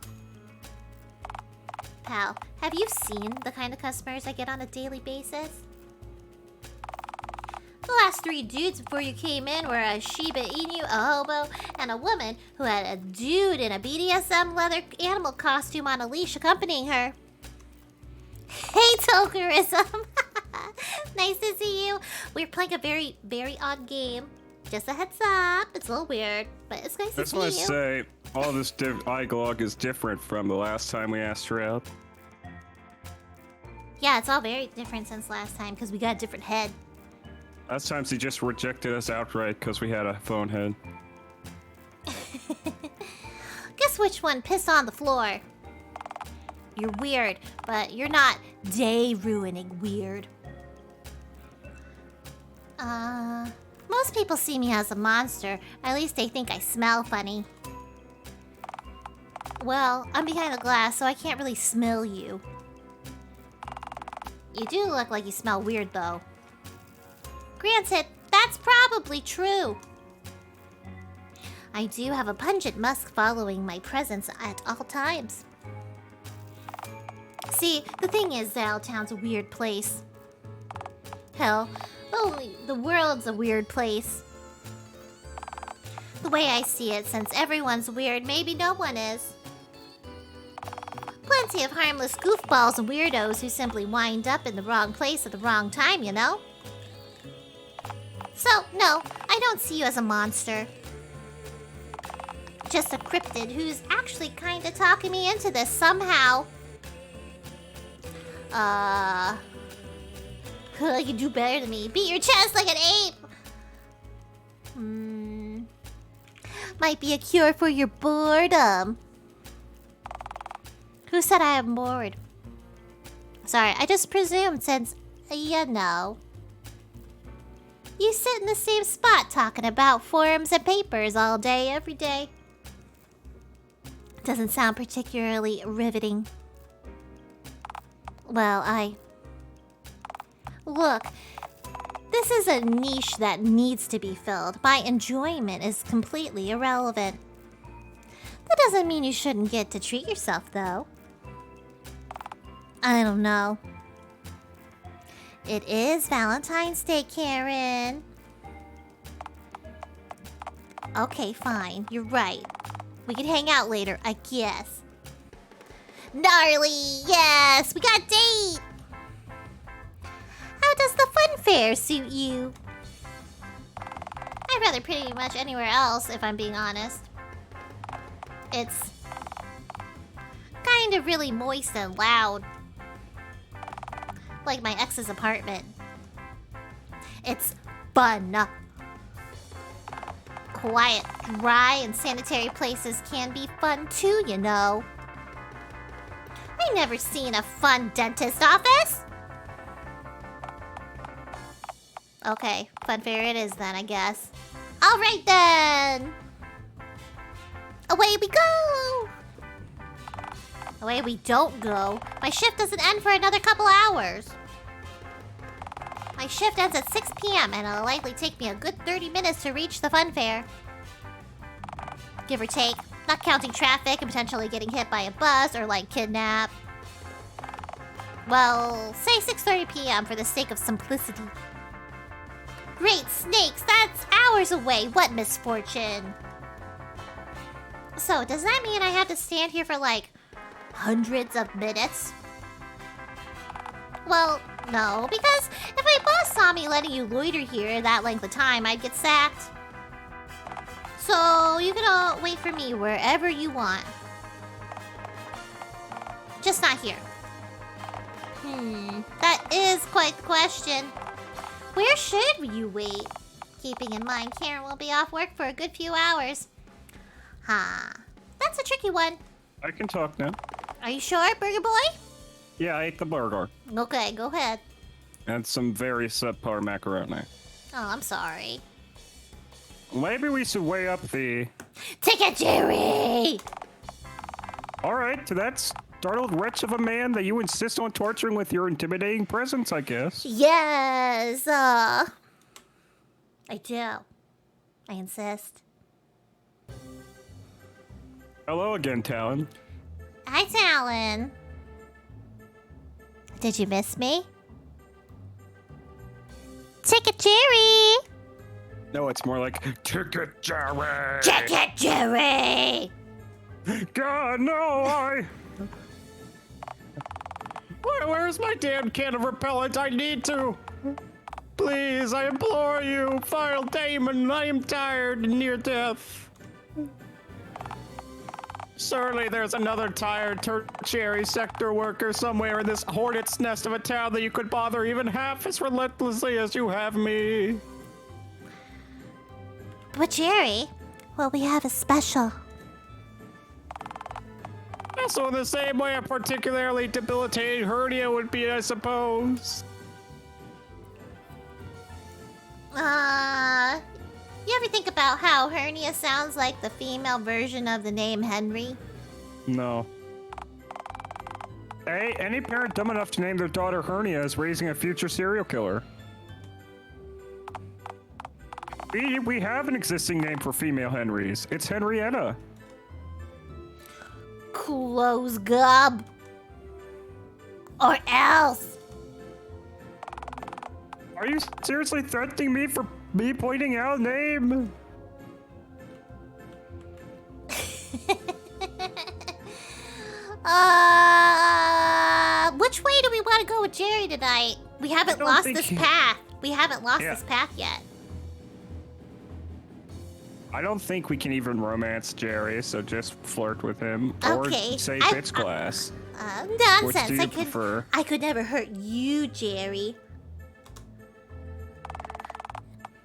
Pal, have you seen the kind of customers I get on a daily basis? The last 3 dudes before you came in were a Shiba Inu, a hobo, and a woman who had a dude in a BDSM leather animal costume on a leash accompanying her. Hey, Tokerism! Nice to see you. We're playing a very, very odd game. Just a heads up. It's a little weird, but it's nice to see you. That's why I say all this iGlog is different from the last time we asked her out. Yeah, it's all very different since last time because we got a different head. Last time she just rejected us outright because we had a phone head. Guess which one pissed on the floor? You're weird, but you're not day-ruining weird. Most people see me as a monster. At least they think I smell funny. Well, I'm behind the glass, so I can't really smell you. You do look like you smell weird, though. Granted, that's probably true. I do have a pungent musk following my presence at all times. See, the thing is, Dialtown's a weird place. Hell, the world's a weird place. The way I see it, since everyone's weird, maybe no one is. Plenty of harmless goofballs and weirdos who simply wind up in the wrong place at the wrong time, you know? So, no, I don't see you as a monster. Just a cryptid who's actually kinda talking me into this somehow. You can do better than me. Beat your chest like an ape! Might be a cure for your boredom. Who said I am bored? Sorry, I just presumed since, you know. You sit in the same spot talking about forums and papers all day, every day. Doesn't sound particularly riveting. Well, Look, this is a niche that needs to be filled. My enjoyment is completely irrelevant. That doesn't mean you shouldn't get to treat yourself, though. I don't know. It is Valentine's Day, Karen. Okay, fine. You're right. We can hang out later, I guess. Gnarly! Yes! We got a date! How does the fun fair suit you? I'd rather pretty much anywhere else, if I'm being honest. It's kind of really moist and loud. Like my ex's apartment. It's fun. Quiet, dry, and sanitary places can be fun too, you know. I never seen a fun dentist office. Okay, fun fair it is then, I guess. Alright then! Away we go! Away we don't go. My shift doesn't end for another couple hours. My shift ends at 6 p.m. and it'll likely take me a good 30 minutes to reach the fun fair. Give or take. Not counting traffic and potentially getting hit by a bus or like kidnapped. Well, say 6:30 p.m. for the sake of simplicity. Great snakes, that's hours away. What misfortune. So, does that mean I have to stand here for like hundreds of minutes? Well, no, because if my boss saw me letting you loiter here that length of time, I'd get sacked. So, you can all wait for me wherever you want. Just not here. That is quite the question. Where should you wait? Keeping in mind Karen will be off work for a good few hours. That's a tricky one. I can talk now. Are you sure, Burger Boy? Yeah, I ate the burger. Okay, go ahead. And some very subpar macaroni. Oh, I'm sorry. Maybe we should weigh up the... Ticket Jerry! Alright, to that startled wretch of a man that you insist on torturing with your intimidating presence, I guess. Yes, I do. I insist. Hello again, Talon. Hi, Talon. Did you miss me? Ticket Jerry! No, it's more like Ticket Jerry. Ticket Jerry! God, no, Where's my damn can of repellent? I need to. Please, I implore you, vile demon. I am tired and near death. Surely there's another tired tertiary sector worker somewhere in this hornet's nest of a town that you could bother even half as relentlessly as you have me. But Jerry, well, we have a special. Also, in the same way a particularly debilitating hernia would be, I suppose. You ever think about how hernia sounds like the female version of the name Henry? No. Hey, any parent dumb enough to name their daughter Hernia is raising a future serial killer. We have an existing name for female Henrys. It's Henrietta. Close gob. Or else. Are you seriously threatening me for me pointing out a name? Which way do we want to go with Jerry tonight? We haven't lost this path. We haven't lost this path yet. I don't think we can even romance Jerry, so just flirt with him. Okay. Or say bitch class. Nonsense. Which do you prefer? I could never hurt you, Jerry.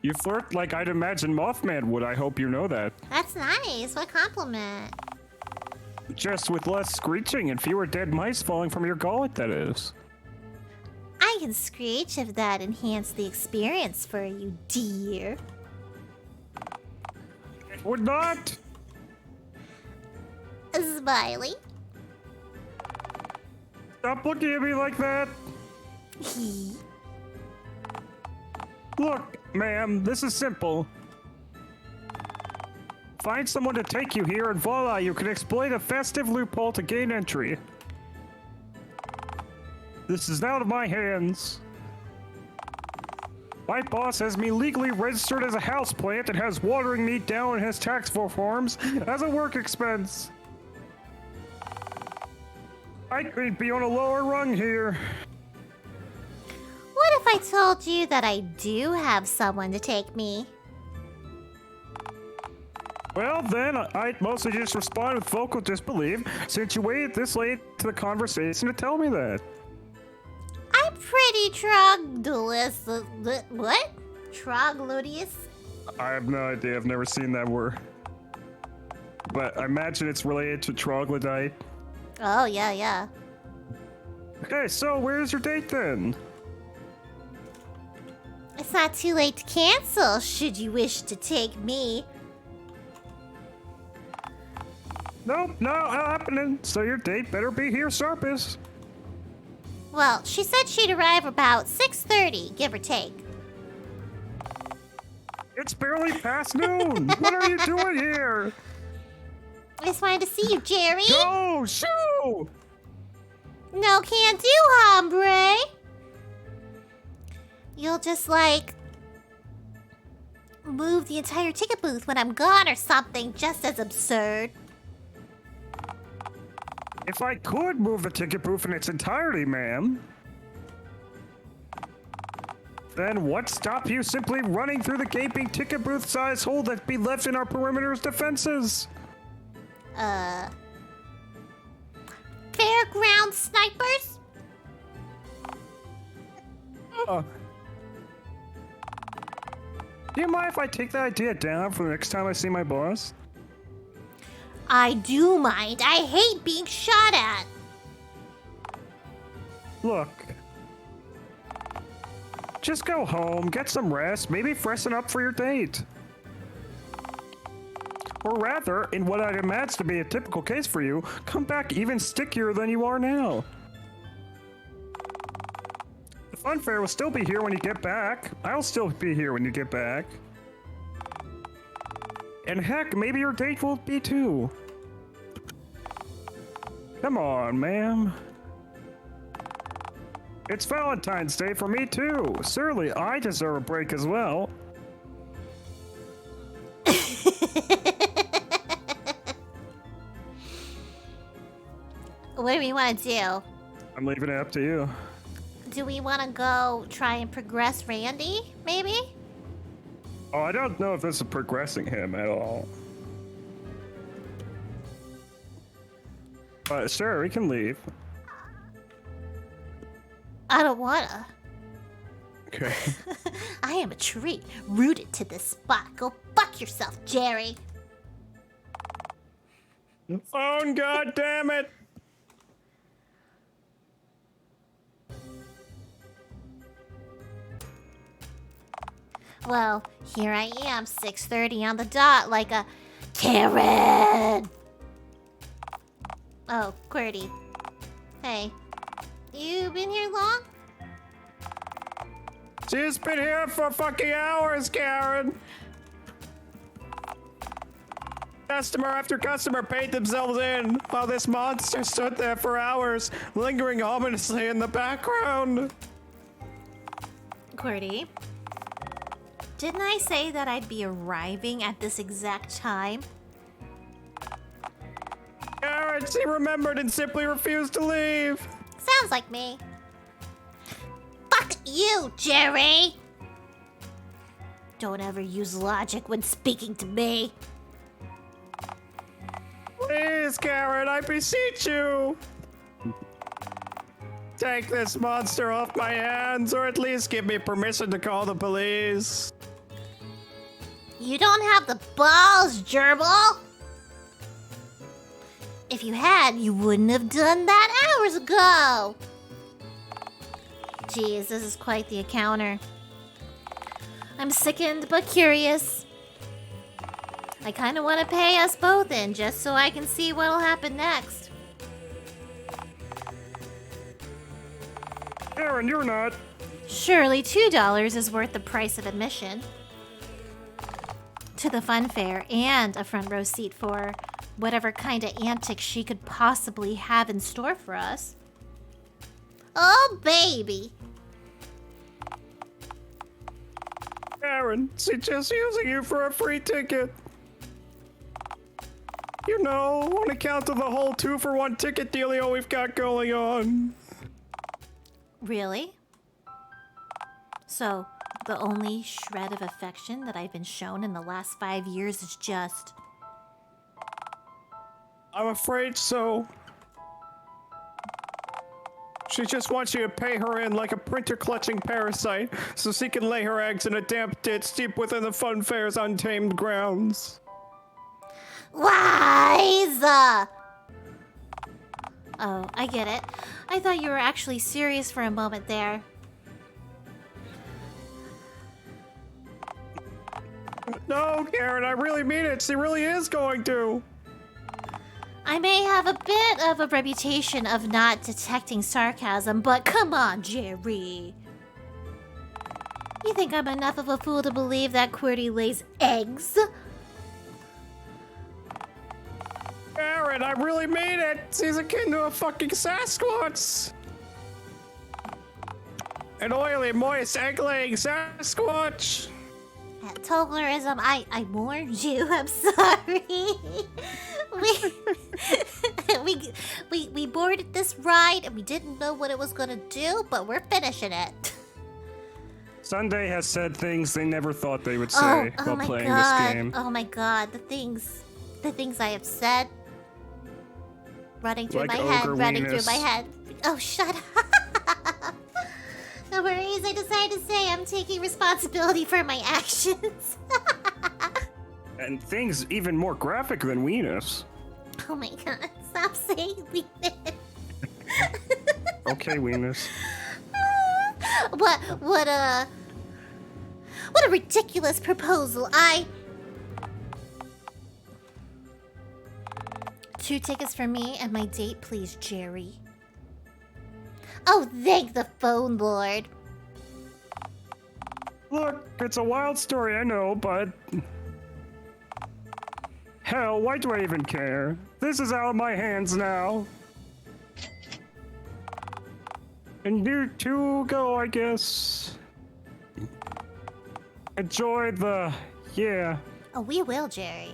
You flirt like I'd imagine Mothman would. I hope you know that. That's nice. What compliment. Just with less screeching and fewer dead mice falling from your gullet, that is. I can screech if that enhanced the experience for you, dear. It would not. Smiley. Stop looking at me like that. Look, ma'am, this is simple. Find someone to take you here and voila, you can exploit a festive loophole to gain entry. This is out of my hands. My boss has me legally registered as a houseplant and has watering me down in his tax forms as a work expense. I could be on a lower rung here. What if I told you that I do have someone to take me? Well, then, I'd mostly just respond with vocal disbelief since you waited this late to the conversation to tell me that. I'm pretty troglodyous. What? Troglodyous? I have no idea. I've never seen that word. But I imagine it's related to troglodyte. Oh, yeah. Okay, so where's your date then? It's not too late to cancel, should you wish to take me. Nope, not happening. So your date better be here sharpest. Well, she said she'd arrive about 6:30, give or take. It's barely past noon. What are you doing here? I just wanted to see you, Jerry. Go, shoo! No can do, hombre. You'll just, like, move the entire ticket booth when I'm gone or something just as absurd. If I could move the ticket booth in its entirety, ma'am, then what stop you simply running through the gaping ticket booth size hole that be left in our perimeter's defenses? Fairground snipers? Do you mind if I take that idea down for the next time I see my boss? I do mind. I hate being shot at. Look. Just go home, get some rest, maybe freshen up for your date. Or rather, in what I'd imagine to be a typical case for you, come back even stickier than you are now. The fun fair will still be here when you get back. I'll still be here when you get back. And heck, maybe your date will be too. Come on, ma'am. It's Valentine's Day for me too. Surely I deserve a break as well. What do we want to do? I'm leaving it up to you. Do we want to go try and progress Randy, maybe? Oh, I don't know if this is progressing him at all. But sure, we can leave. I don't wanna. Okay. I am a tree rooted to this spot. Go fuck yourself, Jerry. Phone, god damn it! Well, here I am, 6:30 on the dot, like a Karen. Oh, QWERTY. Hey, you been here long? She's been here for fucking hours, Karen! Customer after customer paid themselves in while this monster stood there for hours, lingering ominously in the background. QWERTY, didn't I say that I'd be arriving at this exact time? Karen, she remembered and simply refused to leave. Sounds like me. Fuck you, Jerry! Don't ever use logic when speaking to me. Please, Karen, I beseech you. Take this monster off my hands, or at least give me permission to call the police. You don't have the balls, gerbil! If you had, you wouldn't have done that hours ago! Geez, this is quite the encounter. I'm sickened but curious. I kinda wanna pay us both in just so I can see what'll happen next. Aaron, you're not. Surely $2 is worth the price of admission to the fun fair and a front row seat for whatever kind of antics she could possibly have in store for us. Oh, baby. Karen, she's just using you for a free ticket. You know, on account of the whole 2-for-1 ticket dealio we've got going on. Really? So, the only shred of affection that I've been shown in the last 5 years is just... I'm afraid so. She just wants you to pay her in like a printer-clutching parasite so she can lay her eggs in a damp ditch deep within the fun fair's untamed grounds. Liza! Oh, I get it. I thought you were actually serious for a moment there. No, Karen, I really mean it. She really is going to. I may have a bit of a reputation of not detecting sarcasm, but come on, Jerry. You think I'm enough of a fool to believe that QWERTY lays eggs? Karen, I really mean it. She's akin to a fucking Sasquatch. An oily, moist, egg-laying Sasquatch. Yeah, Toglerism, I warned you. I'm sorry. we boarded this ride and we didn't know what it was gonna do, but we're finishing it. Sunday has said things they never thought they would say while my playing god. this game. Oh my god, the things I have said. Running through Like my head, ogre running through weenus. my head. Oh, shut up. No worries, I decided to say I'm taking responsibility for my actions. And things even more graphic than Weenus. Oh my god, stop saying it. Okay, Weenus. What a ridiculous proposal. 2 tickets for me and my date, please, Jerry. Oh, thank the phone lord. Look, it's a wild story, I know, but... Hell, why do I even care? This is out of my hands now. And you two go, I guess. Enjoy the... yeah. Oh, we will, Jerry.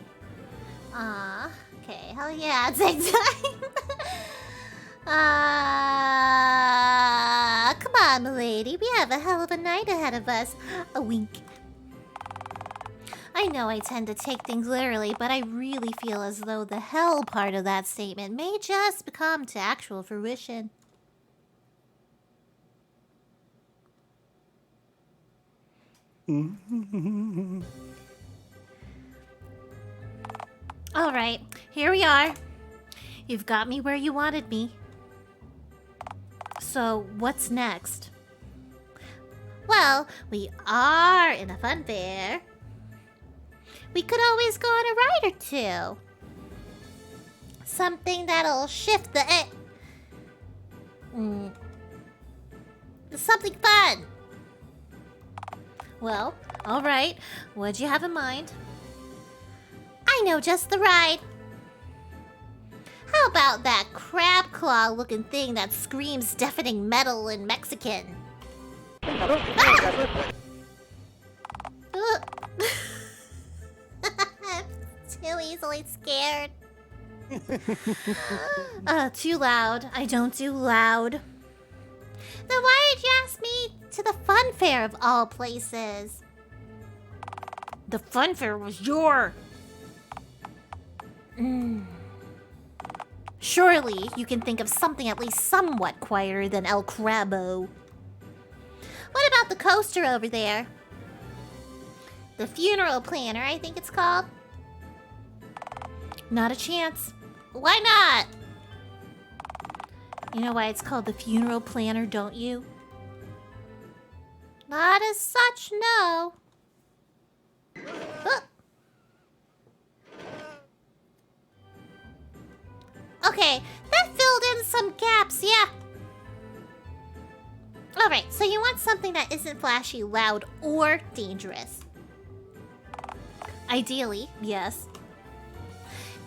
Okay, hell yeah, take time. Come on, milady, we have a hell of a night ahead of us. A wink. I know I tend to take things literally, but I really feel as though the hell part of that statement may just come to actual fruition. Alright, here we are. You've got me where you wanted me. So, what's next? Well, we are in a fun fair. We could always go on a ride or two. Something that'll shift the something fun. Well, alright. What'd you have in mind? I know just the ride. How about that crab claw looking thing that screams deafening metal in Mexican? Ah! Too easily scared. Too loud. I don't do loud. Then why did you ask me to the fun fair of all places? The fun fair was your... Surely you can think of something at least somewhat quieter than El Crabo. What about the coaster over there? The funeral planner, I think it's called. Not a chance. Why not? You know why it's called the funeral planner, don't you? Not as such, no. Okay, that filled in some gaps, yeah. Alright, so you want something that isn't flashy, loud, or dangerous. Ideally, yes.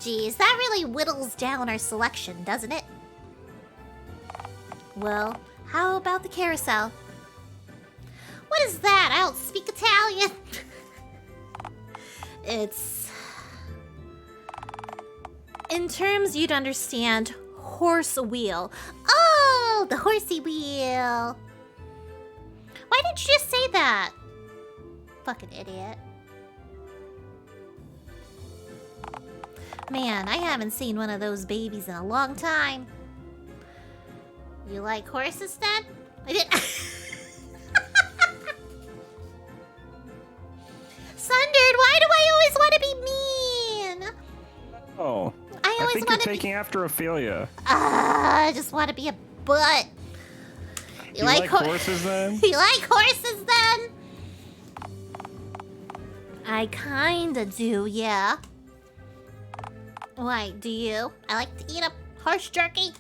Geez, that really whittles down our selection, doesn't it? Well, how about the carousel? What is that? I don't speak Italian. It's... In terms you'd understand, horse wheel. Oh, the horsey wheel. Why didn't you just say that? Fucking idiot. Man, I haven't seen one of those babies in a long time. You like horses then? I didn't... Sundered, why do I always want to be mean? Oh. I always think you're want to be... taking after Ophelia. I just want to be a butt. You like horses then? You like horses then? I kinda do, yeah. Why, do you? I like to eat a horse jerky.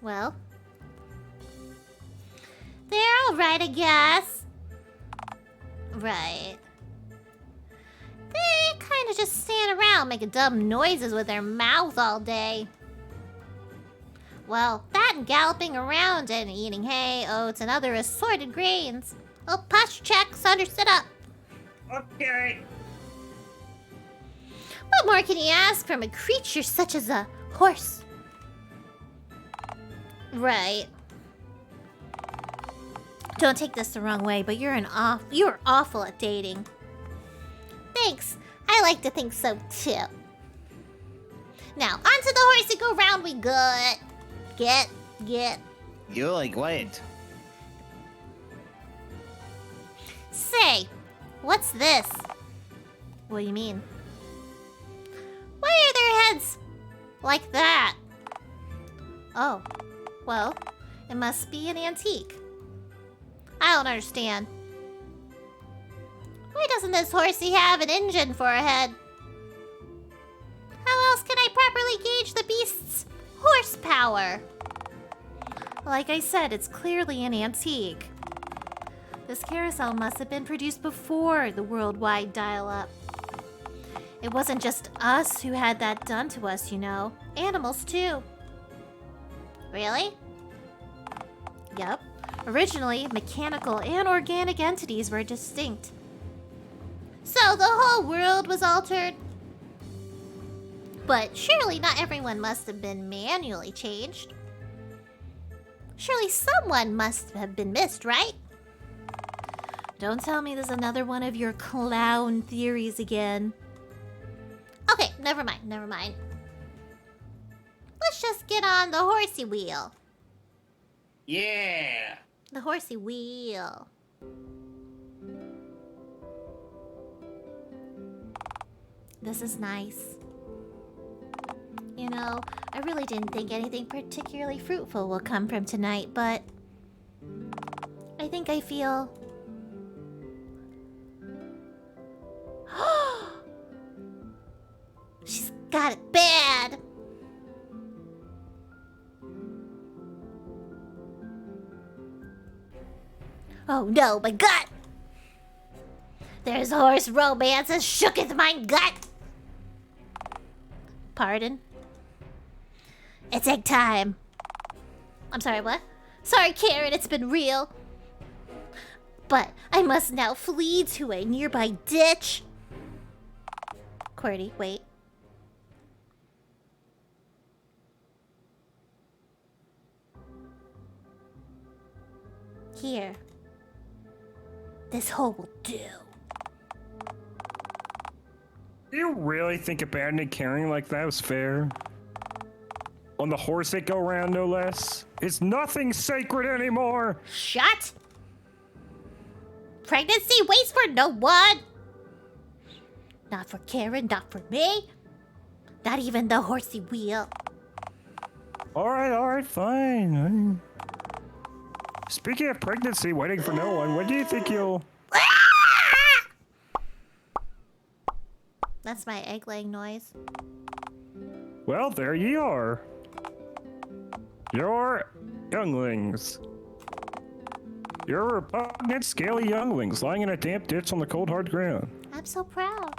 Well, they're alright, I guess. Right. They kinda just stand around making dumb noises with their mouth all day. Well, that and galloping around and eating hay, oats, and other assorted grains. Oh, posture check. Sundered, sit up. Okay. What more can you ask from a creature such as a horse? Right. Don't take this the wrong way, but you're awful at dating. Thanks. I like to think so too. Now, onto the horsey go round we good. Get. You're like what? Say, what's this? What do you mean? Why are their heads like that? Oh, well, it must be an antique. I don't understand. Why doesn't this horsey have an engine for a head? How else can I properly gauge the beast's horsepower? Like I said, it's clearly an antique. This carousel must have been produced before the worldwide dial-up. It wasn't just us who had that done to us, you know. Animals, too. Really? Yep. Originally, mechanical and organic entities were distinct. So the whole world was altered? But surely not everyone must have been manually changed. Surely someone must have been missed, right? Don't tell me there's another one of your clown theories again. Okay, never mind. Let's just get on the horsey wheel. Yeah. The horsey wheel. This is nice. You know, I really didn't think anything particularly fruitful will come from tonight, but I think I feel... She's got it bad! Oh no, my gut! There's horse romance and shooketh my gut! Pardon? It's egg time. I'm sorry, what? Sorry, Karen, it's been real. But I must now flee to a nearby ditch. QWERTY, wait. Here. This hole will do. You really think abandoning Karen like that was fair? On the horse that go round, no less? Is nothing sacred anymore? Shut! Pregnancy waits for no one! Not for Karen, not for me. Not even the horsey wheel. Alright, fine. Speaking of pregnancy waiting for no one, when do you think you'll... That's my egg laying noise. Well, there ye are. Your younglings. Your repugnant, scaly younglings lying in a damp ditch on the cold, hard ground. I'm so proud.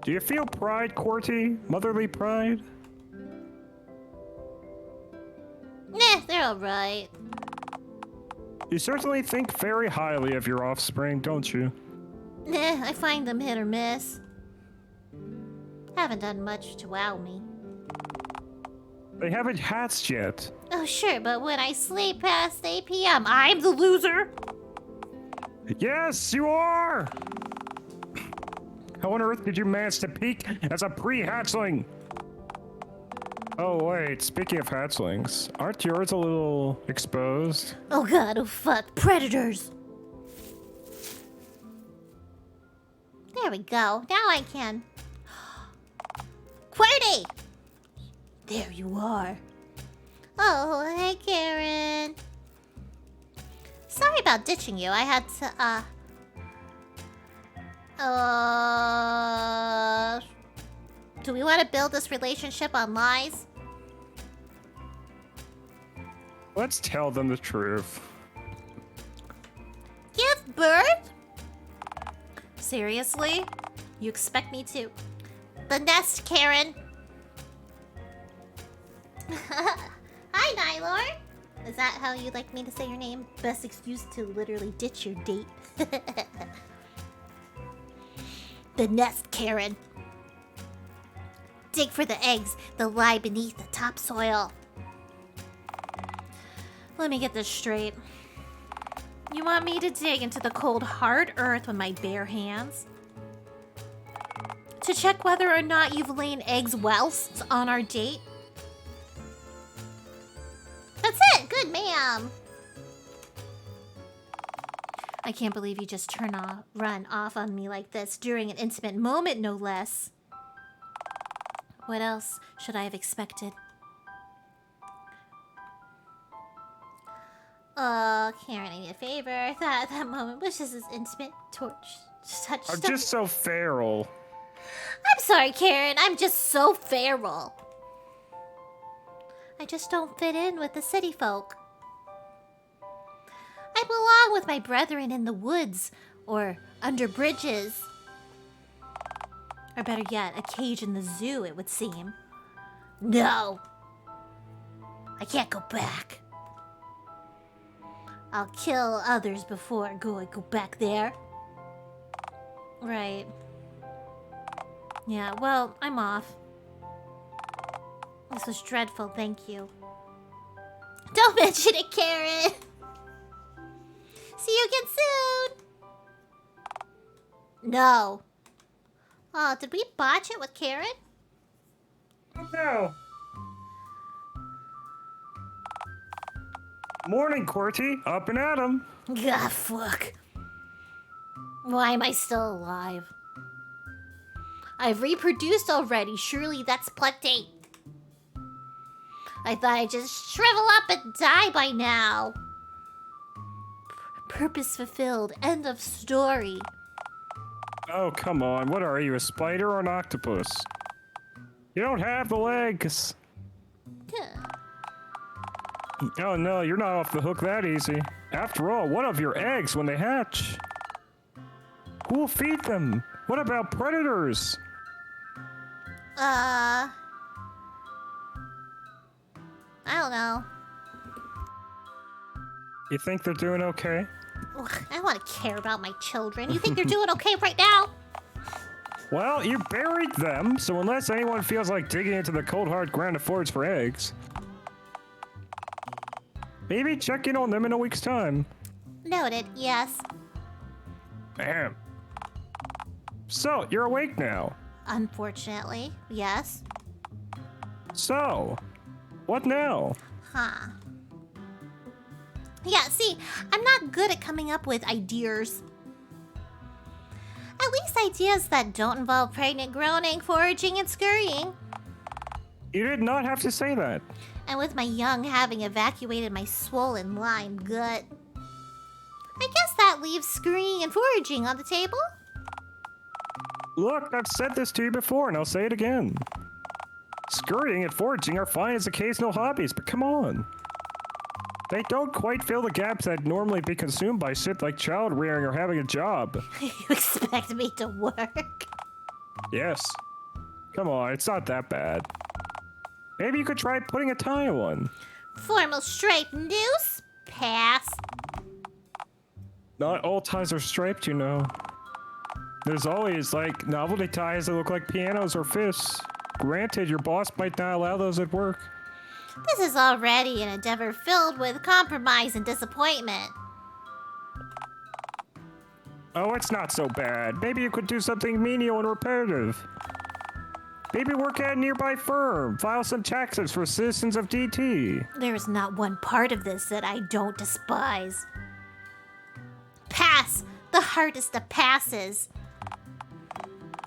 Do you feel pride, Quarty? Motherly pride? Nah, they're alright. You certainly think very highly of your offspring, don't you? Nah, I find them hit or miss. Haven't done much to wow me. They haven't hatched yet. Oh, sure, but when I sleep past 8 p.m., I'm the loser. Yes, you are! How on earth did you manage to peak as a pre-hatchling? Oh, wait, speaking of hatchlings, aren't yours a little exposed? Oh god, oh fuck, predators. There we go, now I can. QWERTY! There you are. Oh, hey Karen. Sorry about ditching you, I had to, do we want to build this relationship on lies? Let's tell them the truth. Give birth? Seriously? You expect me to? The nest, Karen. Hi, Nylor. Is that how you'd like me to say your name? Best excuse to literally ditch your date. The nest, Karen. Dig for the eggs that lie beneath the topsoil. Let me get this straight. You want me to dig into the cold, hard earth with my bare hands? To check whether or not you've laid eggs whilst on our date? That's it! Good, ma'am! I can't believe you just run off on me like this during an intimate moment, no less. What else should I have expected? Oh, Karen, I need a favor. I thought that moment was just as intimate, touch. I'm just so feral. I'm sorry, Karen. I'm just so feral. I just don't fit in with the city folk. I belong with my brethren in the woods or under bridges. Or better yet, a cage in the zoo, it would seem. No. I can't go back. I'll kill others before I go back there. Right. Yeah, well, I'm off. This was dreadful, thank you. Don't mention it, Karen! See you again soon! No. Oh, did we botch it with Karen? No. Morning, Qwerty. Up and at 'em. Ah, fuck. Why am I still alive? I've reproduced already. Surely that's plenty. I thought I'd just shrivel up and die by now. Purpose fulfilled. End of story. Oh, come on. What are you, a spider or an octopus? You don't have the legs. Oh, no, you're not off the hook that easy. After all, what of your eggs when they hatch? Who will feed them? What about predators? I don't know. You think they're doing okay? Ugh, I don't want to care about my children. You think they're doing okay right now? Well, you buried them, so unless anyone feels like digging into the cold hard ground to forage for eggs, maybe check in on them in a week's time. Noted, yes. Damn. So, you're awake now. Unfortunately, yes. So, what now? Huh. Yeah, see, I'm not good at coming up with ideas. At least ideas that don't involve pregnant groaning, foraging, and scurrying. You did not have to say that. And with my young having evacuated my swollen lime gut. I guess that leaves scurrying and foraging on the table? Look, I've said this to you before, and I'll say it again. Scurrying and foraging are fine as occasional hobbies, but come on. They don't quite fill the gaps that'd normally be consumed by shit like child rearing or having a job. You expect me to work? Yes. Come on, it's not that bad. Maybe you could try putting a tie on one. Formal striped noose? Pass. Not all ties are striped, you know. There's always, like, novelty ties that look like pianos or fists. Granted, your boss might not allow those at work. This is already an endeavor filled with compromise and disappointment. Oh, it's not so bad. Maybe you could do something menial and repetitive. Maybe work at a nearby firm. File some taxes for citizens of DT. There is not one part of this that I don't despise. Pass! The hardest of passes.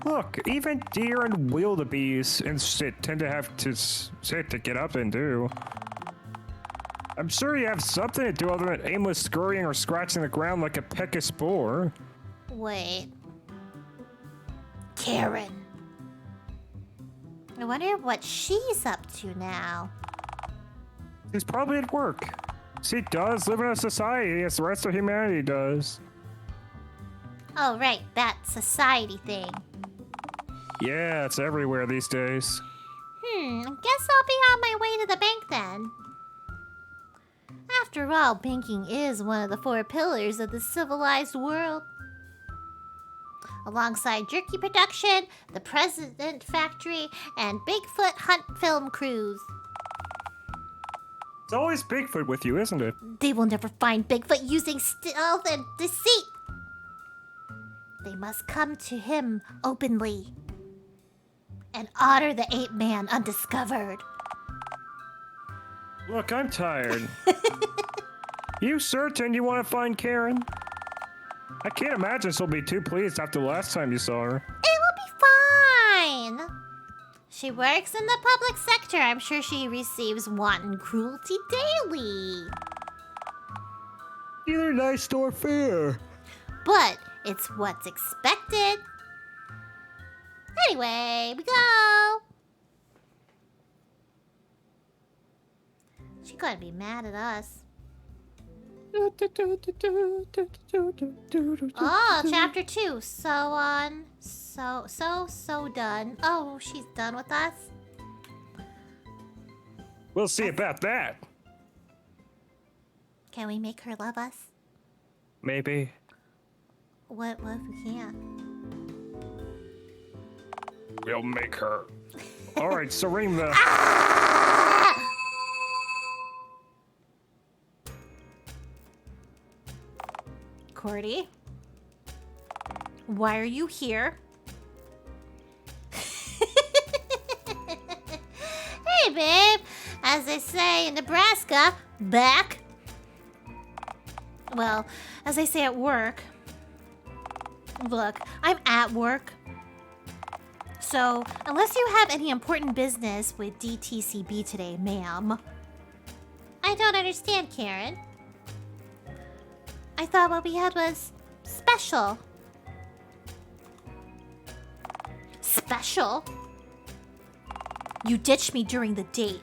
Look, even deer and wildebeest and shit tend to have to sit to get up and do. I'm sure you have something to do other than aimless scurrying or scratching the ground like a peckish boar. Wait. Karen. I wonder what she's up to now. She's probably at work. She does live in a society as the rest of humanity does. Oh, right, that society thing. Yeah, it's everywhere these days. I guess I'll be on my way to the bank then. After all, banking is one of the 4 pillars of the civilized world. Alongside jerky production, the President Factory, and Bigfoot hunt film crews. It's always Bigfoot with you, isn't it? They will never find Bigfoot using stealth and deceit. They must come to him openly and honor the ape man undiscovered. Look, I'm tired. You certain you want to find Karen? I can't imagine she'll be too pleased after the last time you saw her. It will be fine. She works in the public sector. I'm sure she receives wanton cruelty daily. Either nice or fair. But it's what's expected. Anyway, we go. She gotta be mad at us. Oh, chapter 2. So on. So done. Oh, she's done with us? We'll see about that. Can we make her love us? Maybe. What if we can't? We'll make her. All right, so ring the... Cordy? Why are you here? Hey, babe. As they say in Nebraska, back. Well, as they say at work. Look, I'm at work. So, unless you have any important business with DTCB today, ma'am. I don't understand, Karen. I thought what we had was special. Special? You ditched me during the date.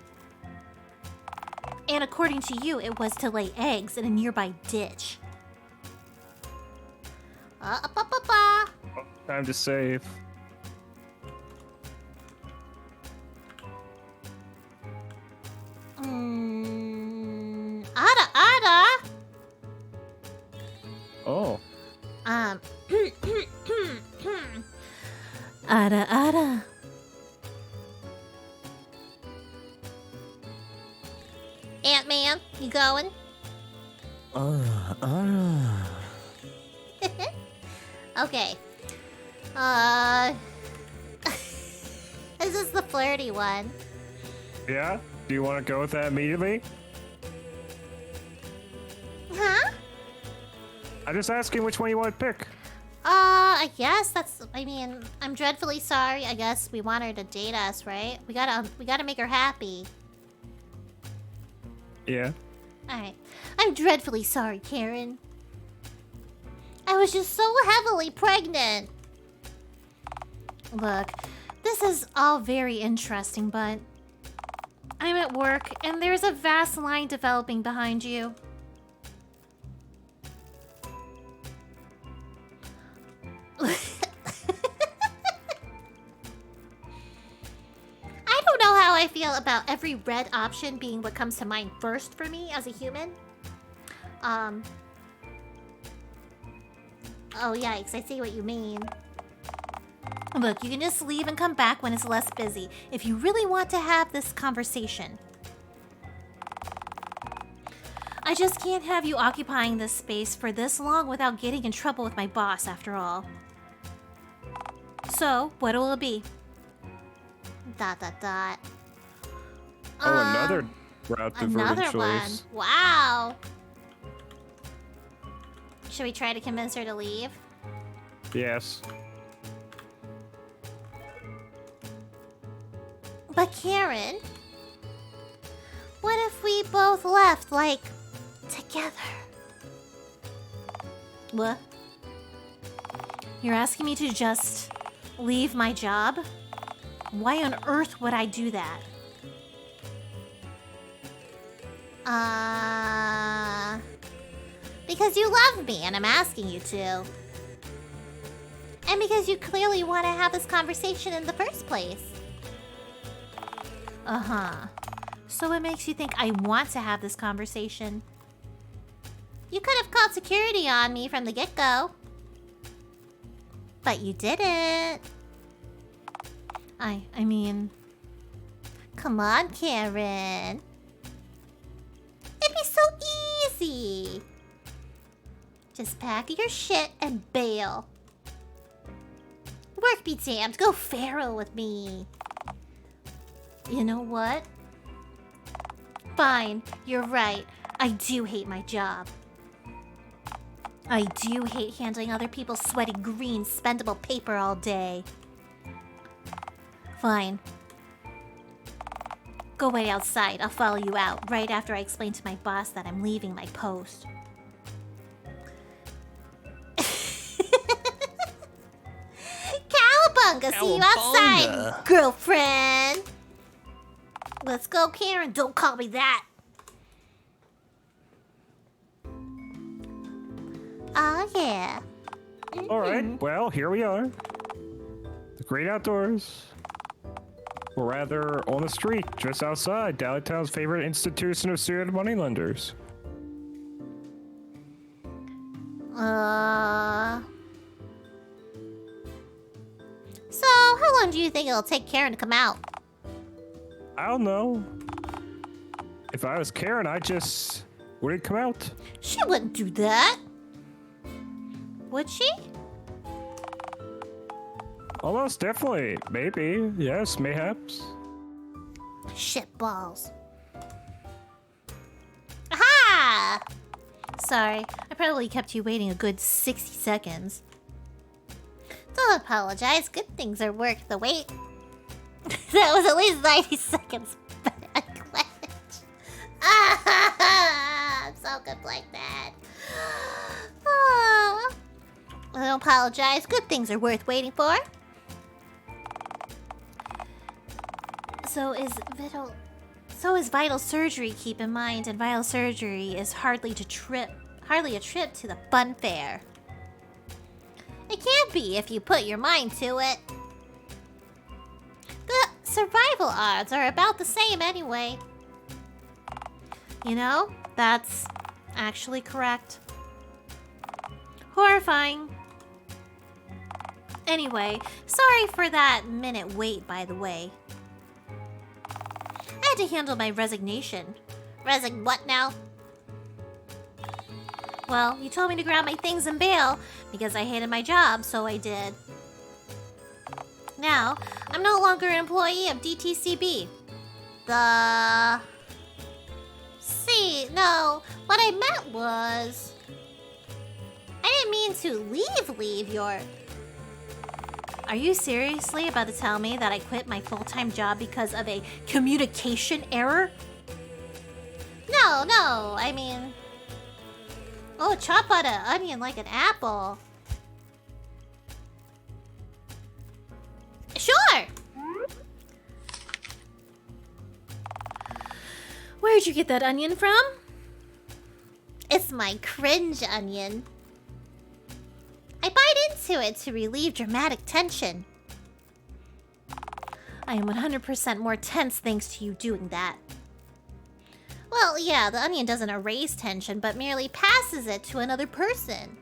And according to you, it was to lay eggs in a nearby ditch. Time to save. Ada. Oh. Ada. Ant-Man, you going? Okay. This is the flirty one. Yeah? Do you want to go with that immediately? Huh? I'm just asking which one you want to pick. I guess I'm dreadfully sorry. I guess we want her to date us, right? We gotta make her happy. Yeah. Alright. I'm dreadfully sorry, Karen. I was just so heavily pregnant. Look, this is all very interesting, but I'm at work and there's a vast line developing behind you. I don't know how I feel about every red option being what comes to mind first for me as a human. Oh, yikes, I see what you mean. Look, you can just leave and come back when it's less busy, if you really want to have this conversation. I just can't have you occupying this space for this long without getting in trouble with my boss, after all. So, what will it be? ... Oh, another route diverted Another choice. one. Wow. Should we try to convince her to leave? Yes. But Karen, what if we both left, like, together? What? You're asking me to just leave my job? Why on earth would I do that? Because you love me and I'm asking you to. And because you clearly want to have this conversation in the first place. Uh-huh. So what makes you think I want to have this conversation? You could have called security on me from the get-go. But you didn't. I mean... Come on, Karen. It'd be so easy. Just pack your shit and bail. Work be damned. Go feral with me. You know what? Fine. You're right. I do hate my job. I do hate handling other people's sweaty green spendable paper all day. Fine. Go wait outside. I'll follow you out right after I explain to my boss that I'm leaving my post. Cowabunga! See you outside, girlfriend! Let's go, Karen. Don't call me that. Oh, yeah. All right, well, here we are. The great outdoors. Or rather, on the street, just outside Dialtown's favorite institution of student moneylenders. So, how long do you think it'll take Karen to come out? I don't know. If I was Karen, I just wouldn't come out. She wouldn't do that. Would she? Almost definitely. Maybe. Yes, mayhaps. Shitballs. Aha! Sorry, I probably kept you waiting a good 60 seconds. Don't apologize. Good things are worth the wait. That was at least 90 seconds. But I glitched. I'm so good like that. Oh. I don't apologize. Good things are worth waiting for. So is vital surgery, keep in mind, and vital surgery is hardly a trip to the fun fair. It can't be if you put your mind to it. The survival odds are about the same anyway. You know, that's actually correct. Horrifying. Anyway, sorry for that minute wait, by the way. I had to handle my resignation. What now? Well, you told me to grab my things and bail because I hated my job, so I did. Now, I'm no longer an employee of DTCB. No, what I meant was... I didn't mean to leave your... Are you seriously about to tell me that I quit my full-time job because of a communication error? No, I mean... Oh, chop out an onion like an apple. Sure! Where'd you get that onion from? It's my cringe onion. I bite into it to relieve dramatic tension. I am 100% more tense thanks to you doing that. Well, yeah, the onion doesn't erase tension, but merely passes it to another person.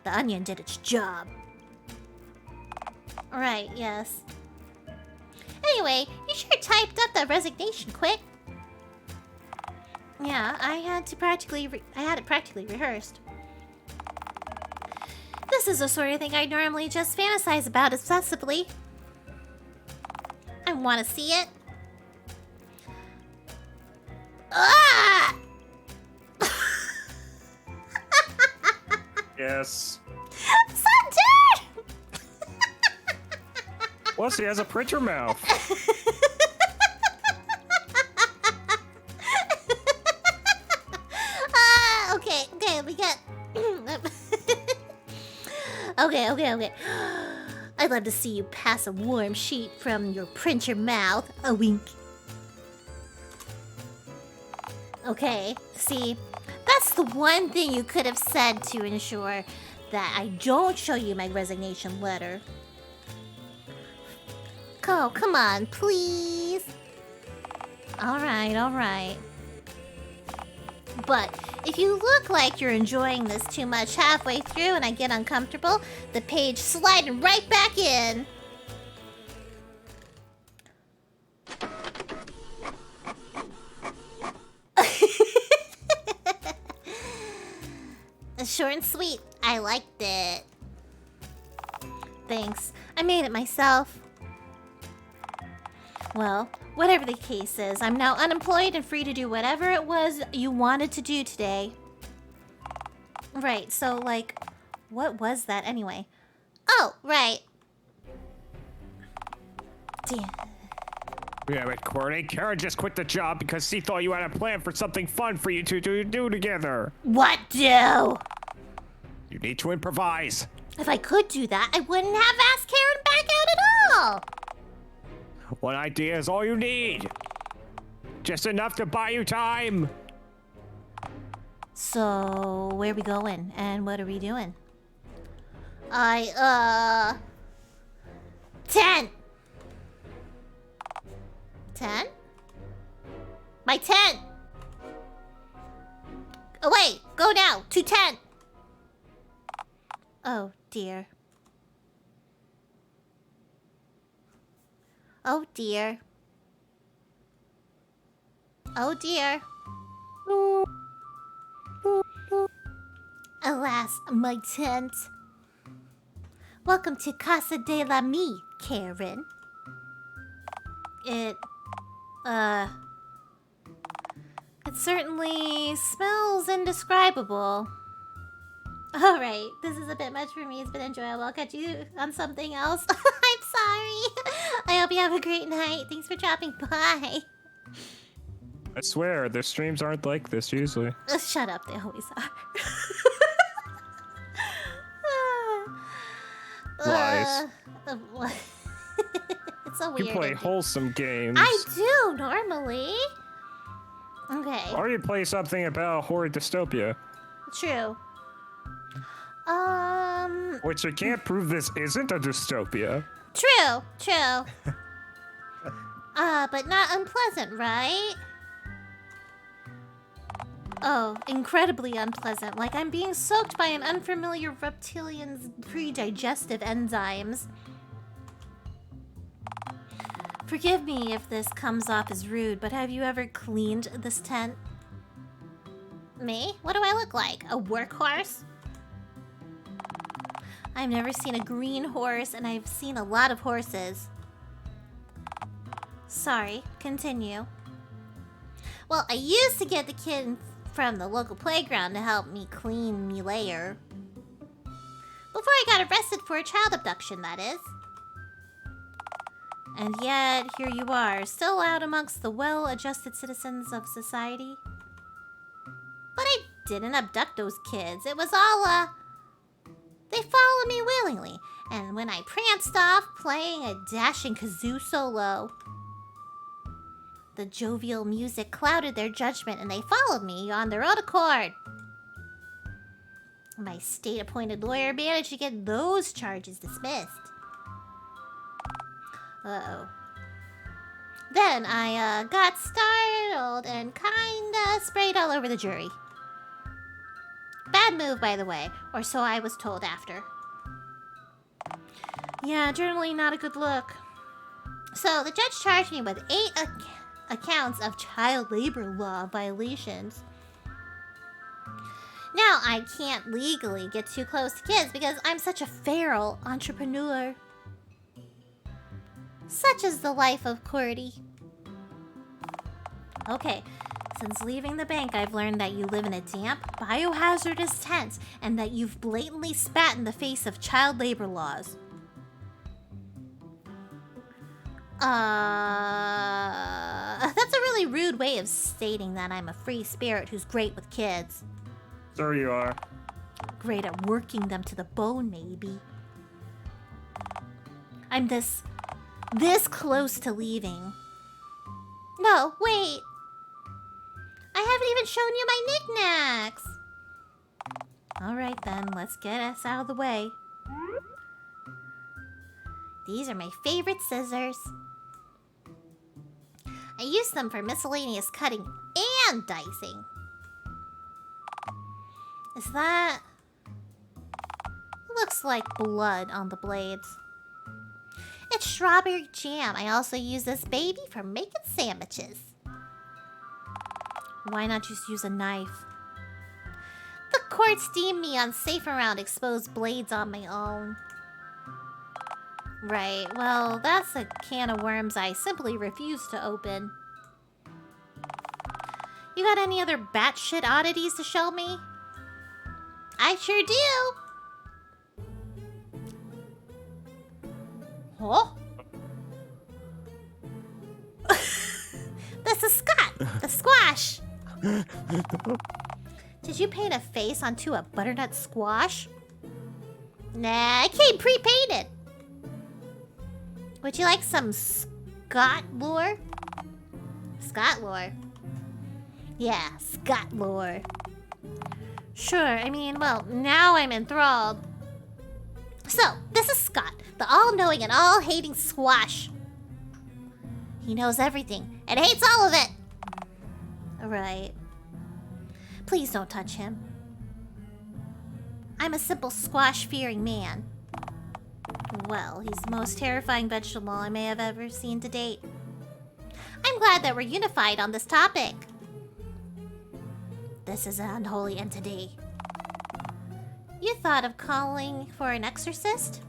The onion did its job. Right, yes. Anyway, you sure typed up that resignation quick. Yeah, I had it practically rehearsed. This is the sort of thing I normally just fantasize about obsessively. I want to see it. Ah! Yes. Sundered! Plus, he has a printer mouth. Okay, we get... Okay. I'd love to see you pass a warm sheet from your printer mouth. A wink. Okay, see, that's the one thing you could have said to ensure that I don't show you my resignation letter. Oh, come on, please. All right. But if you look like you're enjoying this too much halfway through and I get uncomfortable, the page sliding right back in. Short and sweet. I liked it. Thanks. I made it myself. Well, whatever the case is, I'm now unemployed and free to do whatever it was you wanted to do today. Right, so like, what was that anyway? Oh, right. Damn. Yeah, but Courtney, Karen just quit the job because she thought you had a plan for something fun for you to do together. What do? You need to improvise. If I could do that, I wouldn't have asked Karen back out at all. One idea is all you need. Just enough to buy you time. So, where are we going and what are we doing? Tent. Tent? My tent. Oh, wait, go now to tent. Oh, dear. Oh, dear. Oh, dear. Alas, my tent. Welcome to Casa de la Mi, Karen. It certainly smells indescribable. Alright, this is a bit much for me. It's been enjoyable. I'll catch you on something else. I'm sorry. I hope you have a great night. Thanks for dropping by. I swear, their streams aren't like this usually. Shut up, they always are. Lies. It's so weird. You play wholesome games. I do, normally. Okay. Or you play something about horror dystopia. True. Which I can't prove this isn't a dystopia. True. But not unpleasant, right? Oh, incredibly unpleasant. Like I'm being soaked by an unfamiliar reptilian's pre-digestive enzymes. Forgive me if this comes off as rude, but have you ever cleaned this tent? Me? What do I look like? A workhorse? I've never seen a green horse, and I've seen a lot of horses. Sorry, continue. Well, I used to get the kid from the local playground to help me clean me lair. Before I got arrested for a child abduction, that is. And yet, here you are, still out amongst the well-adjusted citizens of society. But I didn't abduct those kids. It was all, they followed me willingly. And when I pranced off, playing a dashing kazoo solo, the jovial music clouded their judgment and they followed me on their own accord. My state-appointed lawyer managed to get those charges dismissed. Uh-oh. Then I got startled and kinda sprayed all over the jury. Bad move, by the way, or so I was told after. Yeah, generally not a good look. So the judge charged me with 8 accounts of child labor law violations. Now I can't legally get too close to kids because I'm such a feral entrepreneur. Such is the life of Cordy. Okay, since leaving the bank, I've learned that you live in a damp, biohazardous tent and that you've blatantly spat in the face of child labor laws. That's a really rude way of stating that I'm a free spirit who's great with kids. There you are. Great at working them to the bone, maybe. I'm this close to leaving. No, wait. I haven't even shown you my knickknacks. Alright then, let's get us out of the way. These are my favorite scissors. I use them for miscellaneous cutting and dicing. Is that... Looks like blood on the blades. It's strawberry jam. I also use this baby for making sandwiches. Why not just use a knife? The courts deem me unsafe around exposed blades on my own. Right, well, that's a can of worms I simply refuse to open. You got any other batshit oddities to show me? I sure do! Huh? This is Scott, the squash! Did you paint a face onto a butternut squash? Nah, it came pre-painted. Would you like some Scott lore? Scott lore? Yeah, Scott lore. Sure, I mean, well, now I'm enthralled. So, this is Scott, the all-knowing and all-hating squash. He knows everything and hates all of it. Right. Please don't touch him. I'm a simple squash-fearing man. Well, he's the most terrifying vegetable I may have ever seen to date. I'm glad that we're unified on this topic. This is an unholy entity. You thought of calling for an exorcist?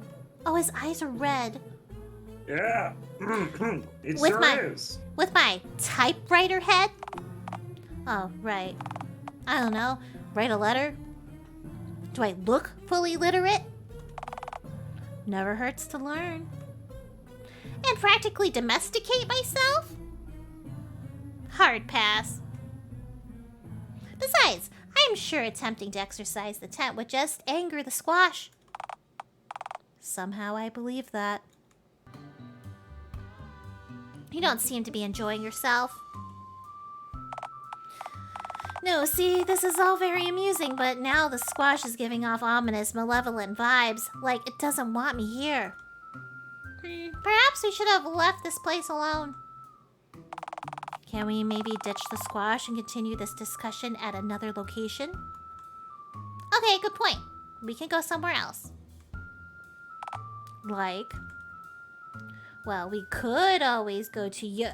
Oh, his eyes are red. Yeah. It With sure my- is. With my typewriter head? Oh, right. I don't know. Write a letter? Do I look fully literate? Never hurts to learn. And practically domesticate myself? Hard pass. Besides, I'm sure attempting to exercise the tent would just anger the squash. Somehow I believe that. You don't seem to be enjoying yourself. No, see, this is all very amusing, but now the squash is giving off ominous, malevolent vibes, like it doesn't want me here. Perhaps we should have left this place alone. Can we maybe ditch the squash and continue this discussion at another location? Okay, good point. We can go somewhere else. Like? Well, we could always go to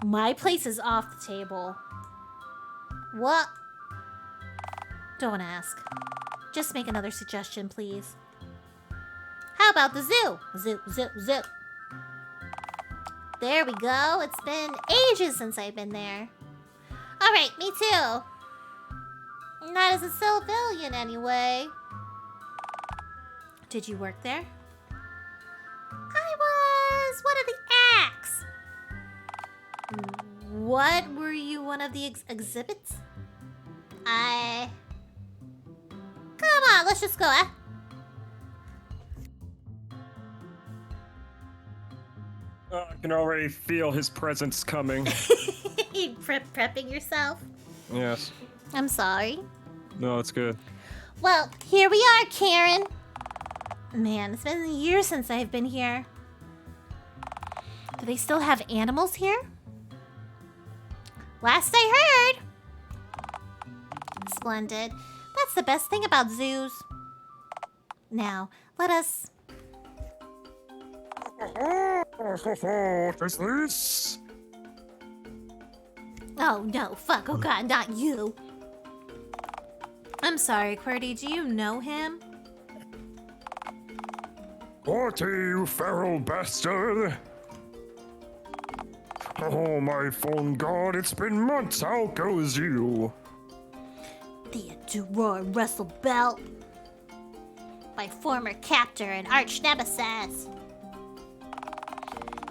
My place is off the table. What? Don't ask. Just make another suggestion, please. How about the zoo? Zoo. There we go. It's been ages since I've been there. Alright, me too. Not as a civilian, anyway. Did you work there? I was one of the acts. What? Were you one of the exhibits? Come on, let's just go, eh? I can already feel his presence coming. You prepping yourself? Yes. I'm sorry. No, it's good. Well, here we are, Karen. Man, it's been years since I've been here. Do they still have animals here? Last I heard. Splendid. That's the best thing about zoos. Now, let us... What's this? Oh, no, fuck. Oh, God, not you. I'm sorry, QWERTY. Do you know him? Corty, you feral bastard! Oh, my phone god, it's been months. How goes you? Theodore Russell Belt. My former captor and arch nemesis.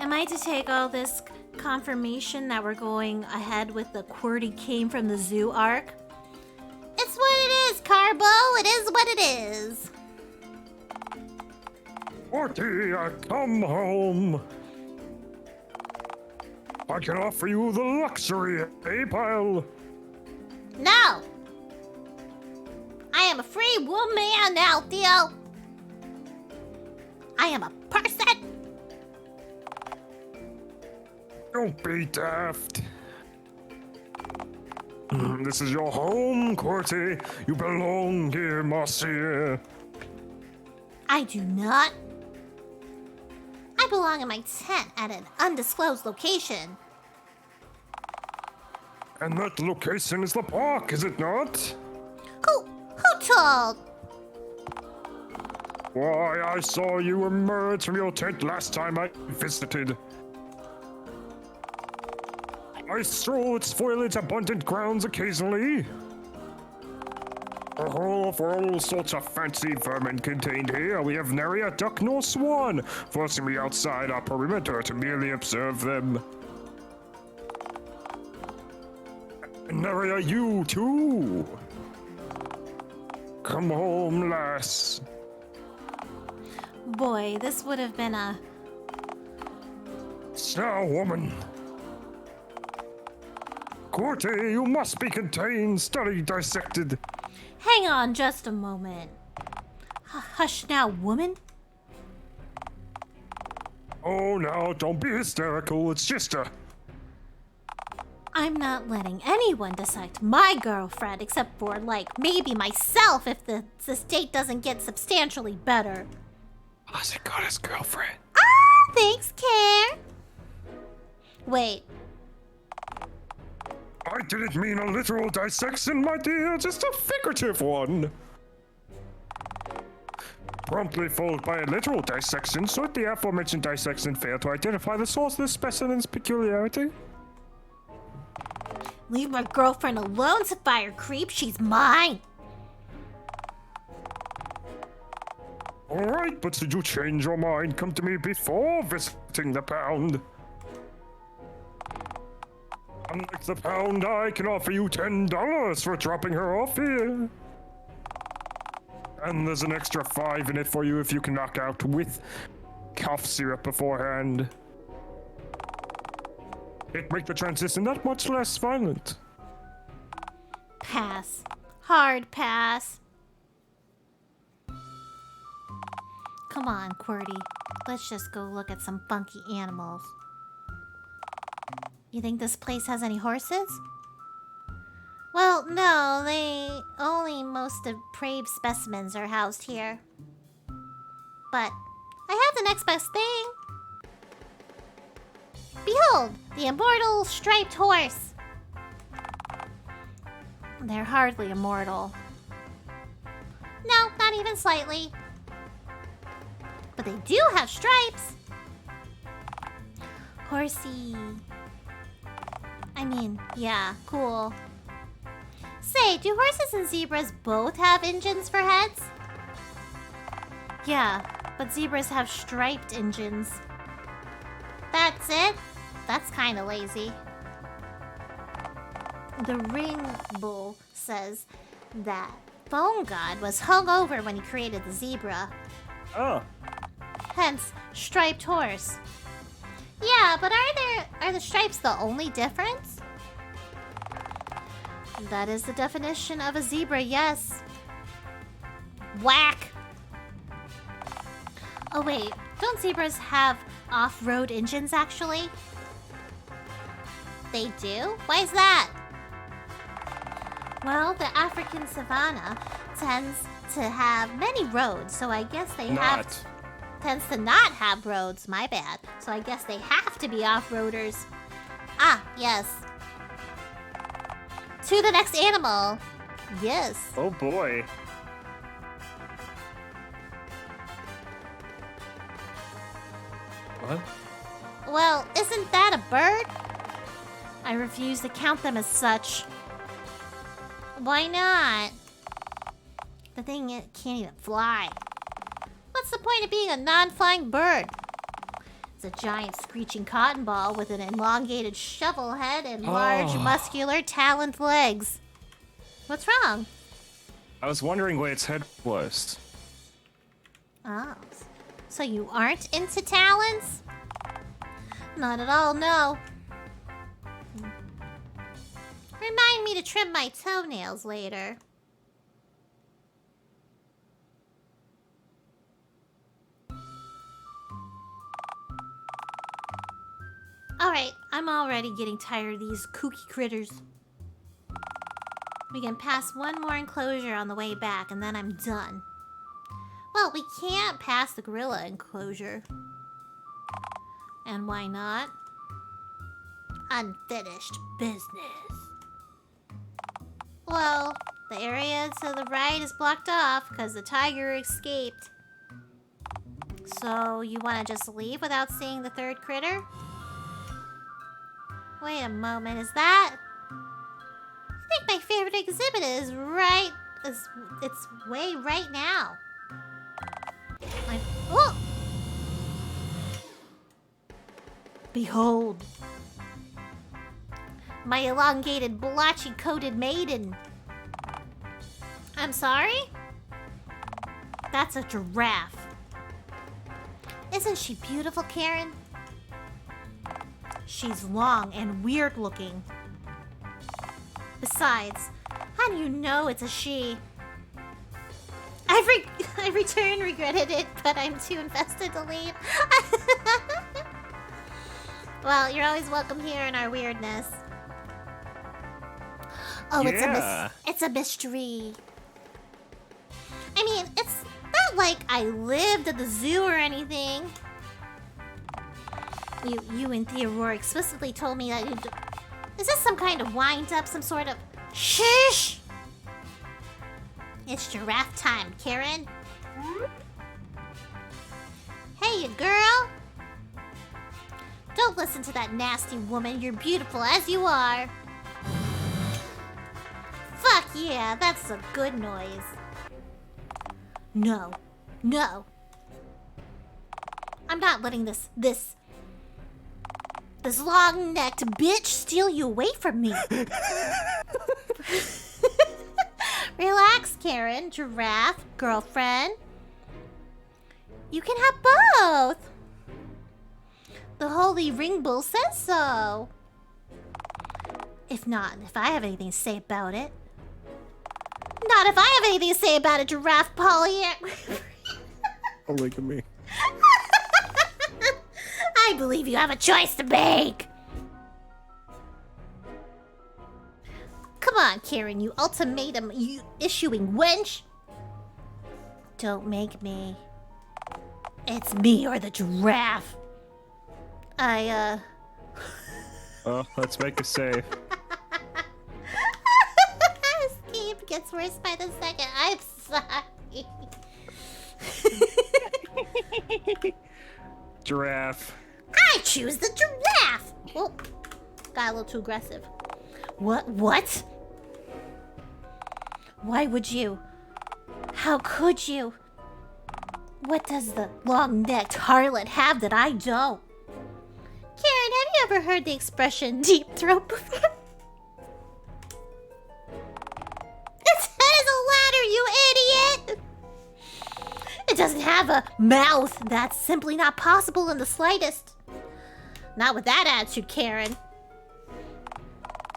Am I to take all this confirmation that we're going ahead with the QWERTY came from the zoo arc? It's what it is, Carbo. It is what it is. Corty, come home. I can offer you the luxury, pal? No. I am a free woman now, Theo. I am a person. Don't be daft. This is your home, Qwerty. You belong here, monsieur. I do not. I belong in my tent at an undisclosed location. And that location is the park, is it not? Who told? Why, I saw you emerge from your tent last time I visited. I stroll its foliage abundant grounds occasionally. Oh, for all sorts of fancy vermin contained here, we have nary a duck nor swan, forcing me outside our perimeter to merely observe them. And nary are you, too. Come home, lass. Boy, this would have been a... Now, woman. Qwerty, you must be contained, studied, dissected. Hang on just a moment. Hush now, woman. Oh, now, don't be hysterical. It's just a... I'm not letting anyone dissect my girlfriend except for, like, maybe myself if the state doesn't get substantially better. How's it got his girlfriend? Ah, thanks, Care. Wait, I didn't mean a literal dissection, my dear, just a figurative one. Promptly followed by a literal dissection, should the aforementioned dissection fail to identify the source of the specimen's peculiarity. leave my girlfriend alone, Sapphire Creep. She's mine. Alright, but did you change your mind? Come to me before visiting the pound. Unlike the pound, I can offer you $10 for dropping her off here. And there's an extra 5 in it for you if you can knock out with cough syrup beforehand. It'd make the transition that much less violent. Pass. Hard pass. Come on, Qwerty. Let's just go look at some funky animals. You think this place has any horses? Well, no, only most depraved specimens are housed here. But I have the next best thing. Behold, the immortal striped horse. They're hardly immortal. No, not even slightly. But they do have stripes. Horsey. I mean, yeah, cool. Say, do horses and zebras both have engines for heads? Yeah, but zebras have striped engines. That's it? That's kind of lazy. The Ring Bull says that Bone God was hungover when he created the zebra. Oh. Hence, striped horse. Yeah, but are the stripes the only difference? That is the definition of a zebra, yes. Whack! Oh wait, don't zebras have off-road engines actually? They do? Why is that? Well, the African savanna tends to have many roads, so I guess they tends to not have roads, my bad. So I guess they have to be off-roaders. Ah, yes. To the next animal. Yes. Oh boy. What? Well, isn't that a bird? I refuse to count them as such. Why not? The thing it can't even fly. What's the point of being a non-flying bird? It's a giant screeching cotton ball with an elongated shovel head and large, muscular, taloned legs. What's wrong? I was wondering where its head was. Oh, so you aren't into talons? Not at all, no. Remind me to trim my toenails later. Alright, I'm already getting tired of these kooky critters. We can pass one more enclosure on the way back, and then I'm done. Well, we can't pass the gorilla enclosure. And why not? Unfinished business. Well, the area to the right is blocked off because the tiger escaped. So, you want to just leave without seeing the third critter? Wait a moment, is that... I think my favorite exhibit is right... It's way right now. Oh! Behold. My elongated, blotchy-coated maiden. I'm sorry? That's a giraffe. Isn't she beautiful, Karen? She's long and weird looking. Besides, how do you know it's a she? I returned, regretted it, but I'm too invested to leave. Well, you're always welcome here in our weirdness. Oh, Yeah. it's a mystery. I mean, it's not like I lived at the zoo or anything. You and Theodore explicitly told me that you... Is this some kind of wind-up, some sort of... Shush! It's giraffe time, Karen. Hey, you girl! Don't listen to that nasty woman. You're beautiful as you are. Fuck yeah, that's a good noise. No. No. I'm not letting this long-necked bitch steal you away from me. Relax, Karen, giraffe, girlfriend. You can have both. The holy ring bull says so. If I have anything to say about it. Not if I have anything to say about it, giraffe Polly. Don't look at me. I believe you have a choice to make. Come on, Karen, you ultimatum issuing wench. Don't make me. It's me or the giraffe. Oh, let's make a save. This game gets worse by the second. I'm sorry. Giraffe. I choose the giraffe. Oh, got a little too aggressive. What? Why would you? How could you? What does the long-necked harlot have that I don't? Karen, have you ever heard the expression deep throat before? Its head is a ladder, you idiot! It doesn't have a mouth. That's simply not possible in the slightest. Not with that attitude, Karen.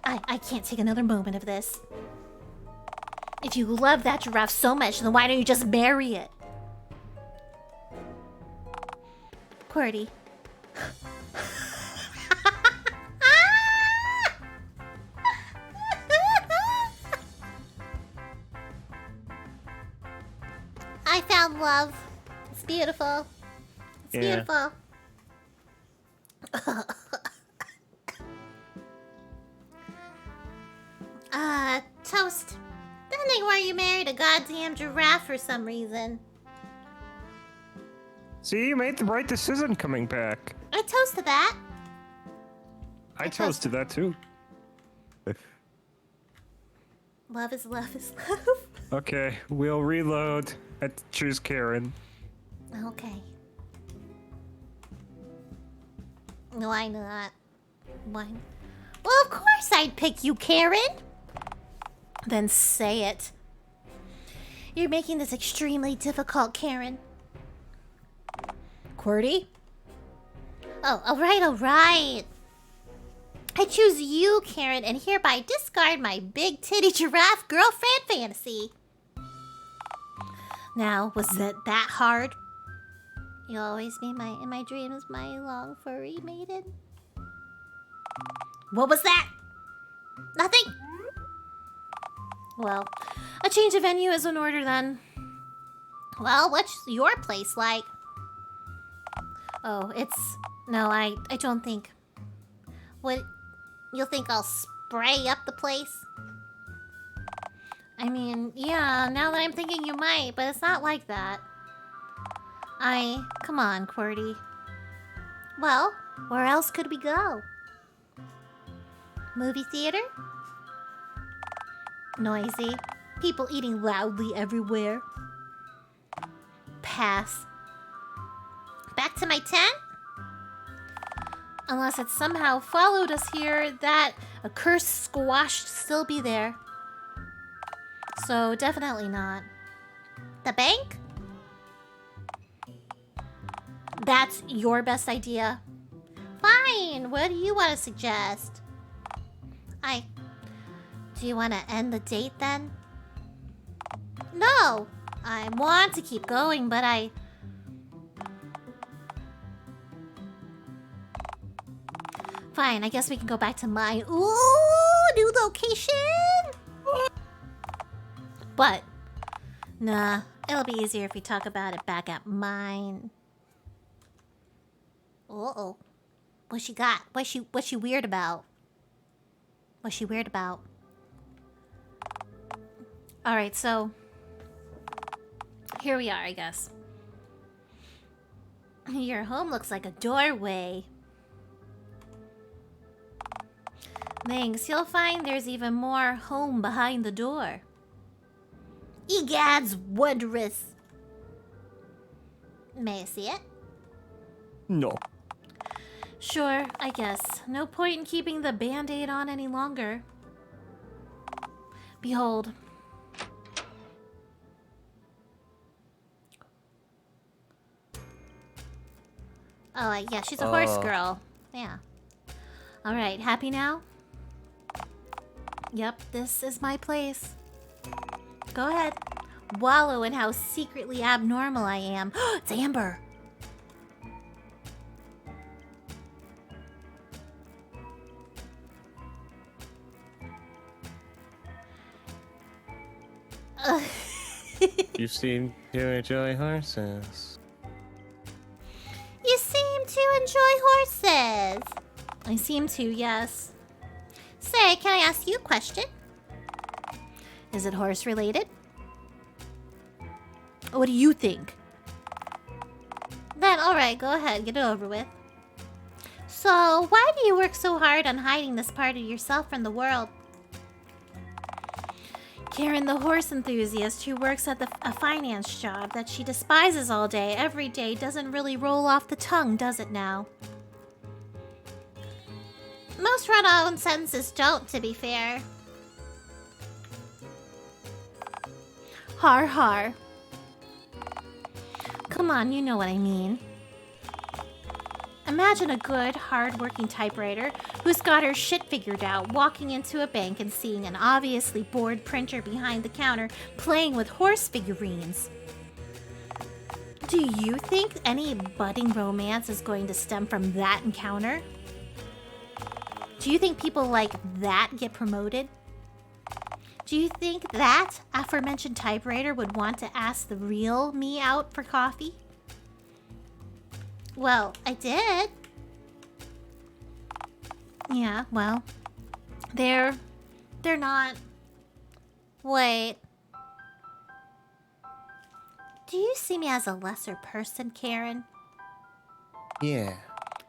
I can't take another moment of this. If you love that giraffe so much, then why don't you just marry it? Qwerty. I found love. It's beautiful. It's beautiful. Toast. Didn't think why you married a goddamn giraffe for some reason. See, you made the right decision coming back. I toasted that. I toasted that too. Love is love is love. Okay, we'll reload. I choose Karen. Okay. Why not? Why? Well, of course I'd pick you, Karen. Then say it. You're making this extremely difficult, Karen. Qwerty? Oh, alright. I choose you, Karen, and hereby discard my big titty giraffe girlfriend fantasy. Now, was that hard? You'll always be in my dreams, my long furry maiden. What was that? Nothing? Well, a change of venue is in order then. Well, what's your place like? Oh, no, I don't think. What, you'll think I'll spray up the place? I mean, yeah, now that I'm thinking you might, but it's not like that. Come on, QWERTY. Well, where else could we go? Movie theater? Noisy. People eating loudly everywhere. Pass. Back to my tent? Unless it somehow followed us here, that accursed squash still be there. So definitely not. The bank? That's your best idea. Fine, what do you want to suggest? Do you want to end the date then? No, I want to keep going, but Fine, I guess we can go back to my new location. But, nah, it'll be easier if we talk about it back at mine. Uh-oh. What she got? What's she weird about? What's she weird about? Alright, so here we are, I guess. Your home looks like a doorway. Thanks, you'll find there's even more home behind the door. Egad's wondrous. May I see it? No. Sure, I guess. No point in keeping the band-aid on any longer. Behold. Oh, yeah, she's a horse girl. Yeah. Alright, happy now? Yep, this is my place. Go ahead. Wallow in how secretly abnormal I am. It's Amber! You seem to enjoy horses. You seem to enjoy horses. I seem to, yes. Say, can I ask you a question? Is it horse related? What do you think? Then, alright, go ahead, get it over with. So, why do you work so hard on hiding this part of yourself from the world? Karen, the horse enthusiast who works at a finance job that she despises all day, every day, doesn't really roll off the tongue, does it now? Most run-on sentences don't, to be fair. Har har. Come on, you know what I mean. Imagine a good, hard-working typewriter who's got her shit figured out, walking into a bank and seeing an obviously bored printer behind the counter playing with horse figurines. Do you think any budding romance is going to stem from that encounter? Do you think people like that get promoted? Do you think that aforementioned typewriter would want to ask the real me out for coffee? Well, I did. Yeah, well, they're not. Wait. Do you see me as a lesser person, Karen? Yeah.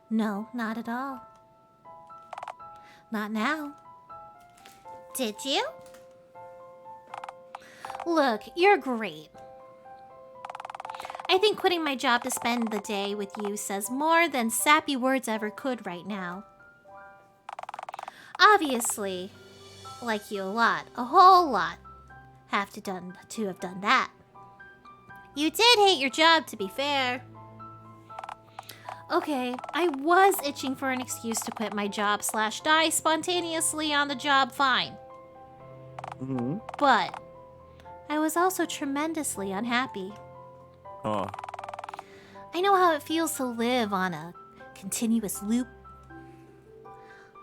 No, not at all. Not now. Did you? Look, you're great. I think quitting my job to spend the day with you says more than sappy words ever could right now. Obviously, like you a lot, a whole lot, have to have done that. You did hate your job, to be fair. Okay, I was itching for an excuse to quit my job / die spontaneously on the job, fine. But I was also tremendously unhappy. Oh. I know how it feels to live on a continuous loop.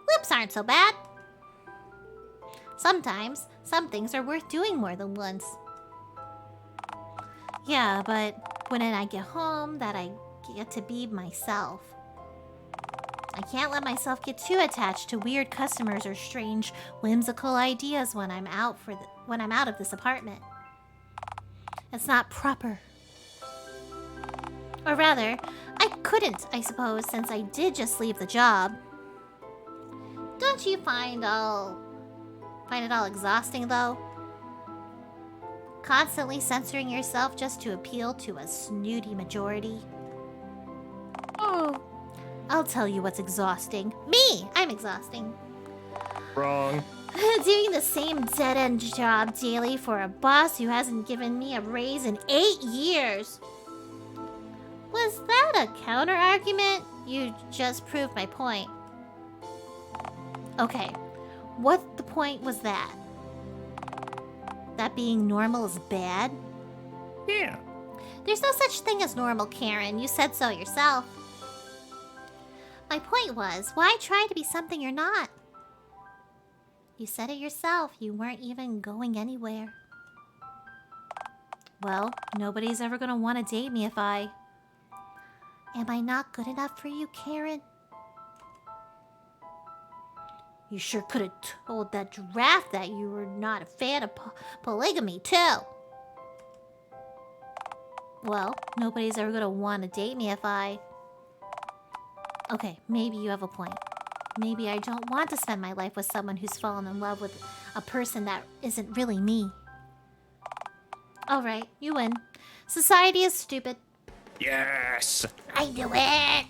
Loops aren't so bad. Sometimes, some things are worth doing more than once. Yeah, but when I get home, that I get to be myself. I can't let myself get too attached to weird customers or strange, whimsical ideas when I'm out of this apartment. It's not proper. Or rather, I couldn't, I suppose, since I did just leave the job. Don't you find it all exhausting, though? Constantly censoring yourself just to appeal to a snooty majority? Oh, I'll tell you what's exhausting. Me! I'm exhausting. Wrong. Doing the same dead-end job daily for a boss who hasn't given me a raise in 8 years. Was that a counter-argument? You just proved my point. Okay, what the point was that? That being normal is bad? Yeah. There's no such thing as normal, Karen. You said so yourself. My point was, why try to be something you're not? You said it yourself. You weren't even going anywhere. Well, nobody's ever gonna want to date me if I... Am I not good enough for you, Karen? You sure could have told that giraffe that you were not a fan of polygamy, too. Well, nobody's ever gonna want to date me if I... Okay, maybe you have a point. Maybe I don't want to spend my life with someone who's fallen in love with a person that isn't really me. Alright, you win. Society is stupid. Yes. I knew it!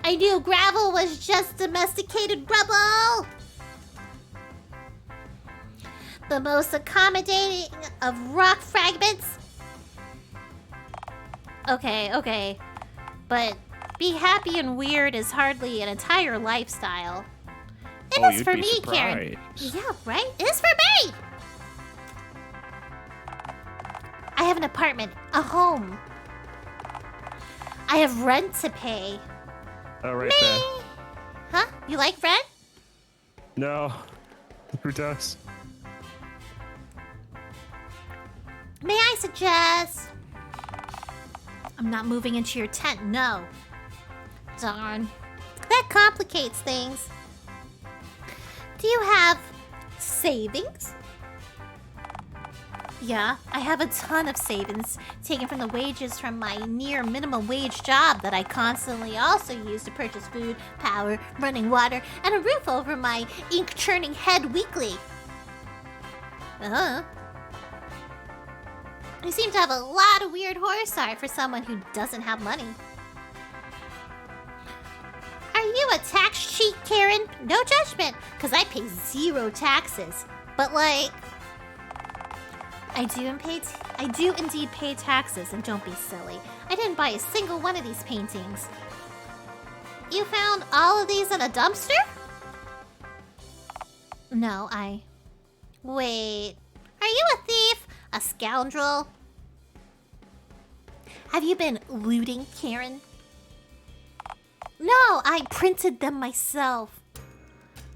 I knew gravel was just domesticated rubble! The most accommodating of rock fragments? Okay. But be happy and weird is hardly an entire lifestyle. It is you'd for be me, Karen. surprised. Yeah, right? It is for me! I have an apartment, a home. I have rent to pay. Oh, right there. Huh? You like rent? No. Who does? May I suggest... I'm not moving into your tent, no. Darn. That complicates things. Do you have savings? Yeah, I have a ton of savings taken from the wages from my near minimum wage job that I constantly also use to purchase food, power, running water, and a roof over my ink-churning head weekly. You seem to have a lot of weird horse art for someone who doesn't have money. Are you a tax cheat, Karen? No judgment, because I pay 0 taxes. But like... I do indeed pay taxes, and don't be silly. I didn't buy a single one of these paintings. You found all of these in a dumpster? No, Wait. Are you a thief? A scoundrel? Have you been looting, Karen? No, I printed them myself.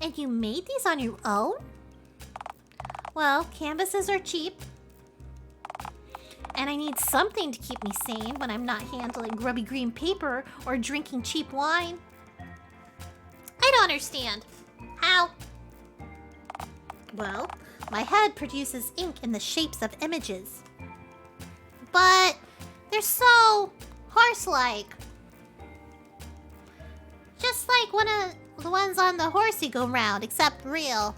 And you made these on your own? Well, canvases are cheap. And I need something to keep me sane when I'm not handling grubby green paper or drinking cheap wine. I don't understand. How? Well, my head produces ink in the shapes of images. But they're so horse-like. Just like one of the ones on the horsey go round, except real.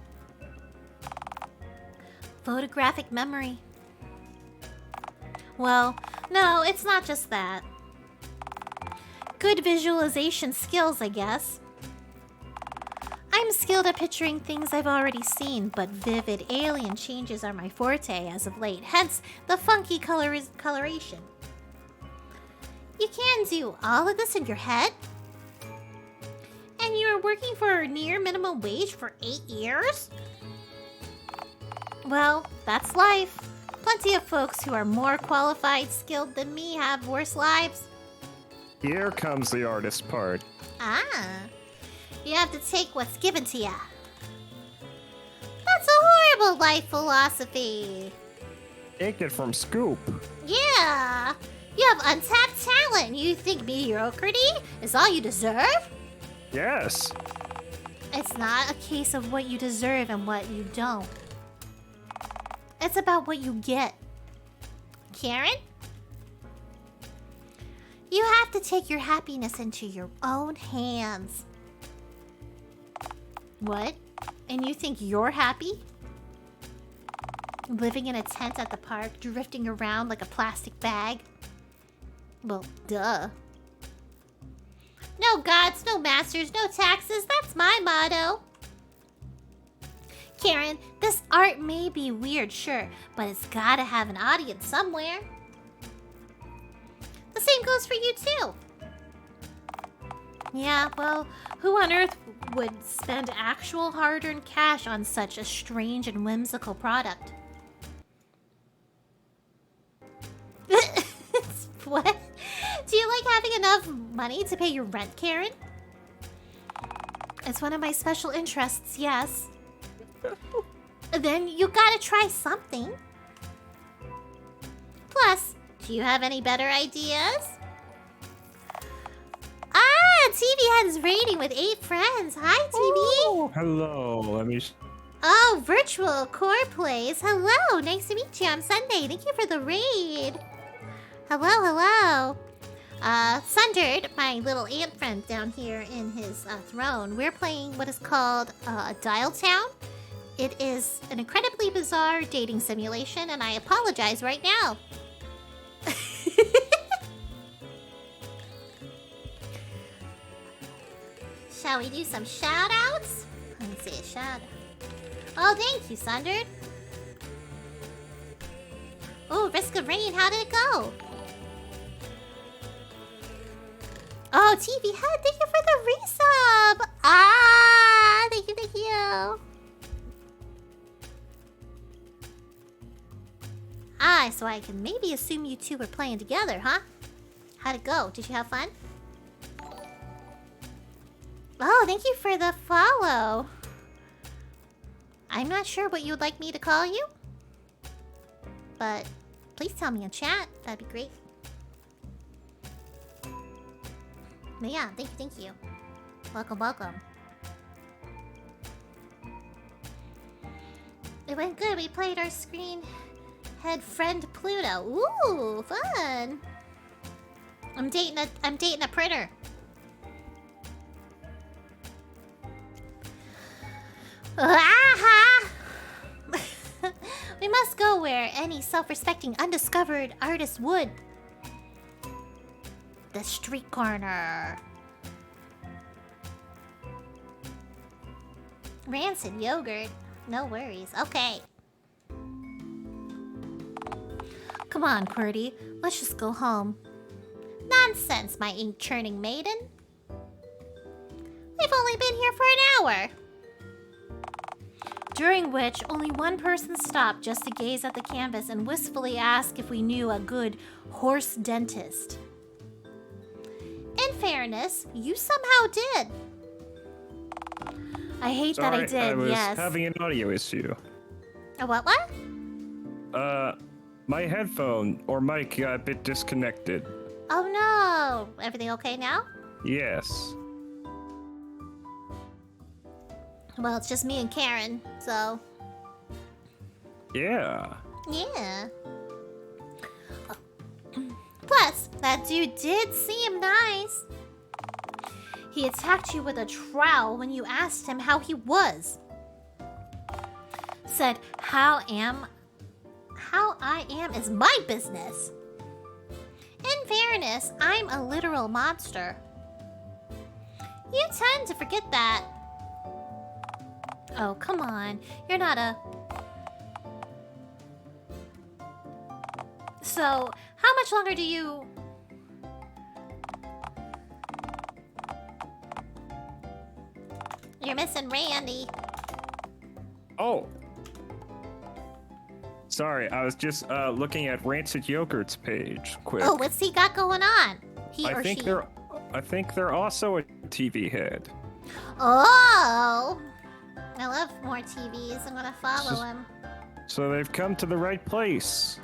Photographic memory. Well, no, it's not just that. Good visualization skills, I guess. I'm skilled at picturing things I've already seen, but vivid alien changes are my forte as of late, hence the funky coloration. You can do all of this in your head? And you were working for near minimum wage for 8 years? Well, that's life. Plenty of folks who are more qualified, skilled than me have worse lives. Here comes the artist part. Ah, you have to take what's given to ya. terrible life philosophy. Take it from Scoop. Yeah. You have untapped talent. You think mediocrity is all you deserve? Yes. It's not a case of what you deserve and what you don't. It's about what you get. Karen? You have to take your happiness into your own hands. What? And you think you're happy? Living in a tent at the park, drifting around like a plastic bag? Well, duh. No gods, no masters, no taxes. That's my motto. Karen, this art may be weird, sure, but it's gotta have an audience somewhere. The same goes for you, too. Yeah, well, who on earth would spend actual hard-earned cash on such a strange and whimsical product? What? Do you like having enough money to pay your rent, Karen? It's one of my special interests, yes. Then you gotta try something. Plus, do you have any better ideas? Ah, TV Head's rating with 8 friends. Hi, TV. Oh, hello. Let me. Oh, Virtual Core Plays. Hello, nice to meet you. I'm Sunday. Thank you for the raid. Hello, hello. Sundered, my little ant friend down here in his throne. We're playing what is called Dialtown. It is an incredibly bizarre dating simulation, and I apologize right now. Shall we do some shout-outs? Let's see a shout-out. Oh, thank you, Sundered. Oh, Risk of Rain, how did it go? Oh, TV Head, thank you for the resub! Ah, thank you, thank you. Ah, so I can maybe assume you two were playing together, huh? How'd it go? Did you have fun? Oh, thank you for the follow. I'm not sure what you would like me to call you, but please tell me in chat. That'd be great. But yeah, thank you. Welcome, welcome. It went good. We played our screen head friend Pluto. Ooh, fun. I'm dating a printer. Aha! We must go where any self-respecting, undiscovered artist would. The street corner. Rancid yogurt. No worries. Okay. Come on, QWERTY. Let's just go home. Nonsense, my ink-churning maiden. We've only been here for an hour. During which, only one person stopped just to gaze at the canvas and wistfully ask if we knew a good horse dentist. In fairness, you somehow did. I hate that I did, I was yes. having an audio issue. A what? My headphone or mic got a bit disconnected. Oh no! Everything okay now? Yes. Well, it's just me and Karen, so... Yeah. Yeah. Plus, that dude did seem nice. He attacked you with a trowel when you asked him how he was. Said, how I am is my business. In fairness, I'm a literal monster. You tend to forget that. Oh, come on. You're not a... So, how much longer do you... You're missing Randy. Oh. Sorry, I was just looking at Rancid Yogurt's page. Quick. Oh, what's he got going on? He or she? I think they're also a TV head. Oh! I love more TVs. I'm gonna follow him. So they've come to the right place.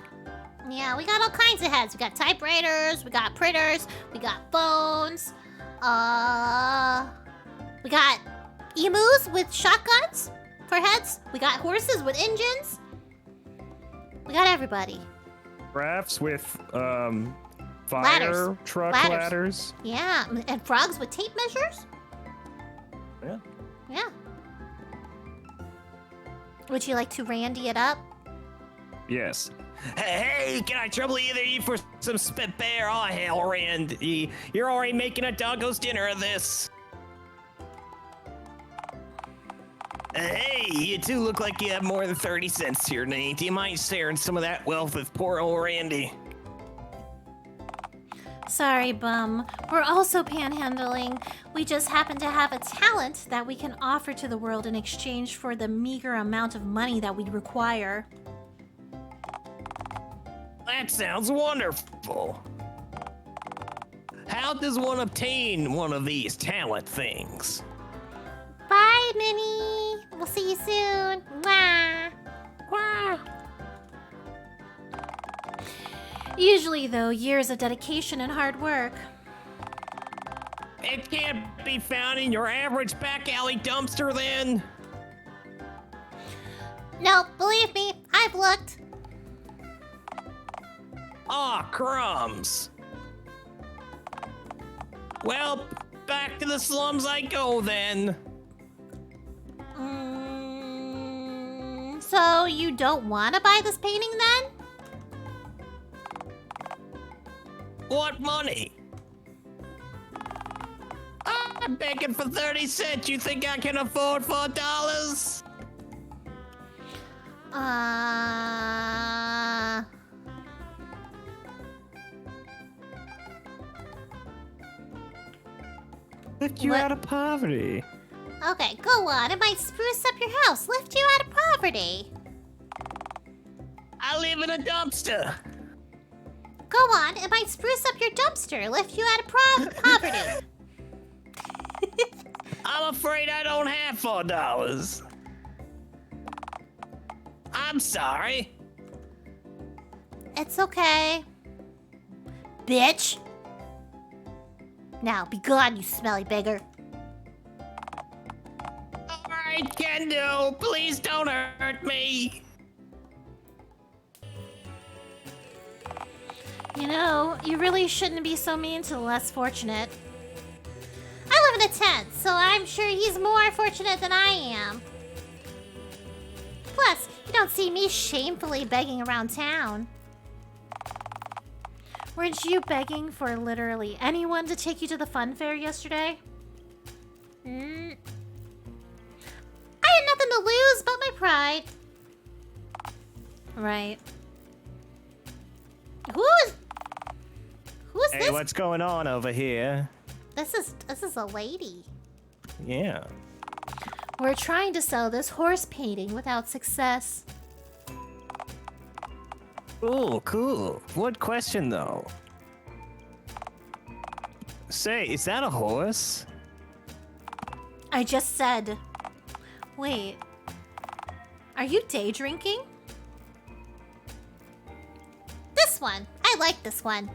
Yeah, we got all kinds of heads. We got typewriters, we got printers, we got phones. We got emus with shotguns for heads. We got horses with engines. We got everybody. Rafts with fire Ladders. truck Ladders. ladders. Yeah, and frogs with tape measures. Yeah. Yeah. Would you like to Randy it up? Yes. Hey, can I trouble either of you for some spit bear? Oh, hell, Rand. You're already making a doggo's dinner of this. Hey, you two look like you have more than 30 cents to your name. Do you mind sharing some of that wealth with poor old Randy? Sorry, bum. We're also panhandling. We just happen to have a talent that we can offer to the world in exchange for the meager amount of money that we require. That sounds wonderful. How does one obtain one of these talent things? Bye, Minnie. We'll see you soon. Mwah. Wow. Usually, though, years of dedication and hard work. It can't be found in your average back alley dumpster then? No, believe me, I've looked. Aw, crumbs. Well, back to the slums I go then. So you don't want to buy this painting then? What money? I'm begging for 30 cents. You think I can afford $4? Lift you What? out of poverty. Okay, go on. It might spruce up your house, lift you out of poverty. I live in a dumpster. Go on. It might spruce up your dumpster, lift you out of poverty. I'm afraid I don't have $4. I'm sorry. It's okay. Bitch. Now, be gone, you smelly beggar. All right, Kendo, please don't hurt me. You know, you really shouldn't be so mean to the less fortunate. I live in a tent, so I'm sure he's more fortunate than I am. Plus, you don't see me shamefully begging around town. Weren't you begging for literally anyone to take you to the fun fair yesterday? I had nothing to lose but my pride. Right. Who's Hey, this? what's going on over here? This is a lady. Yeah. We're trying to sell this horse painting without success. Cool, cool. What question, though? Say, is that a horse? I just said. Wait. Are you day drinking? This one. I like this one.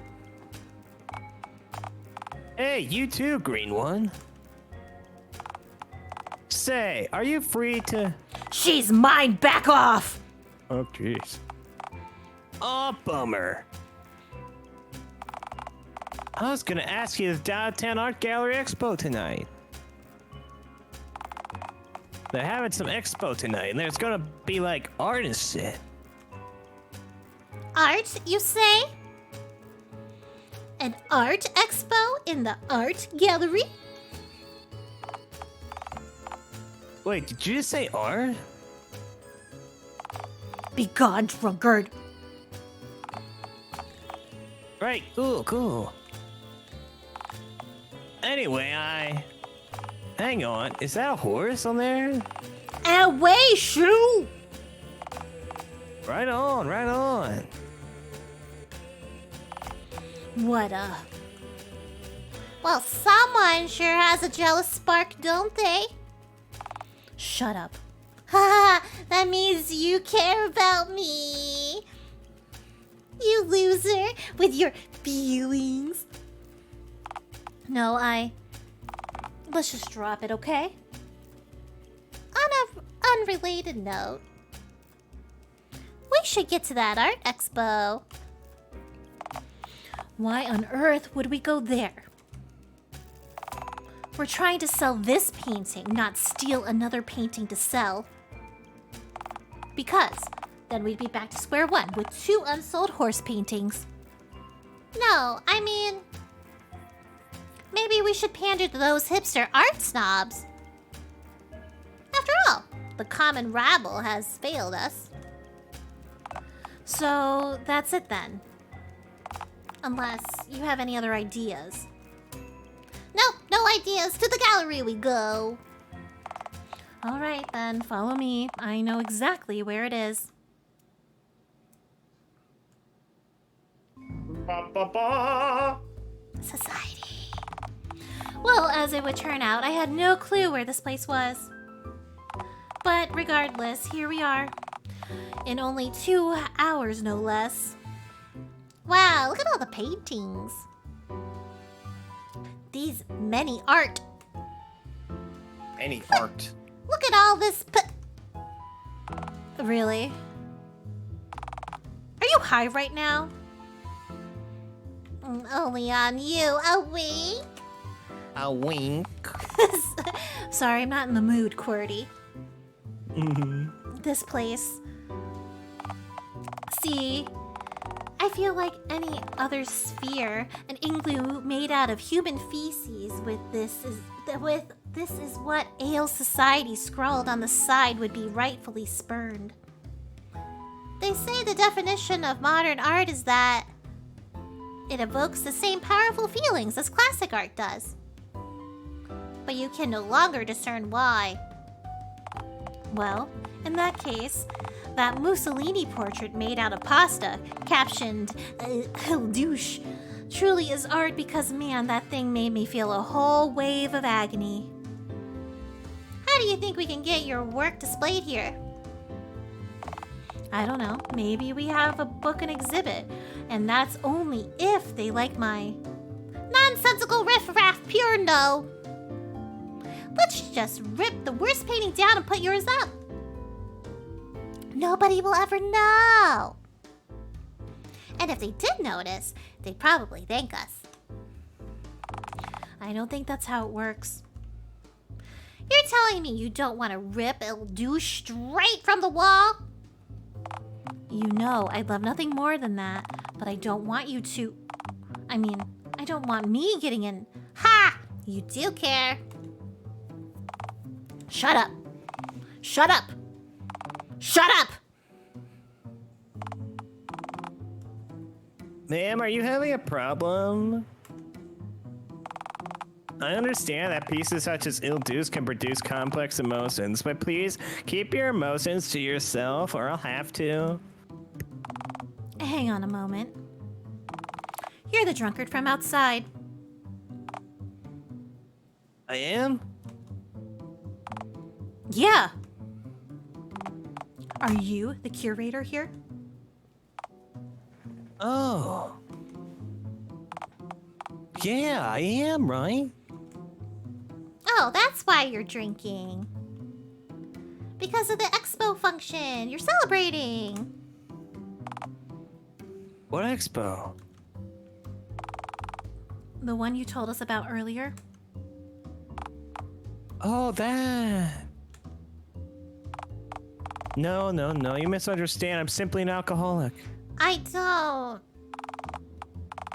Hey, you too, green one. Say, are you free to... She's mine. Back off. Oh, jeez. Oh, bummer. I was gonna ask you the Dialtown Art Gallery Expo tonight. They're having some expo tonight, and there's gonna be like art and shit. Art, you say? An art expo in the art gallery? Wait, did you just say art? Be gone, drunkard. Right, cool, cool. Anyway, Hang on, is that a horse on there? Away, shoo! Right on, right on. What a... Well, someone sure has a jealous spark, don't they? Shut up. That means you care about me. You loser with your feelings. No, let's just drop it, okay? On an unrelated note, we should get to that art expo. Why on earth would we go there? We're trying to sell this painting, not steal another painting to sell. Because then we'd be back to square one with 2 unsold horse paintings. No, I mean, maybe we should pander to those hipster art snobs. After all, the common rabble has failed us. So that's it then. Unless you have any other ideas. Nope, no ideas. To the gallery we go. Alright then, follow me. I know exactly where it is. Society. Well, as it would turn out, I had no clue where this place was. But regardless, here we are. In only 2 hours, no less. Wow, look at all the paintings. These many art. Any art. Look at all this Really? Are you high right now? Only on you, a wink. A wink. Sorry, I'm not in the mood, QWERTY. This place. See, I feel like any other sphere, an igloo made out of human feces with this is what Ale Society scrawled on the side would be rightfully spurned. They say the definition of modern art is that it evokes the same powerful feelings as classic art does. But you can no longer discern why. Well, in that case, that Mussolini portrait made out of pasta, captioned, douche, truly is art because, man, that thing made me feel a whole wave of agony. How do you think we can get your work displayed here? I don't know. Maybe we have a book and exhibit, and that's only if they like my nonsensical riffraff pure no. Let's just rip the worst painting down and put yours up. Nobody will ever know. And if they did notice, they'd probably thank us. I don't think that's how it works. You're telling me you don't want to rip Il Douche straight from the wall? You know I'd love nothing more than that, but I don't want you to... I mean, I don't want me getting in... Ha! You do care. Shut up. Shut up. Shut up! Ma'am, are you having a problem? I understand that pieces such as Il Douce can produce complex emotions, but please keep your emotions to yourself or I'll have to. Hang on a moment. You're the drunkard from outside. I am? Yeah. Are you the curator here? Oh. Yeah, I am, right? Oh, that's why you're drinking. Because of the expo function. You're celebrating. What expo? The one you told us about earlier? Oh, that. No, you misunderstand. I'm simply an alcoholic. I don't.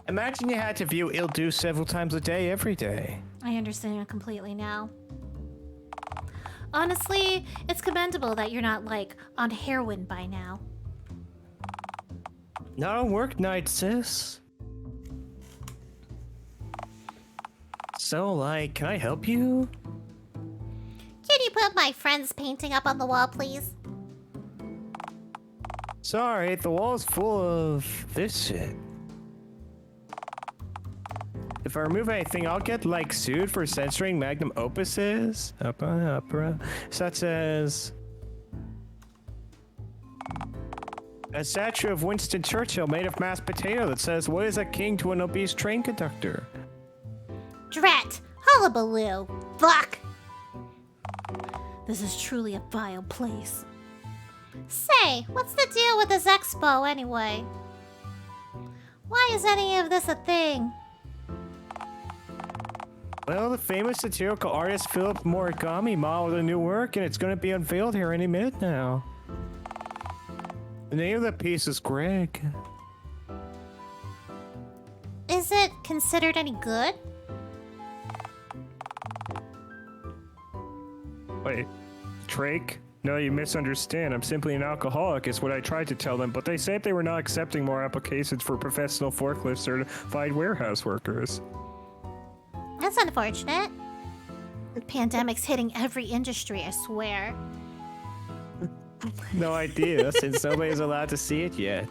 Imagine you had to view Il Douce several times a day, every day. I understand completely now. Honestly, it's commendable that you're not, like, on heroin by now. Not on work night, sis. So, like, can I help you? Can you put my friend's painting up on the wall, please? Sorry, the wall's full of this shit. If I remove anything, I'll get, like, sued for censoring magnum opuses. Opera, such as... A statue of Winston Churchill made of mashed potato that says, "What is a king to an obese train conductor?" Drat! Hullabaloo! Fuck! This is truly a vile place. Say, what's the deal with this expo anyway? Why is any of this a thing? Well, the famous satirical artist Philip Morigami modeled a new work, and it's going to be unveiled here any minute now. The name of the piece is Greg. Is it considered any good? Wait, Drake? No, you misunderstand. I'm simply an alcoholic, is what I tried to tell them, but they said they were not accepting more applications for professional forklift certified warehouse workers. That's unfortunate. The pandemic's hitting every industry, I swear. No idea, since nobody's allowed to see it yet.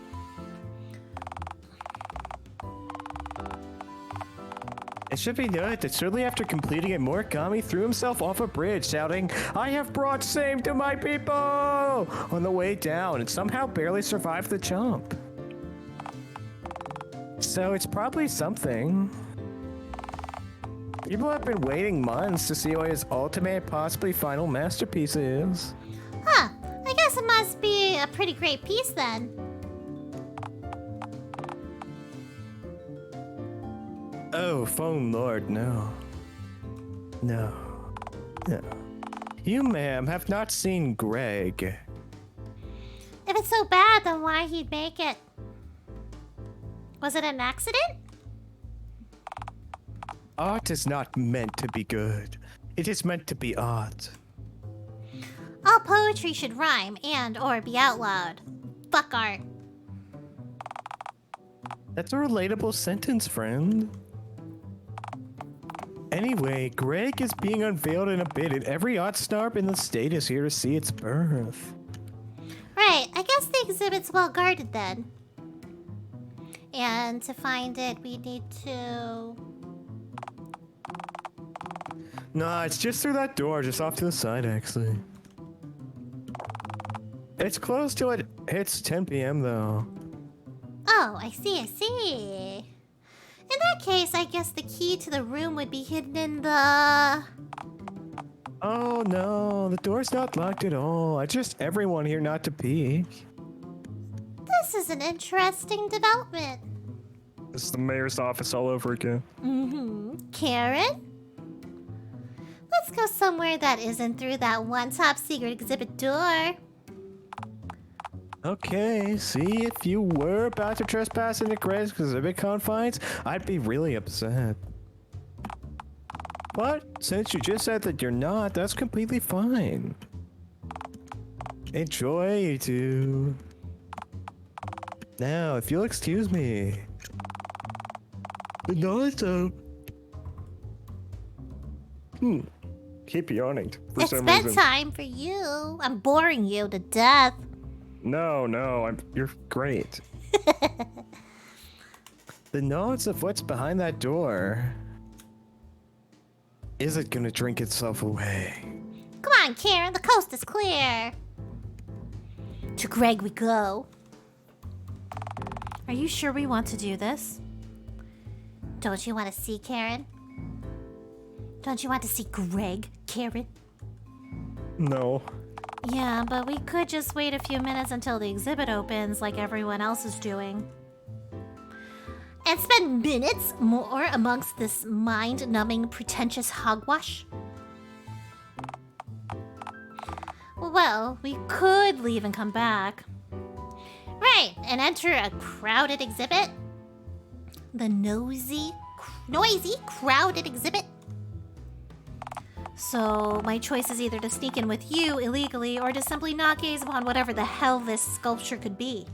It should be noted that shortly after completing it, Morigami threw himself off a bridge, shouting, "I have brought shame to my people!" on the way down, and somehow barely survived the jump. So it's probably something. People have been waiting months to see what his ultimate, possibly final masterpiece is. Huh. I guess it must be a pretty great piece then. Oh, phone lord, no. No. No. You, ma'am, have not seen Greg. If it's so bad, then why he'd make it? Was it an accident? Art is not meant to be good. It is meant to be art. All poetry should rhyme and or be outlawed. Fuck art. That's a relatable sentence, friend. Anyway, Greg is being unveiled in a bit, and every art snarp in the state is here to see its birth. Right, I guess the exhibit's well guarded then. And to find it, we need to... Nah, it's just through that door, just off to the side, actually. It's close till it hits 10 p.m., though. Oh, I see, I see. In that case, I guess the key to the room would be hidden in the... Oh, no, the door's not locked at all. I just everyone here not to peek. This is an interesting development. This is the mayor's office all over again. Karen? Let's go somewhere that isn't through that one top secret exhibit door. Okay, see, if you were about to trespass into Greg's exhibit confines, I'd be really upset. But since you just said that you're not, that's completely fine. Enjoy, you two. Now, if you'll excuse me. No, it's Keep yawning. For It's some reason. bedtime for you. I'm boring you to death. No, you're great. The notes of what's behind that door. Is it gonna drink itself away? Come on, Karen, the coast is clear. To Greg we go. Are you sure we want to do this? Don't you want to see Karen? Don't you want to see Greg, Karen? No. Yeah, but we could just wait a few minutes until the exhibit opens like everyone else is doing. And spend minutes more amongst this mind-numbing, pretentious hogwash? Well, we could leave and come back. Right, and enter a crowded exhibit. The noisy, crowded exhibit. So, my choice is either to sneak in with you illegally or to simply not gaze upon whatever the hell this sculpture could be.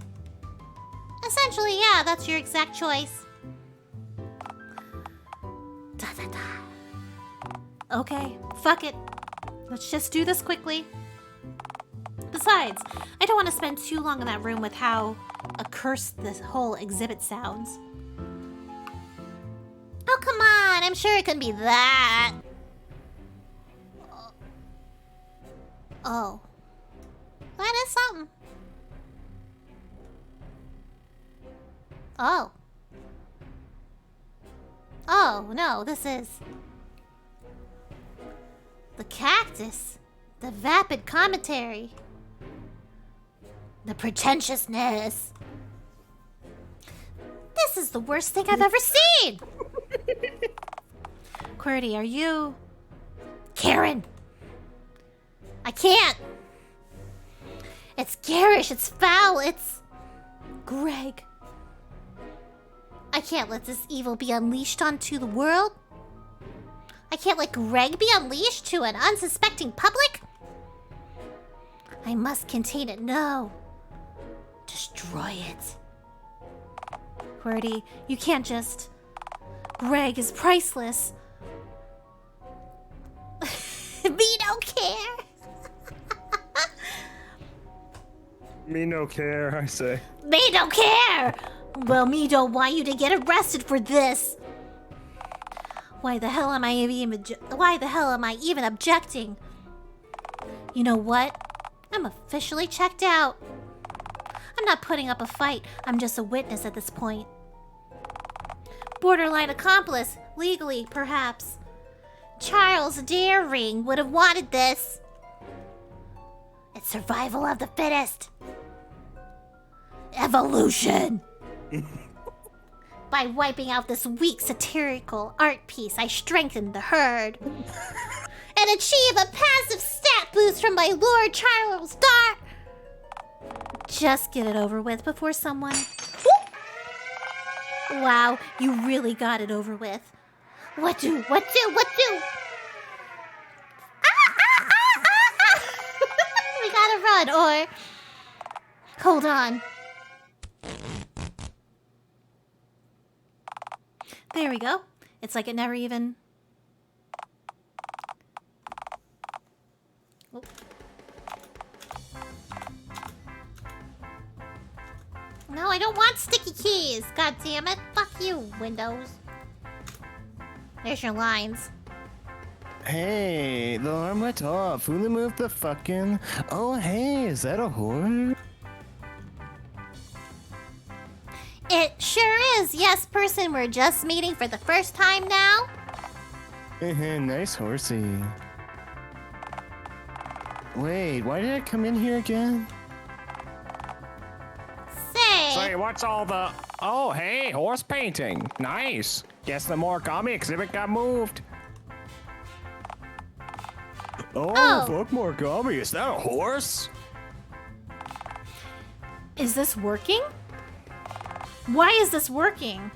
Essentially, yeah, that's your exact choice. Da, da, da. Okay, fuck it. Let's just do this quickly. Besides, I don't want to spend too long in that room with how accursed this whole exhibit sounds. Oh, come on, I'm sure it couldn't be that. Oh. That is something. Oh. Oh, no, this is... The cactus. The vapid commentary. The pretentiousness. This is the worst thing I've ever seen! QWERTY, are you... Karen! I can't! It's garish, it's foul, it's... Greg. I can't let this evil be unleashed onto the world. I can't let Greg be unleashed to an unsuspecting public. I must contain it. No. Destroy it. QWERTY, you can't just... Greg is priceless. Me don't care. Me no care, I say. Me don't care. Well, me don't want you to get arrested for this. Why the hell am I even objecting? You know what? I'm officially checked out. I'm not putting up a fight. I'm just a witness at this point. Borderline accomplice, legally, perhaps. Charles Deering would have wanted this. It's survival of the fittest. Evolution. By wiping out this weak satirical art piece, I strengthen the herd. And achieve a passive stat boost from my Lord Charles Dar. Just get it over with before someone... Wow, you really got it over with. What do? Ah, ah, ah, ah, ah. We gotta run, or... Hold on. There we go. It's like it never even... Oh. No, I don't want sticky keys. God damn it. Fuck you, Windows. There's your lines. Hey, the alarm went off. Who moved the fucking... Oh, hey, is that a horn? It sure is. Yes, person, we're just meeting for the first time now. Nice horsey. Wait, why did I come in here again? Say, what's all the... Oh, hey, horse painting. Nice. Guess the origami exhibit got moved. Oh. Fuck origami. Is that a horse? Is this working? Why is this working?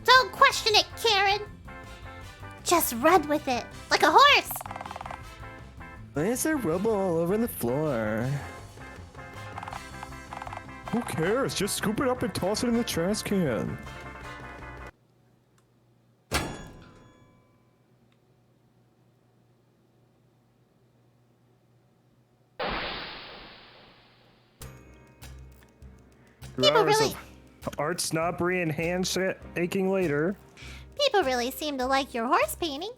Don't question it, Karen. Just run with it, like a horse. Why is there rubble all over the floor? Who cares? Just scoop it up and toss it in the trash can. People really... Art snobbery and hand aching later. People really seem to like your horse painting.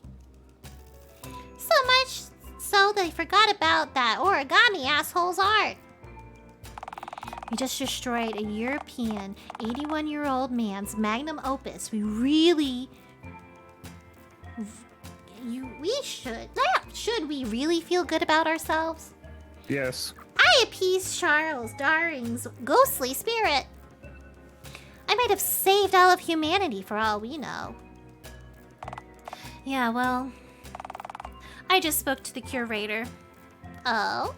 So much so they forgot about that origami asshole's art. We just destroyed a European 81-year-old man's magnum opus. We really... Should we really feel good about ourselves? Yes. I appeased Charles Daring's ghostly spirit. I might have saved all of humanity for all we know. Yeah, well... I just spoke to the curator. Oh?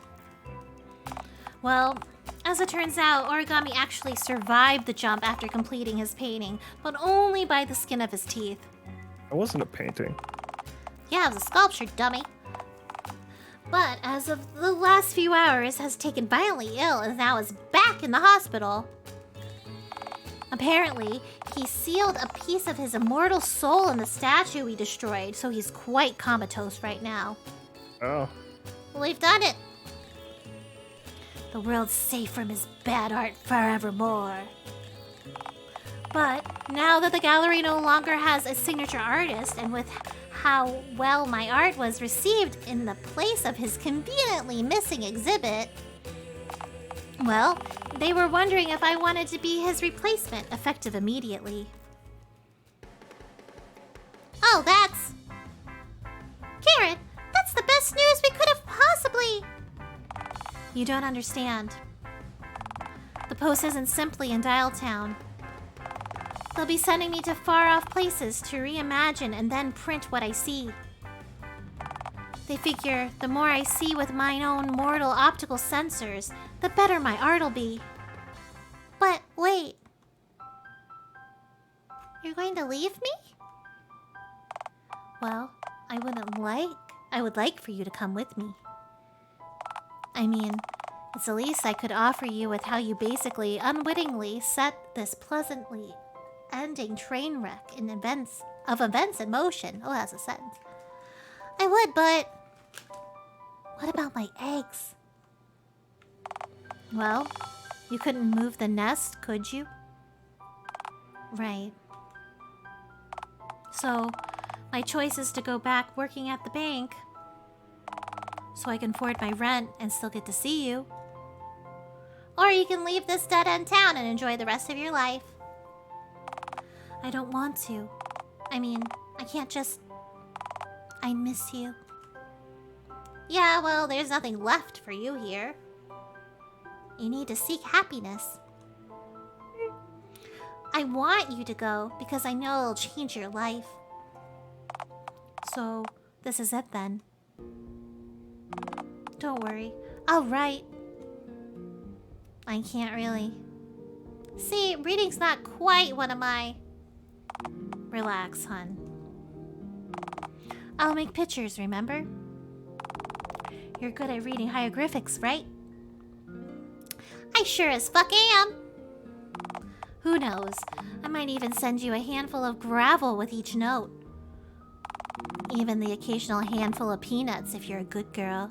Well, as it turns out, Origami actually survived the jump after completing his painting, but only by the skin of his teeth. It wasn't a painting. Yeah, it was a sculpture, dummy. But as of the last few hours, has taken violently ill and now is back in the hospital. Apparently, he sealed a piece of his immortal soul in the statue we destroyed, so he's quite comatose right now. Oh. We've done it. The world's safe from his bad art forevermore. But now that the gallery no longer has a signature artist, and with how well my art was received in the place of his conveniently missing exhibit, Well, they were wondering if I wanted to be his replacement, effective immediately. Oh, that's... Karen, that's the best news we could have possibly... You don't understand. The post isn't simply in Dialtown. They'll be sending me to far-off places to reimagine and then print what I see. They figure the more I see with mine own mortal optical sensors, the better my art'll be. But wait. You're going to leave me? Well, I would like for you to come with me. I mean, it's the least I could offer you with how you basically, unwittingly, set this pleasantly ending train wreck in events in motion. Oh, that's a sentence. I would, but... What about my eggs? Well, you couldn't move the nest, could you? Right. So, my choice is to go back working at the bank so I can afford my rent and still get to see you. Or you can leave this dead-end town and enjoy the rest of your life. I don't want to. I mean, I can't just... I miss you. Yeah, well, there's nothing left for you here. You need to seek happiness. I want you to go because I know it'll change your life. So, this is it then. Don't worry, I'll write. I can't really. See, reading's not quite one of my... Relax, hun. I'll make pictures, remember? You're good at reading hieroglyphics, right? I sure as fuck am. Who knows? I might even send you a handful of gravel with each note. Even the occasional handful of peanuts if you're a good girl.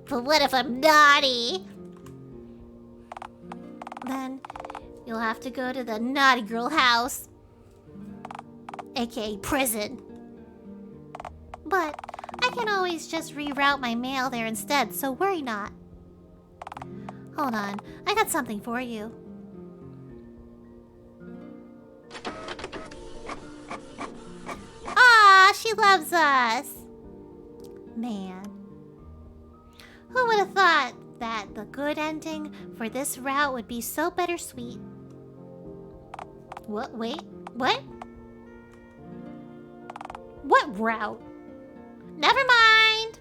But what if I'm naughty? Then you'll have to go to the naughty girl house. AKA prison. But I can always just reroute my mail there instead, so worry not. Hold on, I got something for you. Ah, she loves us. Man. Who would have thought that the good ending for this route would be so bittersweet? What? Wait, what? What route? Never mind.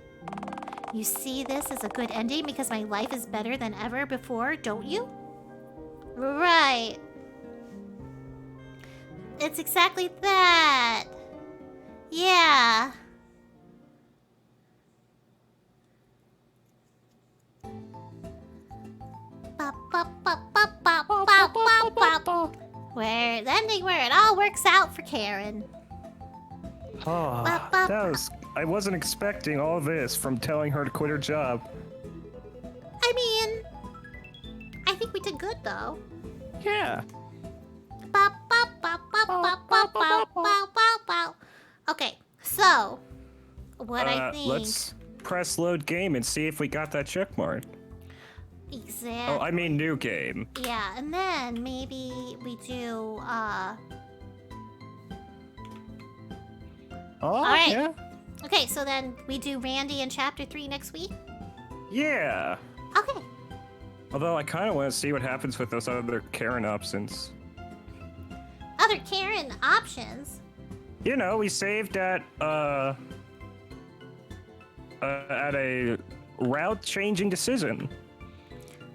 You see this as a good ending because my life is better than ever before, don't you? Right. It's exactly that. Yeah. Where the ending where it all works out for Karen. Oh, that was... I wasn't expecting all this from telling her to quit her job. I mean, I think we did good though. Yeah. Okay, so what I think. Let's press load game and see if we got that check mark. Exactly. Oh, I mean new game. Yeah, and then maybe we do Oh, all right. yeah. Okay, so then we do Randy in chapter 3 next week. Yeah. Okay. Although I kind of want to see what happens with those other Karen options. Other Karen options. You know, we saved at a route-changing decision.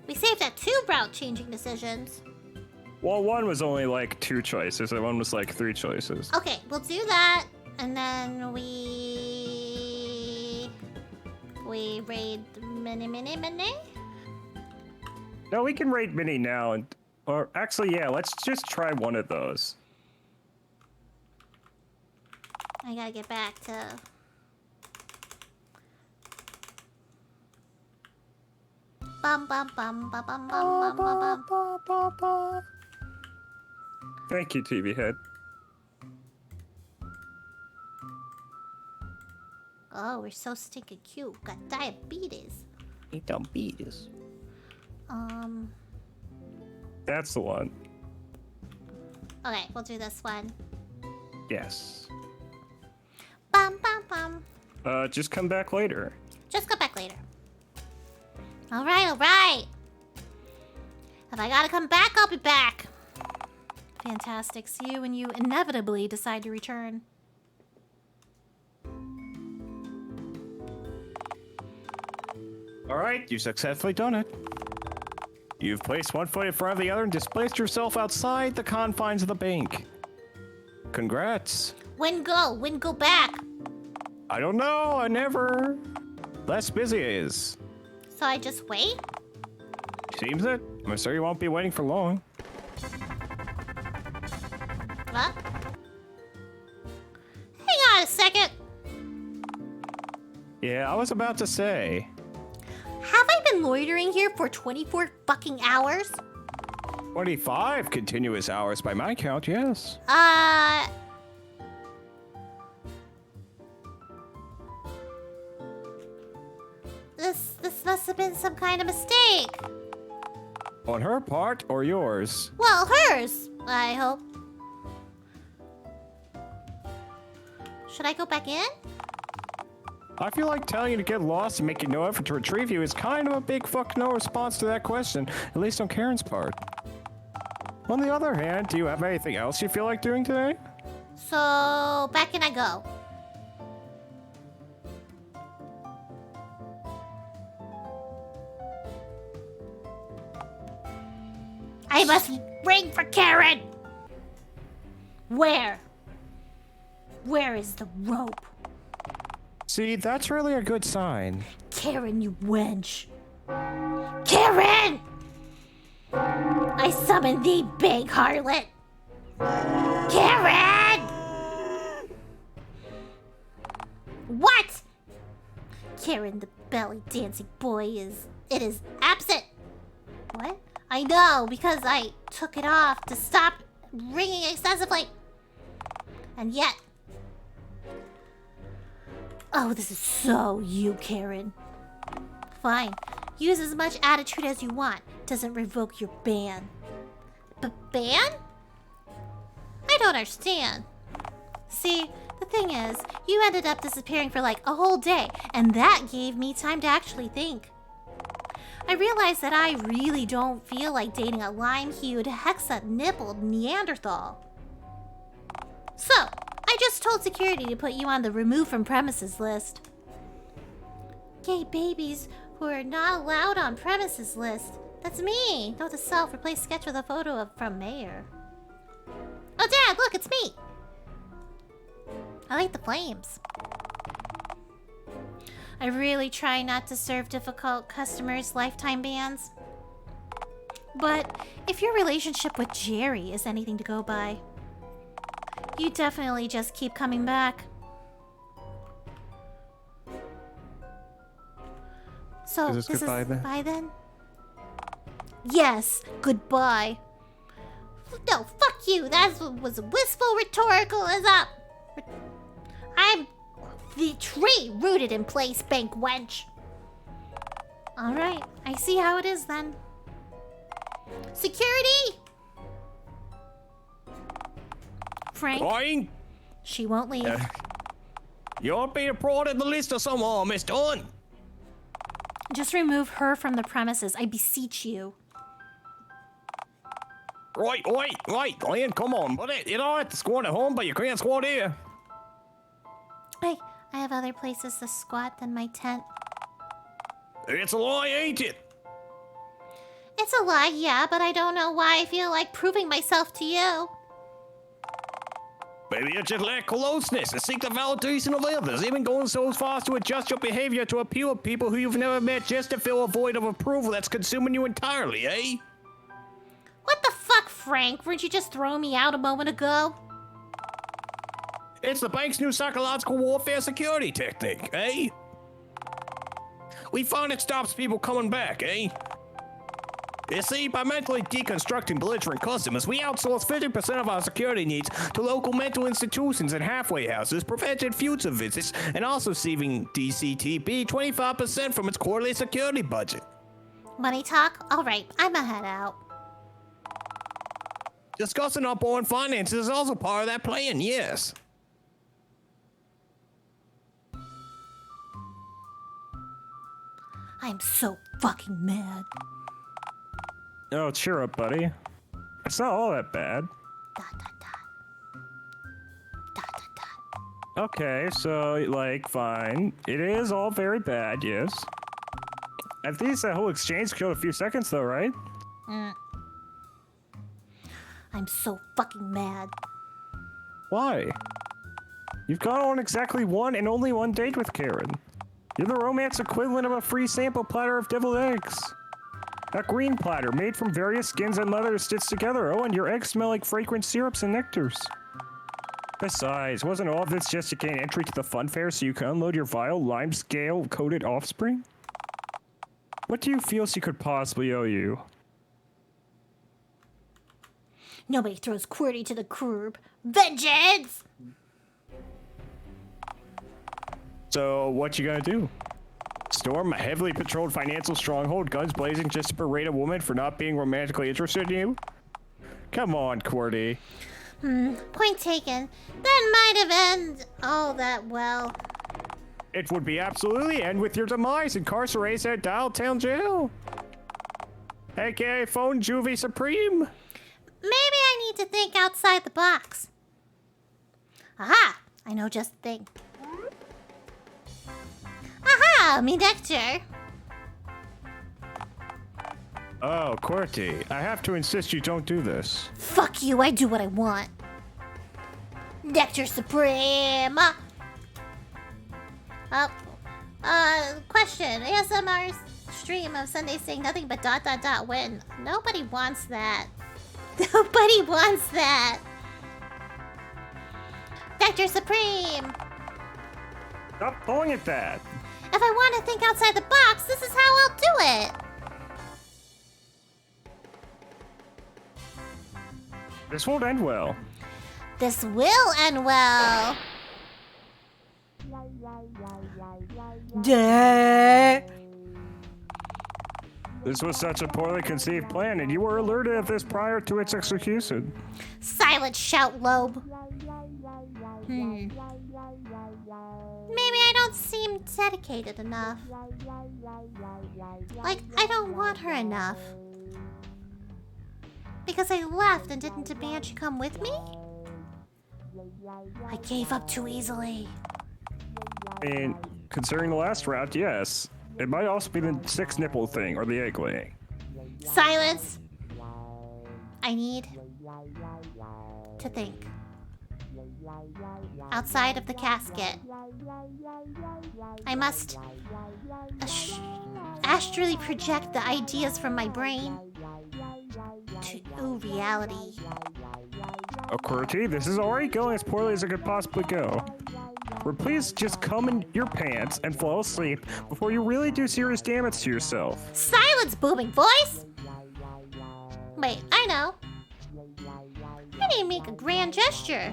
We saved at 2 route changing decisions. Well, one was only like 2 choices, and one was like 3 choices. Okay, we'll do that, and then we raid Mini. No, we can raid Mini now, or actually, yeah, let's just try one of those. I gotta get back to... Bum bum bum bum bum bum bum bum. Thank you, TV Head. Oh, we're so stinking cute. Got diabetes. He don't beat us. That's the one. Okay, we'll do this one. Yes. Bum, bum, bum. Just come back later. Just come back later. Alright, alright. If I gotta come back, I'll be back. Fantastic. See you when you inevitably decide to return. All right, you've successfully done it. You've placed one foot in front of the other and displaced yourself outside the confines of the bank. Congrats. When go? When go back? I don't know, I never. Less busy it is. So I just wait? Seems it. I'm sure you won't be waiting for long. What? Hang on a second. Yeah, I was about to say. Have I been loitering here for 24 fucking hours? 25 continuous hours by my count, yes. This must have been some kind of mistake. On her part or yours? Well, hers, I hope. Should I go back in? I feel like telling you to get lost and making no effort to retrieve you is kind of a big fuck no response to that question, at least on Karen's part. On the other hand, do you have anything else you feel like doing today? So, back in I go. I must ring for Karen! Where? Where is the rope? See, that's really a good sign. Karen, you wench. Karen! I summon thee, big harlot. Karen! What? Karen, the belly dancing boy is absent. What? I know, because I took it off to stop ringing excessively. And yet... Oh, this is so you, Karen. Fine. Use as much attitude as you want. Doesn't revoke your ban. But ban? I don't understand. See, the thing is, you ended up disappearing for like a whole day, and that gave me time to actually think. I realized that I really don't feel like dating a lime-hued, hexa-nippled Neanderthal. So, I just told security to put you on the remove from premises list. Gay babies who are not allowed on premises list. That's me. Note to self, replace sketch with a photo of from mayor. Oh, Dad, look, it's me. I like the flames. I really try not to serve difficult customers lifetime bans. But if your relationship with Jerry is anything to go by, you definitely just keep coming back. So, Is this goodbye then? Bye then? Yes, goodbye. No, fuck you. That was wistful rhetorical as up. I'm the tree rooted in place, bank wench. Alright, I see how it is then. Security! Frank, Going? she won't leave. You're being brought in the list or somehow, Miss Dawn. Just remove her from the premises, I beseech you. Right, Glenn, come on, buddy. You know what? Squad at home, but you can't squad here. I have other places to squat than my tent. It's a lie, ain't it? It's a lie, yeah, but I don't know why I feel like proving myself to you. Maybe you just lack closeness and seek the validation of others, even going so far as to adjust your behavior to appeal to people who you've never met just to fill a void of approval that's consuming you entirely, eh? What the fuck, Frank? Weren't you just throwing me out a moment ago? It's the bank's new psychological warfare security technique, eh? We find it stops people coming back, eh? You see, by mentally deconstructing belligerent customers, we outsource 50% of our security needs to local mental institutions and halfway houses, preventing future visits, and also saving DCTB 25% from its quarterly security budget. Money talk? Alright, I'ma head out. Discussing our boring finances is also part of that plan, yes. I'm so fucking mad. Oh, cheer up, buddy. It's not all that bad. Dot dot dot. Dot dot dot. Okay, so, like, fine. It is all very bad, yes. At least that whole exchange killed a few seconds, though, right? I'm so fucking mad. Why? You've gone on exactly one and only one date with Karen. You're the romance equivalent of a free sample platter of deviled eggs. A green platter made from various skins and leather stitched together. Oh, and your eggs smell like fragrant syrups and nectars. Besides, wasn't all of this just to gain entry to the fun fair so you can unload your vile, lime-scale-coated offspring? What do you feel she could possibly owe you? Nobody throws QWERTY to the curb. Vengeance! So, what you gonna do? Storm a heavily patrolled financial stronghold, guns blazing, just to berate a woman for not being romantically interested in you? Come on, QWERTY. Point taken. That might have ended all that well. It would be absolutely end with your demise, incarcerated at Dialtown jail. AKA phone juvie supreme. Maybe I need to think outside the box. Aha! I know just the thing. Aha! Me nectar. Oh, QWERTY, I have to insist you don't do this. Fuck you, I do what I want. Nectar Supreme! Question. ASMR's stream of Sunday saying nothing but ... when. Nobody wants that. Nobody wants that. Nectar Supreme! Stop pulling at that! If I want to think outside the box, this is how I'll do it. This won't end well. This will end well. This was such a poorly conceived plan, and you were alerted of this prior to its execution. Silent shout, Loeb. Maybe I don't seem dedicated enough. Like, I don't want her enough. Because I left and didn't demand she come with me? I gave up too easily. I mean, considering the last route, yes. It might also be the 6 nipple thing, or the egg laying. Silence. I need to think. Outside of the casket. I must astrally project the ideas from my brain to reality. Oh, QWERTY, this is already going as poorly as it could possibly go. Please just come in your pants and fall asleep before you really do serious damage to yourself. Silence, booming voice! Wait, I know. I need to make a grand gesture.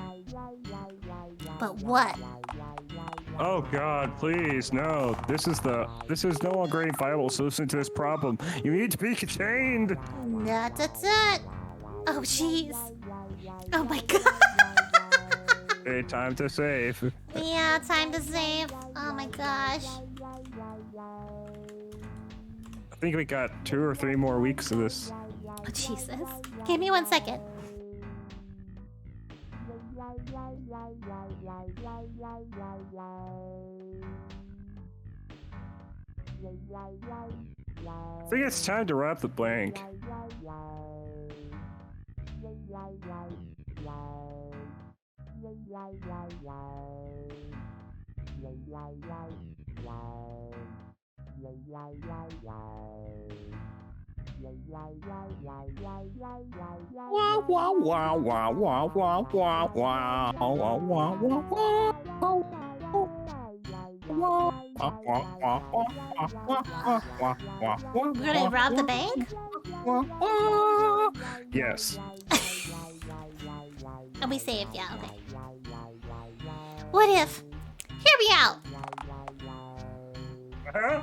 But what? Oh God, please, no. This is no longer a viable solution to this problem. You need to be contained. Oh, jeez. Oh my God. Okay, time to save. Yeah, time to save. Oh my gosh. I think we got 2 or 3 more weeks of this. Oh, Jesus. Give me 1 second. I think it's time to wrap the blank. Wow, wow, wow, wow, wow, wow, wow, wow, wow, wow, wow. We're gonna rob the bank? Yes. And we saved, yeah, okay. What if? Hear me out. Uh-huh.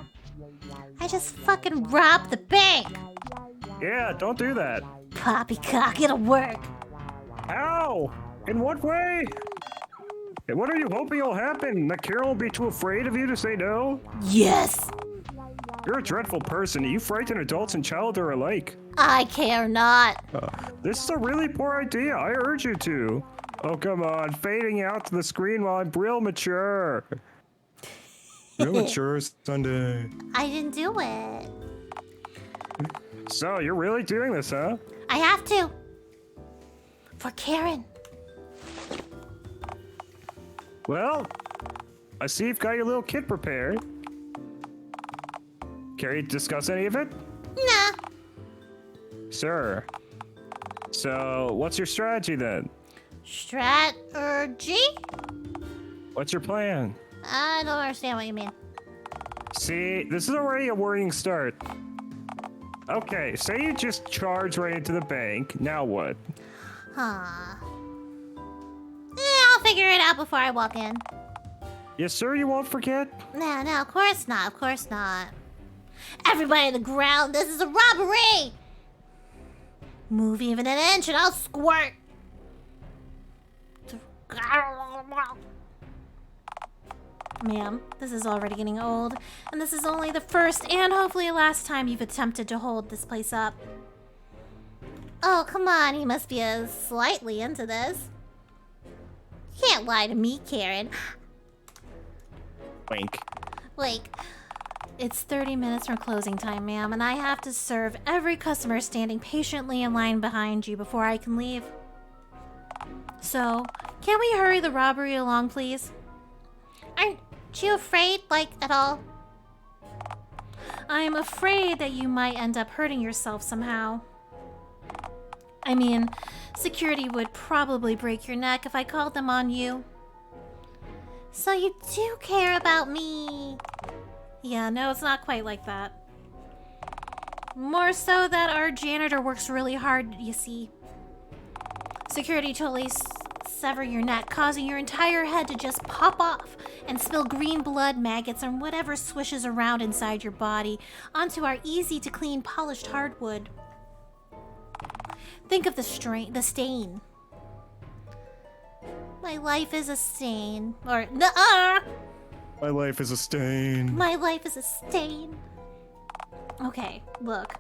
I just fucking rob the bank? Yeah, don't do that. Poppycock, it'll work. How? In what way? And what are you hoping will happen? That Carol will be too afraid of you to say no? Yes, You're a dreadful person. You frighten adults and children alike. I care not. This is a really poor idea. I urge you to. Oh, come on. Fading out to the screen while I'm real mature. Real mature Sunday. I didn't do it. So, you're really doing this, huh? I have to. For Karen. Well, I see you've got your little kit prepared. Care you discuss any of it? Nah. Sure. So, what's your strategy then? Strategy? What's your plan? I don't understand what you mean. See, this is already a worrying start. Okay, say you just charge right into the bank. Now what? Huh. I'll figure it out before I walk in. Yes, sir, you won't forget? No, of course not. Of course not. Everybody on the ground, this is a robbery! Move even an inch and I'll squirt. Ma'am, this is already getting old, and this is only the first and hopefully last time you've attempted to hold this place up. Oh, come on, he must be slightly into this. You can't lie to me, Karen. Wink. Like, it's 30 minutes from closing time, ma'am, and I have to serve every customer standing patiently in line behind you before I can leave. So, can we hurry the robbery along, please? Aren't you afraid, like, at all? I'm afraid that you might end up hurting yourself somehow. I mean, security would probably break your neck if I called them on you. So you do care about me. Yeah, no, it's not quite like that. More so that our janitor works really hard, you see. Security totally sever your neck, causing your entire head to just pop off and spill green blood, maggots, and whatever swishes around inside your body onto our easy-to-clean polished hardwood. Think of the stain. My life is a stain. Or, nuh-uh! My life is a stain. My life is a stain. Okay, look.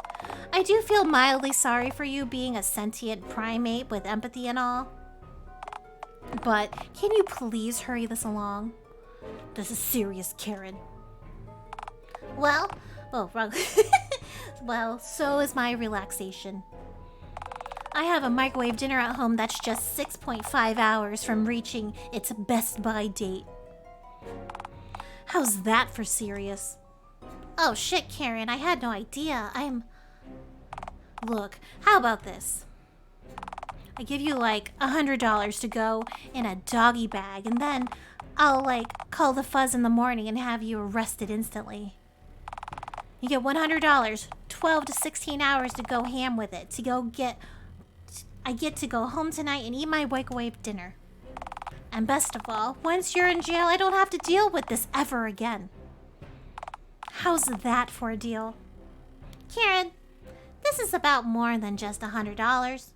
I do feel mildly sorry for you being a sentient primate with empathy and all. But can you please hurry this along? This is serious, Karen. Well, oh, wrong. Well, so is my relaxation. I have a microwave dinner at home that's just 6.5 hours from reaching its best by date. How's that for serious? Oh shit, Karen, I had no idea. Look, how about this? I give you like $100 to go in a doggy bag, and then I'll like call the fuzz in the morning and have you arrested instantly. You get $100, 12 to 16 hours to go ham with it, I get to go home tonight and eat my microwave dinner. And best of all, once you're in jail, I don't have to deal with this ever again. How's that for a deal? Karen, this is about more than just $100.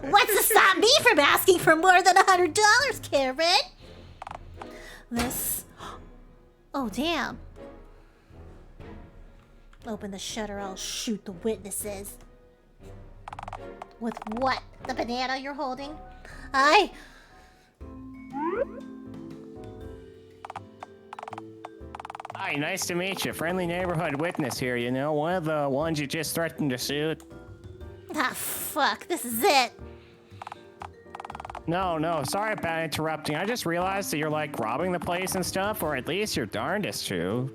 What's to stop me from asking for more than $100, Karen? This... Oh, damn. Open the shutter, I'll shoot the witnesses. With what? The banana you're holding? Hi, Nice to meet you. Friendly neighborhood witness here, you know? One of the ones you just threatened to shoot. Ah, fuck, this is it. No, sorry about interrupting. I just realized that you're like robbing the place and stuff, or at least you're darndest to.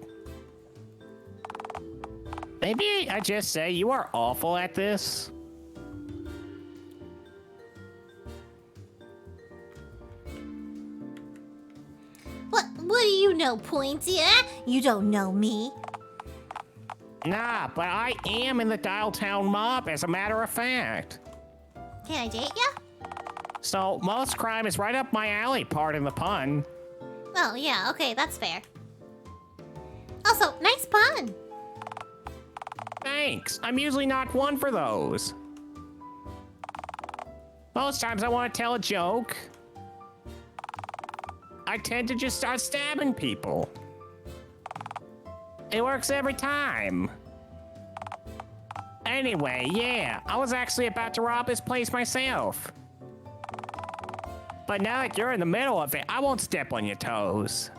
Maybe I just say you are awful at this. What do you know, Pointy? You don't know me. Nah, but I am in the Dialtown mob, as a matter of fact. Can I date ya? So, most crime is right up my alley, pardon the pun. Oh, yeah, okay, that's fair. Also, nice pun. Thanks. I'm usually not one for those. Most times I want to tell a joke. I tend to just start stabbing people. It works every time. Anyway, yeah, I was actually about to rob this place myself. But now that you're in the middle of it, I won't step on your toes.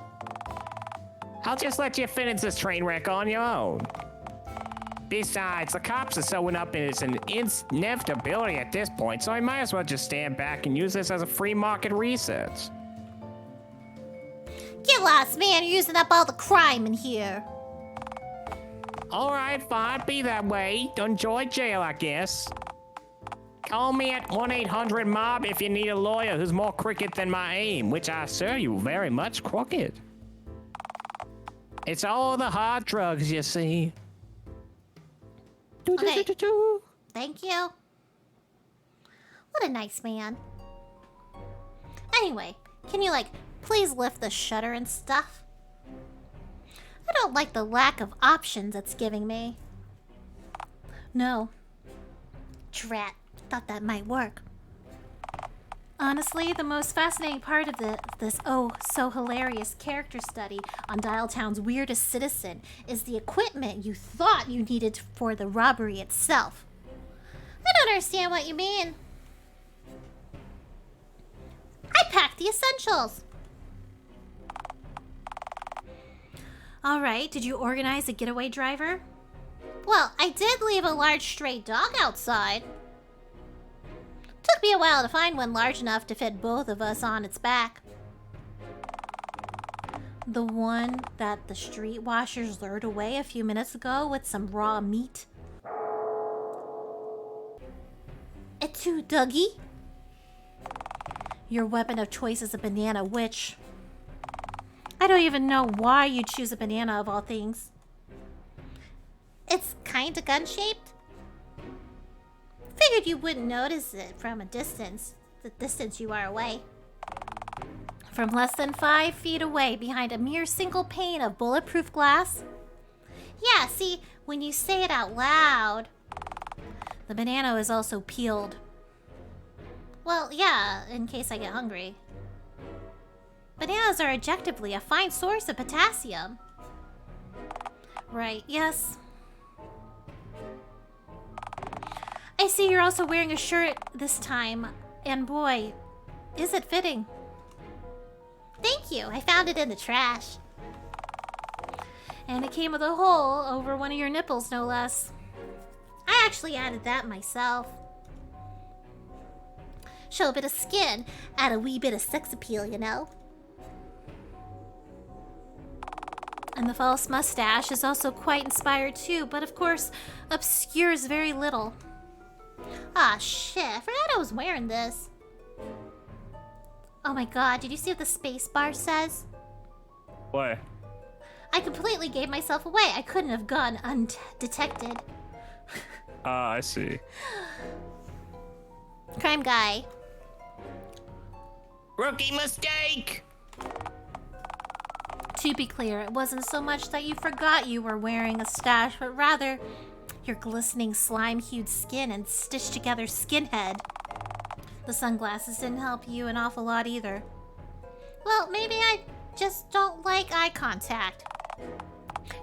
I'll just let you finish this train wreck on your own. Besides, the cops are sewing up in its inevitability at this point, so I might as well just stand back and use this as a free market research. Get lost, man. You're using up all the crime in here. Alright, fine, be that way. Enjoy jail, I guess. Call me at 1-800-MOB if you need a lawyer who's more crooked than my aim, which I assure you very much crooked. It's all the hard drugs, you see. Okay. Thank you. What a nice man. Anyway, can you, like, please lift the shutter and stuff? I don't like the lack of options it's giving me. No. Drat. Thought that might work. Honestly, the most fascinating part of this oh so hilarious character study on Dialtown's weirdest citizen is the equipment you thought you needed for the robbery itself. I don't understand what you mean. I packed the essentials. Alright, did you organize a getaway driver? Well, I did leave a large stray dog outside. Took me a while to find one large enough to fit both of us on its back. The one that the street washers lured away a few minutes ago with some raw meat. Et tu, Dougie? Your weapon of choice is a banana, which... I don't even know why you choose a banana of all things. It's kinda gun-shaped. Figured you wouldn't notice it from a distance, the distance you are away. From less than 5 feet away, behind a mere single pane of bulletproof glass? Yeah, see, when you say it out loud... The banana is also peeled. Well, yeah, in case I get hungry. Bananas are objectively a fine source of potassium. Right, yes. I see you're also wearing a shirt this time, and boy, is it fitting. Thank you, I found it in the trash. And it came with a hole over one of your nipples, no less. I actually added that myself. Show a bit of skin, add a wee bit of sex appeal, you know? And the false mustache is also quite inspired too, but of course, obscures very little. Ah, shit, I forgot I was wearing this. Oh my god, did you see what the space bar says? What? I completely gave myself away. I couldn't have gone undetected. Ah, I see. Crime guy. Rookie mistake! To be clear, it wasn't so much that you forgot you were wearing a stash, but rather your glistening slime-hued skin and stitched-together skinhead. The sunglasses didn't help you an awful lot either. Well, maybe I just don't like eye contact.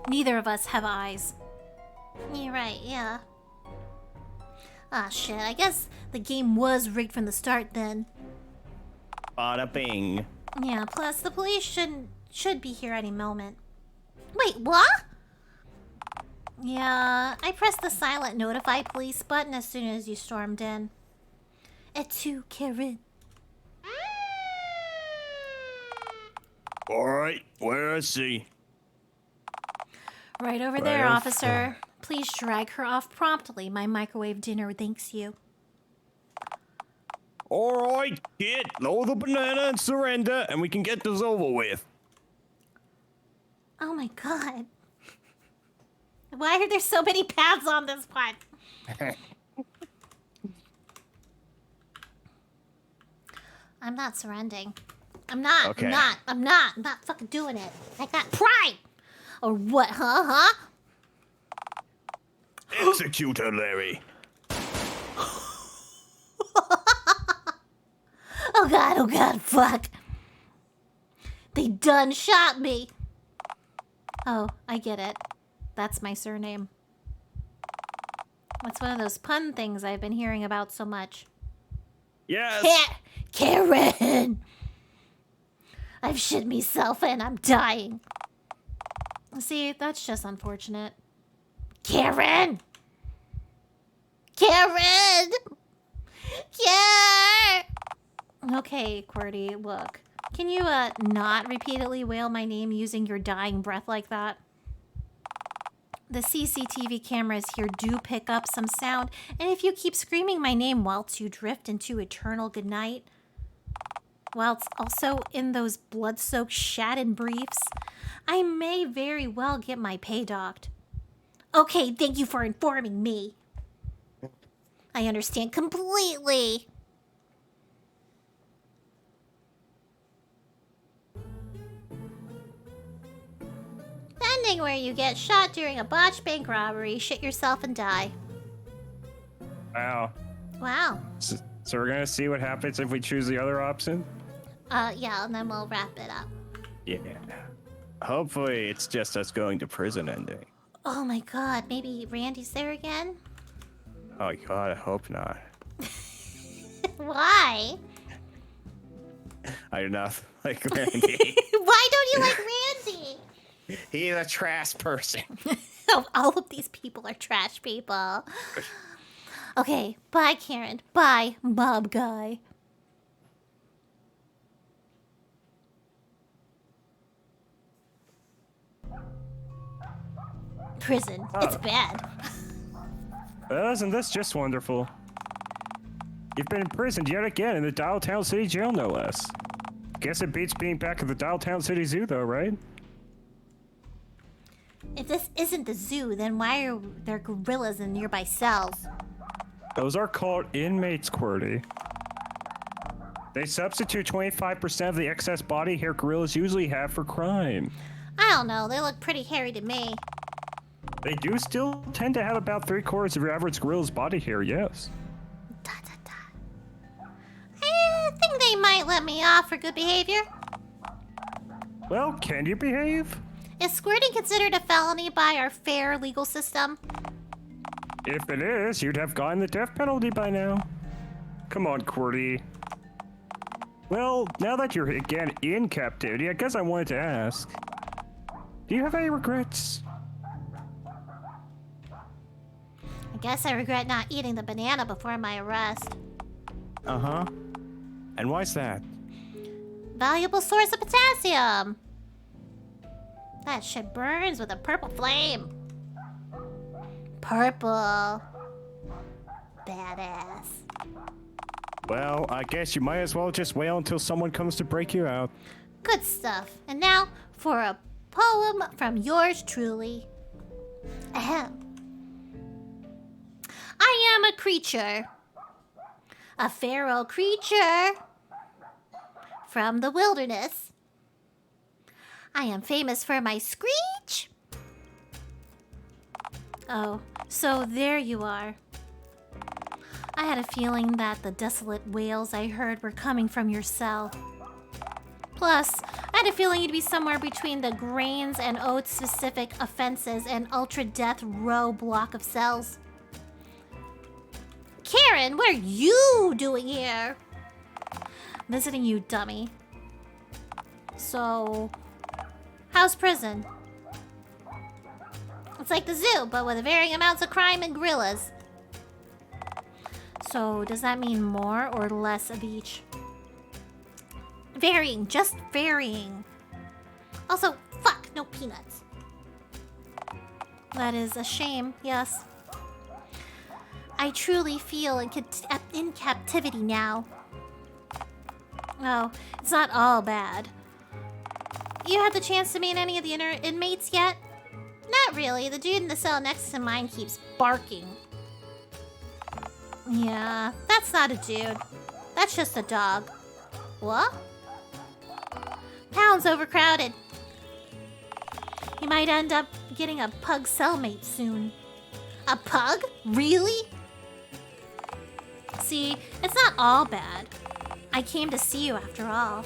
Neither of us have eyes. You're right, yeah. Ah, shit, I guess the game was rigged from the start then. Bada bing. Yeah, plus the police should be here any moment. Wait, what? Yeah, I pressed the silent notify police button as soon as you stormed in. Et tu, Karen? Alright, where is she? Right over there, officer. Please drag her off promptly. My microwave dinner thanks you. Alright, kid, throw the banana and surrender, and we can get this over with. Oh my god. Why are there so many pads on this part? I'm not surrendering. I'm not. Okay. I'm not fucking doing it. I got pride. Or what, huh? Execute her, Larry. Oh god, fuck. They done shot me. Oh, I get it. That's my surname. That's one of those pun things I've been hearing about so much. Yes. Karen! I've shit myself and I'm dying. See, that's just unfortunate. Karen! Karen! Okay, QWERTY, look. Can you, not repeatedly wail my name using your dying breath like that? The CCTV cameras here do pick up some sound, and if you keep screaming my name whilst you drift into eternal goodnight, whilst also in those blood-soaked shattered briefs, I may very well get my pay docked. Okay, thank you for informing me. I understand completely. Ending where you get shot during a botched bank robbery, shit yourself and die. Wow. Wow. So we're gonna see what happens if we choose the other option? Yeah, and then we'll wrap it up. Yeah. Hopefully, it's just us going to prison ending. Oh my god, maybe Randy's there again? Oh God, I hope not. Why? I do not like Randy. Why don't you like Randy? He's a trash person. All of these people are trash people. Okay, bye, Karen. Bye, mob guy. Prison. It's bad. Well, isn't this just wonderful? You've been imprisoned yet again in the Dialtown City Jail, no less. Guess it beats being back at the Dialtown City Zoo, though, right? If this isn't the zoo, then why are there gorillas in nearby cells? Those are called inmates, QWERTY. They substitute 25% of the excess body hair gorillas usually have for crime. I don't know, they look pretty hairy to me. They do still tend to have about 3/4 of your average gorilla's body hair, yes. I think they might let me off for good behavior. Well, can you behave? Is squirting considered a felony by our fair legal system? If it is, you'd have gotten the death penalty by now. Come on, QWERTY. Well, now that you're again in captivity, I guess I wanted to ask. Do you have any regrets? I guess I regret not eating the banana before my arrest. Uh-huh. And why's that? Valuable source of potassium. That shit burns with a purple flame. Purple. Badass. Well, I guess you might as well just wait until someone comes to break you out. Good stuff. And now for a poem from yours truly. Ahem. I am a creature. A feral creature. From the wilderness. I am famous for my screech. Oh, so there you are. I had a feeling that the desolate wails I heard were coming from your cell. Plus, I had a feeling you'd be somewhere between the grains and oats specific offenses and ultra death row block of cells. Karen, what are you doing here? Visiting you, dummy. So, how's prison? It's like the zoo, but with varying amounts of crime and gorillas. So, does that mean more or less of each? Varying, just varying. Also, fuck, no peanuts. That is a shame, yes. I truly feel in captivity now. Oh, it's not all bad. You had the chance to meet any of the inner inmates yet? Not really. The dude in the cell next to mine keeps barking. Yeah, that's not a dude. That's just a dog. What? Town's overcrowded. You might end up getting a pug cellmate soon. A pug? Really? See, it's not all bad. I came to see you after all.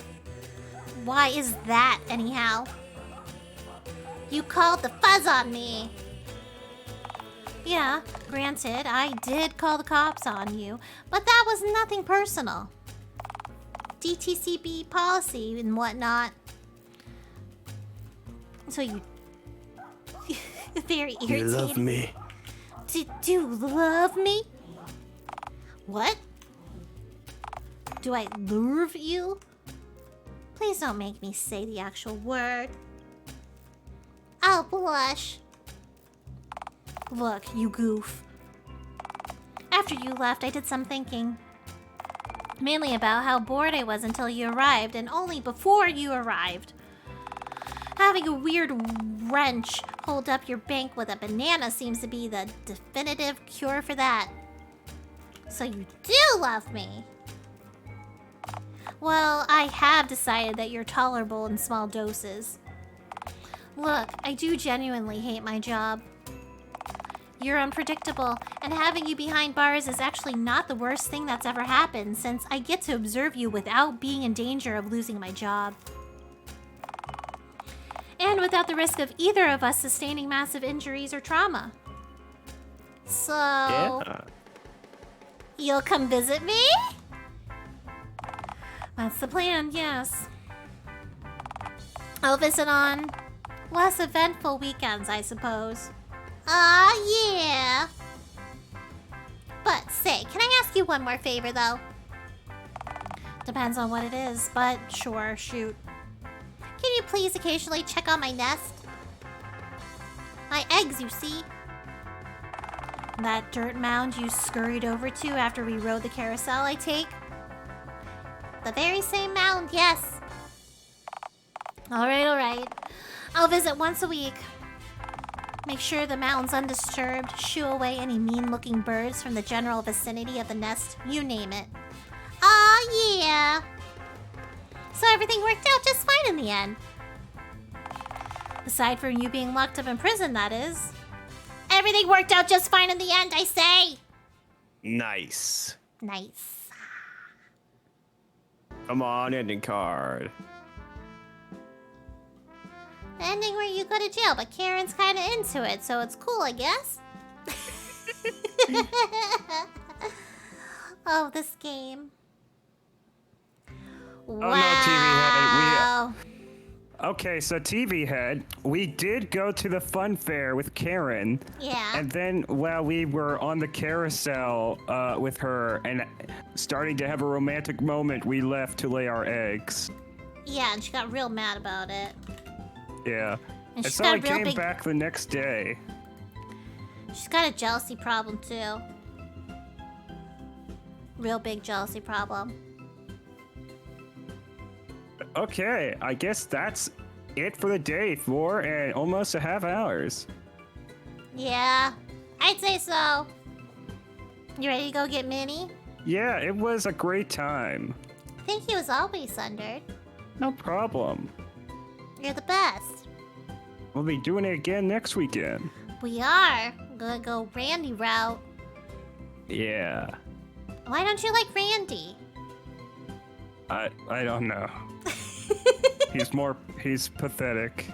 Why is that, anyhow? You called the fuzz on me. Yeah, granted, I did call the cops on you, but that was nothing personal. DTCB policy and whatnot. So you... very irritating. You love me. Do you love me? What? Do I love you? Please don't make me say the actual word. I'll blush. Look, you goof. After you left, I did some thinking. Mainly about how bored I was until you arrived, and only before you arrived. Having a weird wrench hold up your bank with a banana seems to be the definitive cure for that. So you do love me. Well, I have decided that you're tolerable in small doses. Look, I do genuinely hate my job. You're unpredictable, and having you behind bars is actually not the worst thing that's ever happened, since I get to observe you without being in danger of losing my job. And without the risk of either of us sustaining massive injuries or trauma. So... Yeah. You'll come visit me? That's the plan, yes. I'll visit on less eventful weekends, I suppose. Yeah. But say, can I ask you one more favor, though? Depends on what it is, but sure, shoot. Can you please occasionally check on my nest? My eggs, you see. That dirt mound you scurried over to after we rode the carousel, I take? The very same mound, yes. Alright. I'll visit once a week. Make sure the mound's undisturbed, shoo away any mean-looking birds from the general vicinity of the nest, you name it. Yeah. So everything worked out just fine in the end. Aside from you being locked up in prison, that is. Everything worked out just fine in the end, I say! Nice. Nice. Come on, ending card. The ending where you go to jail, but Karen's kinda into it, so it's cool, I guess. Oh, this game. no, TV Wow. Okay, so TV Head, we did go to the fun fair with Karen. Yeah. And then while we were on the carousel with her and starting to have a romantic moment, we left to lay our eggs. Yeah, and she got real mad about it. Yeah. And And she's so got I a real came big... back the next day. She's got a jealousy problem, too. Real big jealousy problem. Okay, I guess that's it for the day. 4 and almost a half hours. Yeah, I'd say so. You ready to go get Minnie? Yeah, it was a great time. Thank you as always, Sundered. No problem. You're the best. We'll be doing it again next weekend. We are. Gonna go Randy route. Yeah. Why don't you like Randy? I don't know. He's pathetic.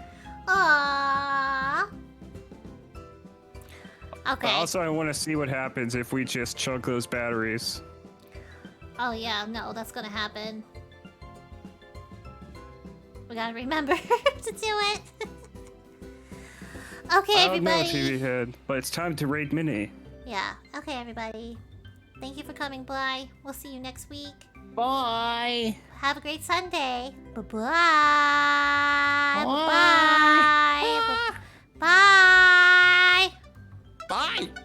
Aww. Okay. But also, I want to see what happens if we just chug those batteries. Oh yeah, no, that's gonna happen. We gotta remember to do it. Okay, Oh everybody. no, TV Head. But it's time to raid Minnie. Yeah. Okay, everybody. Thank you for coming by. We'll see you next week. Bye. Have a great Sunday. Bye-bye. Bye. Bye. Bye. Bye. Bye.